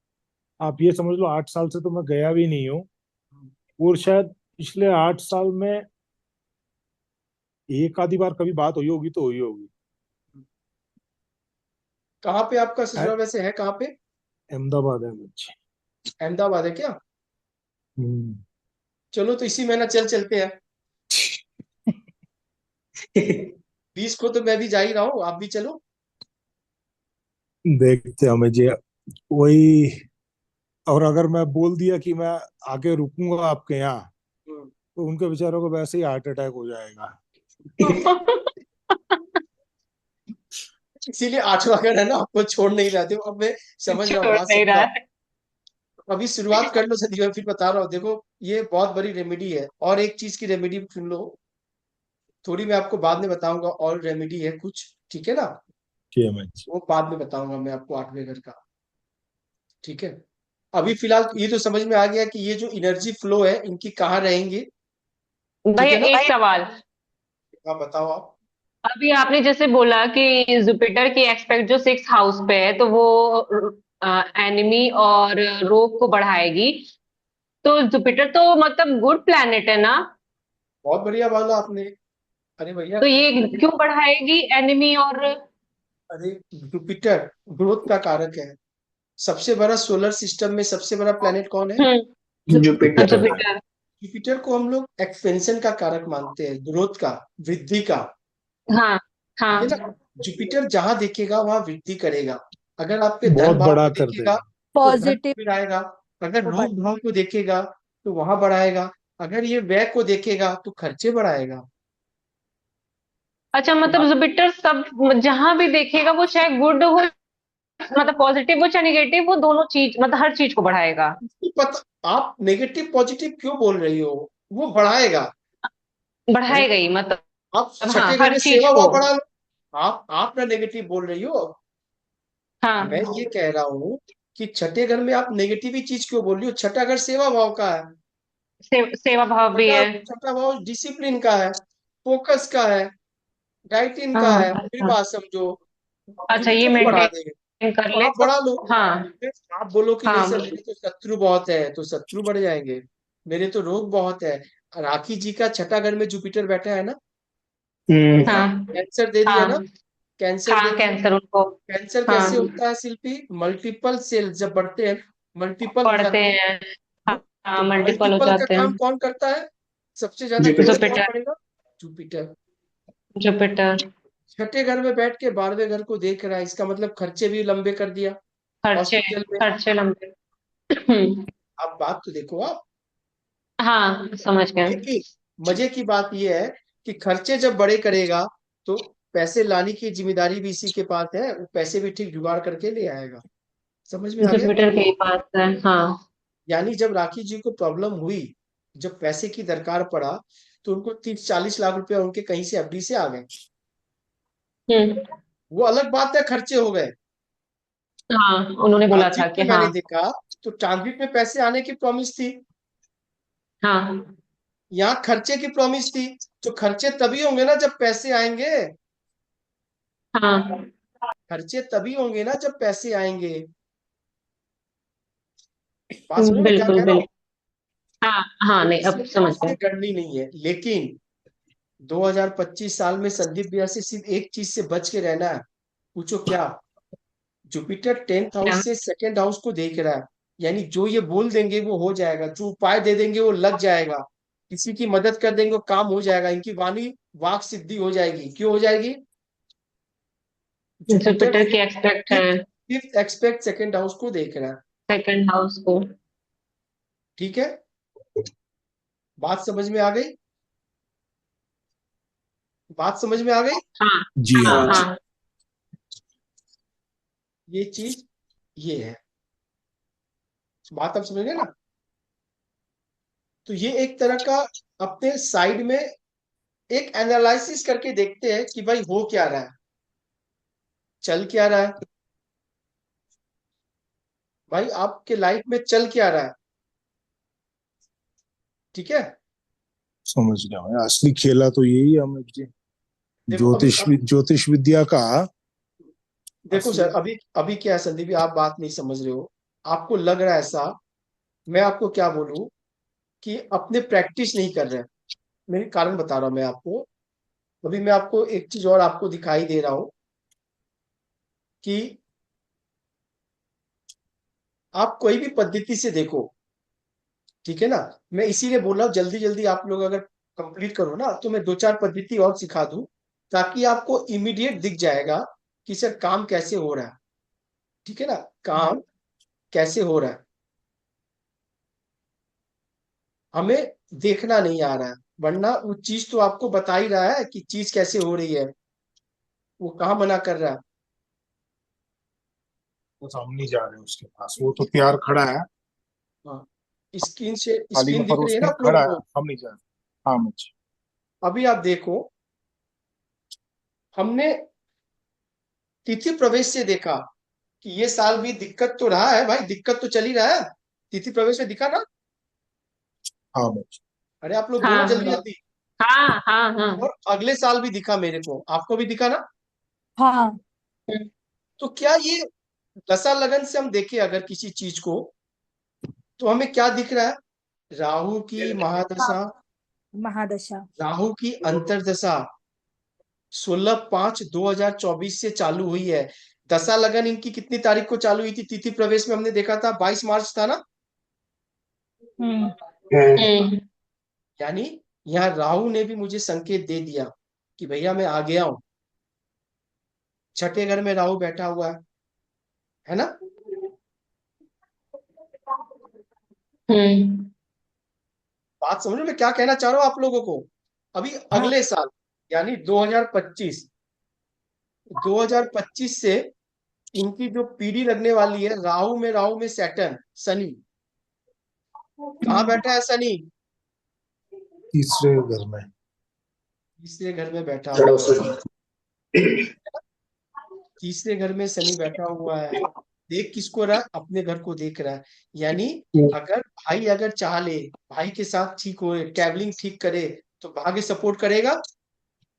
आप ये समझ लो 8 साल से तो मैं गया भी नहीं हूँ, और शायद पिछले 8 साल में एक आधी बार कभी बात हुई होगी तो हुई होगी। कहाँ पे आपका है, ससुराल वैसे है, कहाँ पे? अहमदाबाद है अमित जी। अहमदाबाद है क्या? हम्म। चलो तो इसी महीना चलते हैं। 20 को तो मैं भी जा ही रहा हूँ, आप भी चलो। देखते हैं अमित जी, वही। और अगर मैं बोल दिया कि मैं आके रुकूंगा आपके यहाँ, हम्म। तो उनके बेचारों को वैसे ही हार्ट अटैक हो जाएगा। इसीलिए 8वां घर है ना, आपको छोड़ नहीं रहे थे। अब मैं समझ रहा हूँ, छोड़ बात नहीं समझ रहा रहा हूँ। है। अभी शुरुआत कर लो संदीप, मैं फिर बता रहा हूँ। देखो ये बहुत बड़ी रेमेडी है, और एक चीज की रेमेडी सुन लो, थोड़ी मैं आपको बाद में बताऊंगा, और रेमेडी है कुछ। ठीक है ना? ठीक है अमित जी। वो बाद में बताऊंगा मैं आपको 8वें घर का। ठीक है, अभी फिलहाल ये तो समझ में आ गया कि ये जो एनर्जी फ्लो है इनकी कहाँ रहेंगी। ठीक भैया है ना? एक सवाल, हाँ बताओ आप। अभी आपने जैसे बोला कि जुपिटर की एस्पेक्ट जो 6th हाउस पे है तो वो एनिमी और रोग को बढ़ाएगी, तो जुपिटर तो मतलब गुड प्लैनेट है ना, बहुत बढ़िया बोला आपने। अरे भैया, तो ये क्यों बढ़ाएगी एनिमी और? अरे जुपिटर ग्रोथ का कारक है। सबसे बड़ा सोलर सिस्टम में सबसे बड़ा प्लेनेट कौन है? जुपिटर। जुपिटर है। जुपिटर। जुपिटर को हम लोग एक्सपेंशन का कारक मानते हैं, ग्रोथ का, वृद्धि का। हाँ ठीक है ना? हाँ। जुपिटर जहां देखेगा वहां वृद्धि करेगा। अगर आपके धन बहुत भाव बड़ा को कर देखेगा देगा। तो धन पॉजिटिव बढ़ाएगा। अगर को रोग भाव को देखेगा तो वहां बढ़ाएगा। अगर ये व्यय को देखेगा तो खर्चे बढ़ाएगा। अच्छा, तो मतलब आप जुपिटर सब जहां भी देखेगा वो चाहे गुड हो, मतलब पॉजिटिव हो चाहे निगेटिव, वो दोनों चीज मतलब हर चीज को बढ़ाएगा। आपको पता, आप नेगेटिव पॉजिटिव क्यों बोल रही हो? वो बढ़ाएगा। अरे बढ़ाएगा ही मतलब। आप हाँ छठे घर हर में चीज सेवा को। भाव बढ़ा लो। आप ना नेगेटिव बोल रही हो। मैं हाँ, ये कह रहा हूँ कि छठे घर में आप नेगेटिव ही चीज क्यों बोल रही हो? छठा घर सेवा भाव का है। सेवा भाव भी छठा है। छठा भाव डिसिप्लिन का है, फोकस का है, डाइटिंग का हाँ है। मेरी अच्छा। बात समझो, अच्छा, ये जुपिटर को बढ़ा मेंटेन देंगे कर तो ले आप तो। बढ़ा लो। हाँ फिर आप बोलो कि नहीं हाँ सर मेरे तो शत्रु बहुत है, तो शत्रु बढ़ जाएंगे। मेरे तो रोग बहुत है। राखी जी का छठा घर में जुपिटर बैठा है ना, है ना? हाँ कैंसर दे दिया ना, हाँ। कैंसर दे हाँ दिया। कैंसर उनको। कैंसर कैसे हाँ होता है शिल्पी? मल्टीपल सेल जब बढ़ते हैं, मल्टीपल हो पढ़ते जाते हैं। हैं। हाँ हाँ, तो मल्टीपल हो मल्टीपल का जाते काम हैं। कौन करता है? सबसे ज्यादा ग्रोथ कौन जुपिटर। करेगा? जुपिटर। जुपिटर। छठे घर में बैठ के 12वें घर को देख रहा है, इसका मतलब खर्चे भी लंबे कर दिया खर्चे, हॉस्पिटल में। खर्चे लंबे। अब बात तो देखो आप। हाँ समझ ये गए। मजे की बात यह है कि खर्चे जब बड़े करेगा तो पैसे लाने की जिम्मेदारी भी इसी के पास है, वो पैसे भी ठीक जुगाड़ करके ले आएगा। समझ में आ गया? जुपिटर के पास है, हाँ। यानी जब राखी जी को प्रॉब्लम हुई, जब पैसे की दरकार पड़ा, तो उनको 30-40 लाख रुपया उनके कहीं से एफडी से आ गए। हम्म। वो अलग बात है, खर्चे हो गए। हाँ, उन्होंने बोला था ट्रांजिट कि में हाँ। मैंने देखा तो ट्रांजिट में पैसे आने की प्रॉमिस थी, हाँ। यहाँ खर्चे की प्रॉमिस थी। तो खर्चे तभी होंगे ना जब पैसे आएंगे। हाँ। खर्चे तभी होंगे ना जब पैसे आएंगे। बात समझ में क्या बिल्कुल कह रहा हूँ? बिल्कुल। हाँ हाँ, नहीं अब इससे समझ इससे गए। गड़नी नहीं है, लेकिन 2025 साल में संदीप भैया से सिर्फ एक चीज से बच के रहना है। पूछो क्या? जुपिटर 10th क्या? हाउस से सेकंड हाउस को देख रहा है। यानी जो ये बोल देंगे वो हो जाएगा, जो उपाय दे देंगे वो लग जाएगा, किसी की मदद कर देंगे वो काम हो जाएगा, इनकी वाणी वाक सिद्धि हो जाएगी। क्यों हो जाएगी? जुपिटर जुपिटर के एक्सपेक्ट है fifth fifth expect second house को देख रहा है। सेकंड हाउस को। ठीक है, बात समझ में आ गई? बात समझ में आ गई? हाँ जी हाँ हाँ जी। हाँ। ये चीज ये है, बात आप समझ गए ना? तो ये एक तरह का अपने साइड में एक एनालिसिस करके देखते हैं कि भाई हो क्या रहा है, चल क्या रहा है, भाई आपके लाइफ में चल क्या रहा है। ठीक है, समझ गया मैं, असली खेला तो यही है अमित जी, देखो अभी ज्योतिष विद्या का देखो असली। सर, अभी अभी क्या है संदीप जी, आप बात नहीं समझ रहे हो। आपको लग रहा है ऐसा, मैं आपको क्या बोलूं कि अपने प्रैक्टिस नहीं कर रहे हैं। मेरे कारण बता रहा हूं मैं आपको। अभी मैं आपको एक चीज और आपको दिखाई दे रहा हूं कि आप कोई भी पद्धति से देखो, ठीक है ना? मैं इसीलिए बोल रहा हूँ जल्दी जल्दी आप लोग अगर कंप्लीट करो ना तो मैं 2-4 पद्धति और सिखा दूं, ताकि आपको इमीडिएट दिख जाएगा कि सर काम कैसे हो रहा है। ठीक है ना, काम कैसे हो रहा है हमें देखना नहीं आ रहा है, वरना वो चीज तो आपको बता ही रहा है कि चीज कैसे हो रही है, वो कहाँ मना कर रहा है। बस हम नहीं जा रहे उसके पास, वो तो तैयार खड़ा है, हाँ, स्क्रीन से थाली में स्क्रीन दिख रही है परोस ना के आप खड़ा लोगों है, को? हम नहीं जा रहे। हाँ अमित जी। अभी आप देखो, हमने तिथि प्रवेश से देखा कि ये साल भी दिक्कत तो रहा है, भाई दिक्कत तो चल ही रहा है। तिथि प्रवेश में दिखा ना? हाँ अमित जी। अरे आप लोग बोलो हाँ जल्दी जल्दी। हाँ हाँ हाँ। और अगले साल भी दिखा मेरे को, आपको भी दिखा ना? हाँ। तो क्या ये दशा लगन से हम देखें अगर किसी चीज को, तो हमें क्या दिख रहा है? राहु की महादशा, महादशा। राहु की अंतरदशा 16/5/2024 से चालू हुई है। दशा लगन इनकी कितनी तारीख को चालू हुई थी? तिथि प्रवेश में हमने देखा था 22 मार्च था ना? हम्म। हम्म। यानी यहाँ राहु ने भी मुझे संकेत दे दिया कि भैया मैं आ गया हूं। छठे घर में राहु बैठा हुआ है ना? हम्म। बात समझ में मैं क्या कहना चाह रहा हूं आप लोगों को? अभी हाँ। अगले साल यानी 2025 से इनकी जो पीढ़ी लगने वाली है, राहु में सैटर्न, शनि कहाँ हम्म। बैठा है? शनि तीसरे घर में। तीसरे घर में बैठा थोड़ा हुआ है। उसमें तीसरे घर में शनि बैठा हुआ है। देख किसको रहा है? अपने घर को देख रहा है। यानी अगर भाई अगर चाह ले, भाई के साथ ठीक हो, ट्रैवलिंग ठीक करे, तो भाग्य सपोर्ट करेगा।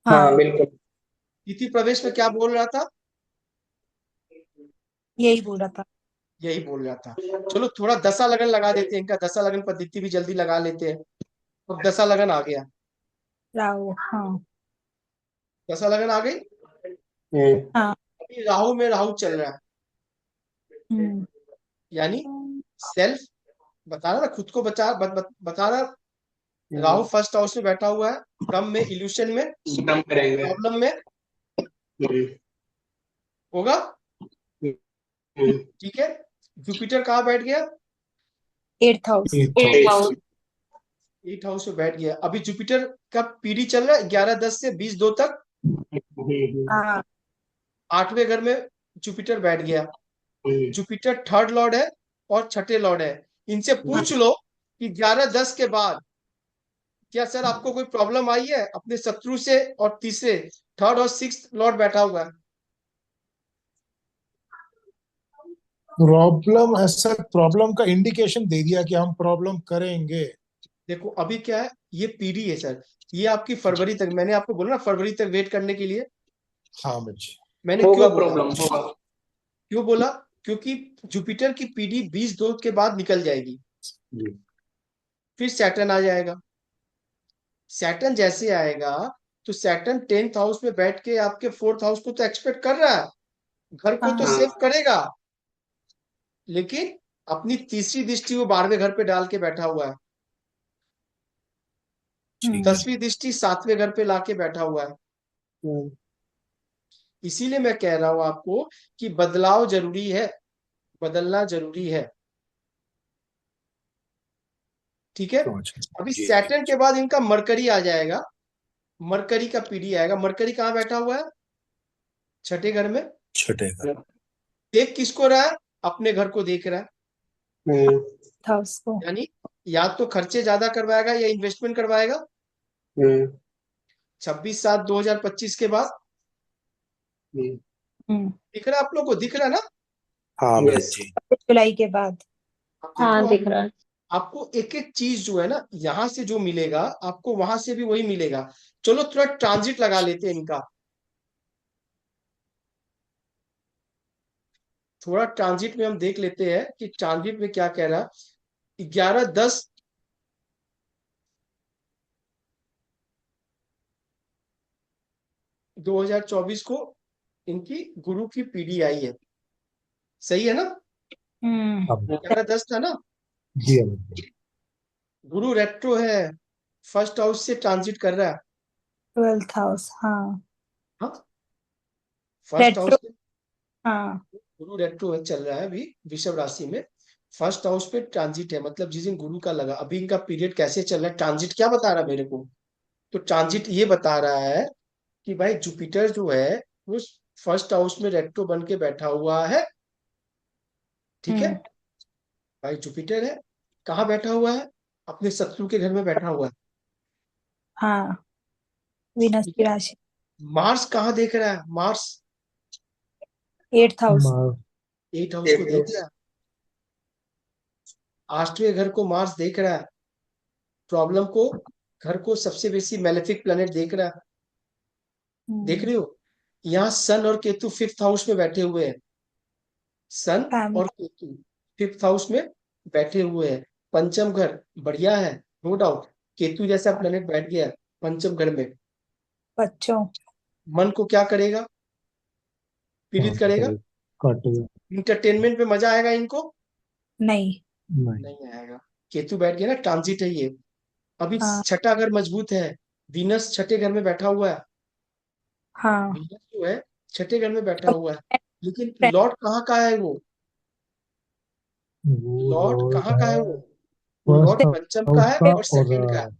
हाँ हाँ, बिल्कुल। तिथि प्रवेश में क्या बोल रहा था? यही बोल रहा था। यही बोल रहा था। चलो थोड़ा दशा लगन लगा देते हैं, इनका दशा लगन पद्धति भी जल्दी लगा लेते हैं। अब दशा लगन आ गया, राहु। हाँ। दशा लगन आ गई। हाँ। अभी राहु में राहु चल रहा है, हम्म। यानी सेल्फ बता रहा ना, खुद को बता रहा। राहु फर्स्ट हाउस में बैठा हुआ है, भ्रम में, इल्यूशन में, एकदम करेंगे। प्रॉब्लम में हम्म, होगा। हम्म, ठीक है, जुपिटर कहाँ बैठ गया? 8th house. Eighth eight house. House. 8 house में बैठ गया। अभी जुपिटर का पीडी चल रहा है 11-10 से 20-2 तक। हाँ 8वें घर में जुपिटर बैठ गया। जुपिटर थर्ड लॉर्ड है और छठे लॉर्ड है। इनसे पूछ लो कि 11-10 के बाद क्या सर आपको कोई प्रॉब्लम आई है अपने शत्रु से, और तीसरे थर्ड और सिक्स लॉर्ड बैठा हुआ है। प्रॉब्लम, ऐसा प्रॉब्लम का इंडिकेशन दे दिया कि हम प्रॉब्लम करेंगे। देखो अभी क्या है, ये पीडी है सर, ये आपकी फरवरी तक, मैंने आपको बोला ना फरवरी तक वेट करने के लिए। हाँ मुझे मैंने होगा क्यों बोला, प्रॉब्लम होगा। क्यों बोला? क्योंकि जुपिटर की पीडी 20-2 के बाद निकल जाएगी। फिर सैटर्न आ जाएगा। सैटर्न जैसे आएगा तो सैटर्न 10th हाउस में बैठ के आपके 4th हाउस को तो एक्सपेक्ट कर रहा है, घर को तो हाँ सेव करेगा, लेकिन अपनी तीसरी दृष्टि वो 12वें घर पे डाल के बैठा हुआ है। ठीक है। 10वीं दृष्टि 7वें घर पे लाके बैठा हुआ है। इसीलिए मैं कह रहा हूं आपको कि बदलाव जरूरी है, बदलना जरूरी है। ठीक है। समझ गया। अभी जी सैटर्न के बाद इनका मरकरी आ जाएगा। मरकरी का पीडी आएगा। मरकरी कहाँ बैठा हुआ है? छठे घर में। छठे का। देख किसको रहा है? अपने घर को देख रहा है। था उसको। यानी या तो खर्चे ज्यादा करवाएगा या इन्वेस्टमेंट करवाएगा। 26/7/2025 के बाद हम्म दिख रहा है आप लोग को? दिख रहा है ना? हाँ बहन यस। जी। जुलाई के बाद। अब हाँ देखो, दिख रहा है। आपको एक एक चीज जो है ना, यहाँ से जो मिलेगा आपको वहां से भी वही मिलेगा। चलो थोड़ा ट्रांजिट लगा लेते हैं इनका। थोड़ा ट्रांजिट में हम देख लेते हैं कि ट्रांजिट में क्या कह रहा है। 11-10 2024 को इनकी गुरु की पीढ़ी आई है। सही है ना? अब 11-10 था ना? जी अमित जी। गुरु रेट्रो है, फर्स्ट हाउस से ट्रांजिट कर रहा है। 12th हाउस हाँ। हाँ, फर्स्ट रेट्रो हाउस पे हाँ। गुरु रेट्रो है, चल रहा है अभी वृषभ राशि में। फर्स्ट हाउस पे ट्रांजिट है, मतलब जिस दिन गुरु का लगा। अभी इनका पीरियड कैसे चल रहा है, ट्रांजिट क्या बता रहा है मेरे को? तो ट्रांजिट ये बता रहा है कि भाई जुपिटर जो है वो फर्स्ट हाउस में रेट्रो बन के बैठा हुआ है। ठीक है। हम्म भाई जुपिटर है, कहाँ बैठा हुआ है? अपने शत्रु के घर में बैठा हुआ है। हाँ विनस ठीक की है। राशि। मार्स कहाँ देख रहा है? Mars 8th house. 8 हाउस को देख रहा है। 8वें घर को मार्स देख रहा है। प्रॉब्लम को, घर को सबसे बेसी मैलेफिक प्लेनेट देख रहा है। देख रहे हो? यहाँ सन और केतु 5th हाउस में बैठे हुए हैं। सन फैमिली। और केतु 5th हाउस में बैठे हुए हैं। पंचम घर बढ़िया है, नो डाउट। केतु जैसा प्लेनेट बैठ गया है पंचम घर में। बच्चों। मन को क्या करेगा? हाँ पीड़ित करेगा। काटेगा। इंटरटेनमेंट पे मजा आएगा इनको? नहीं। नहीं। नहीं आएगा। केतु बैठ गया ना, ट्रांजिट है ये। अभी हाँ छठा घर मजबूत है। वीनस छठे घर में बैठा हुआ है। हाँ। वीनस जो है छठे घर में बैठा हुआ है। लेकिन फ्रेंड। लॉर्ड कहाँ का है वो? वो लॉर्ड लॉर्ड कहाँ का है है वो? वो लॉर्ड फर्स्ट पंचम का हाउस है का और और सेकंड का है।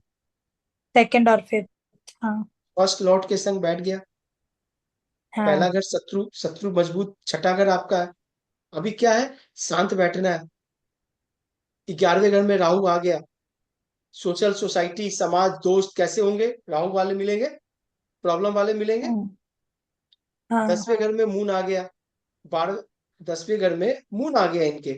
सेकंड और 5th हाँ। फर्स्ट लॉर्ड के संग बैठ गया। पहला हाँ घर शत्रु, शत्रु मजबूत। छठा घर आपका है। अभी क्या है, शांत बैठना है। 11वें घर में राहु आ गया। सोशल, सोसाइटी, समाज, दोस्त कैसे होंगे? राहु वाले मिलेंगे, प्रॉब्लम वाले मिलेंगे। हम्म, हाँ 10वें घर में मून आ गया। 12 10वें घर में मून आ गया इनके।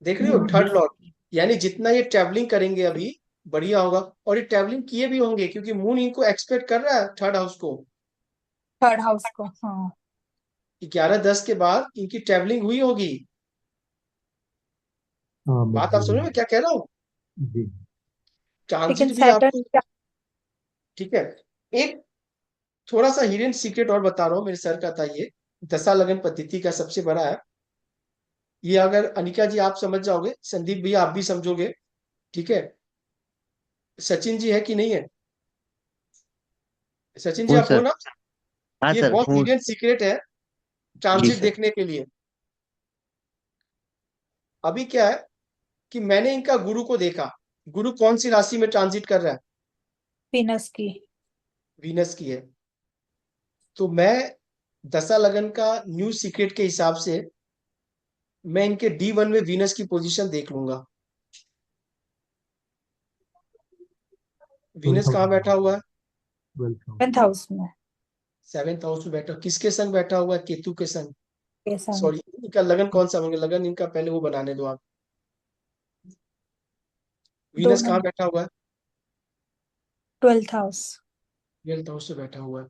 देख रहे हो? Third Lord. यानी जितना ये ट्रैवलिंग करेंगे अभी बढ़िया होगा। और ये ट्रैवलिंग किए भी होंगे क्योंकि मून इनको एक्सपेक्ट कर रहा है थर्ड हाउस को। थर्ड हाउस को हाँ। 11-10 के बाद इनकी ट्रैवलिंग हुई होगी। हाँ बात आप मजबूत समझ में क्या कह रहा हूँ? जी। लेकिन ट्रांजिट भी सैटर्न आपको। क्या। ठीक है। एक थोड़ा सा हिडन सीक्रेट और बता रहा हूँ, मेरे सर का था ये। दशा लगन पद्धति का सबसे बड़ा है ये। अगर अनिका जी आप समझ जाओगे, संदीप भैया आप भी समझोगे। ठीक है। सचिन जी है कि नहीं है? सचिन जी हूँ आप हो सर। ना? हाँ ये सर बहुत हूँ। हिडन सीक्रेट है जी ट्रांजिट सर। देखने के लिए। अभी क्या है कि मैंने इनका गुरु को देखा। गुरु कौन सी राशि में ट्रांजिट कर रहा है? वीनस की। वीनस की है। तो मैं दशा लगन का न्यू सीक्रेट के हिसाब से मैं इनके D1 में वीनस की पोजीशन देख लूंगा। वीनस कहाँ बैठा हुआ है? 10th हाउस में। 7th हाउस में बैठा, किसके संग बैठा हुआ है? केतु के संग। के संग। सॉरी, इनका लगन कौन सा होंगे? लगन इनका पहले वो बनाने दो आप। 2 वीनस कहाँ नंबर। बैठा हुआ है? 12th house. 12th हाउस में बैठा हुआ है।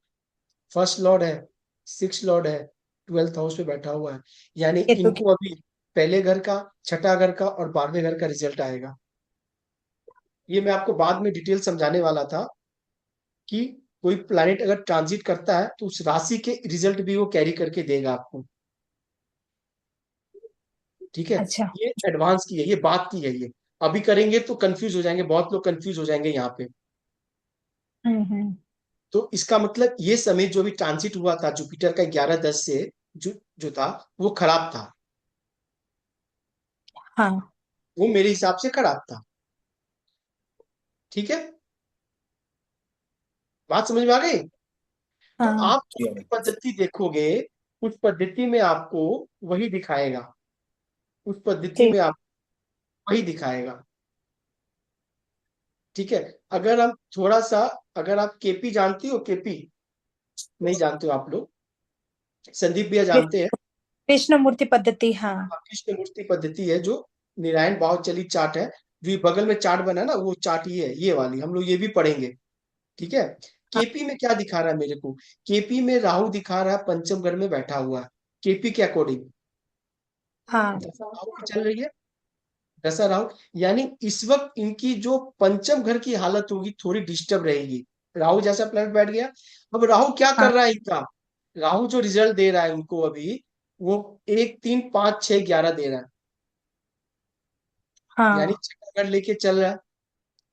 फर्स्ट लॉर्ड है, 6th लॉर्ड है, 12th हाउस में बैठा हुआ है। यानी केतु की। इनको अभी पहले घर का, छठा घर का और 12वें घर का रिजल्ट आएगा। ये मैं आपको बाद में डिटेल समझाने वाला था कि कोई प्लैनेट अगर ट्रांजिट करता है तो उस राशि के रिजल्ट भी वो कैरी करके देगा आपको। ठीक है, अच्छा। ये एडवांस की है, ये बात की है ये। अभी करेंगे तो कंफ्यूज हो जाएंगे, बहुत लोग कंफ्यूज हो जाएंगे यहाँ पे। हम्म। तो इसका मतलब ये समय जो भी ट्रांजिट हुआ था जुपिटर का 11-10 से, जो था वो खराब था। हाँ। वो मेरे हिसाब से खराब था। ठीक है, बात समझ में आ गई? तो हाँ। आप जो भी पद्धति देखोगे उस पद्धति में आपको वही दिखाएगा, उस पद्धति ठीक। में आप वही दिखाएगा। ठीक है, अगर हम थोड़ा सा, अगर आप केपी जानती हो, केपी नहीं जानते हो आप लोग, संदीप भैया जानते हैं। कृष्ण मूर्ति पद्धति। हाँ। कृष्ण मूर्ति पद्धति है जो नारायण बाहुचलित चार्ट है, जो ये बगल में चार्ट बना है ना, वो चार्ट ये है, ये वाली हम लोग ये भी पढ़ेंगे। ठीक है, हाँ। केपी में क्या दिखा रहा है मेरे को? केपी में राहु दिखा रहा है, पंचम घर में बैठा हुआ है केपी के अकॉर्डिंग। हाँ। दशा राहु की चल रही है, दशा राहु। यानी इस वक्त इनकी जो पंचम घर की हालत होगी थोड़ी डिस्टर्ब रहेगी। राहु जैसा प्लैनेट बैठ गया। अब राहु क्या हाँ। कर रहा है इनका? राहु जो रिजल्ट दे रहा है इनको अभी, वो 1 3 5 6 11 दे रहा है। यानी हाँ। छठा घर लेके चल रहा है,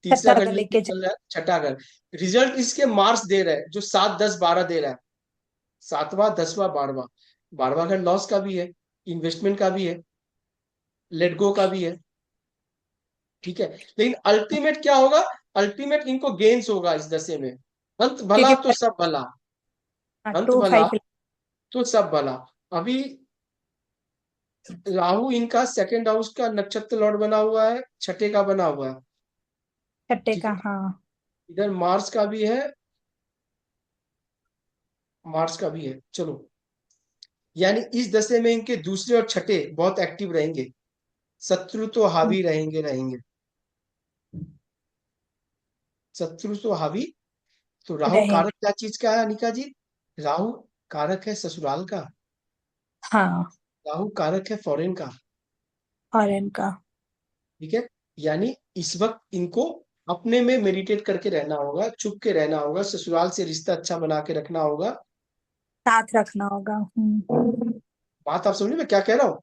तीसरा छठा घर का लेके लेके चल रहा है, छठा घर। रिजल्ट इसके मार्क्स दे रहा है जो 7 10 12 दे रहा है। 7वां 10वां 12वां। 12वां घर लॉस का भी है, इन्वेस्टमेंट का भी है, लेट गो का भी है। ठीक है, लेकिन अल्टीमेट क्या होगा? अल्टीमेट इनको गेन्स होगा इस दशे में। अंत भला तो क्योंकि सब भला, अंत टू भला 5 तो सब भला। अभी राहु इनका सेकंड हाउस का नक्षत्र लॉर्ड बना हुआ है, छठे का बना हुआ है। छठे ठीक का। है, हाँ। इधर मार्स का भी है, मार्स का भी है। चलो, यानी इस दशे में इनके दूसरे और छठे बहुत एक्टिव रहेंगे, शत्रु तो हावी रहेंगे रहेंगे, शत्रु तो हावी। तो राहु रहेंगे। कारक क्या चीज का है अनिका जी? राहु कारक है ससुराल का, हाँ। राहु कारक है फॉरेन का। और इनका ठीक है, यानी इस वक्त इनको अपने में मेडिटेट करके रहना होगा, चुप के रहना होगा, ससुराल से रिश्ता अच्छा बना के रखना होगा। साथ रखना होगा। बात आप समझे मैं क्या कह रहा हूँ?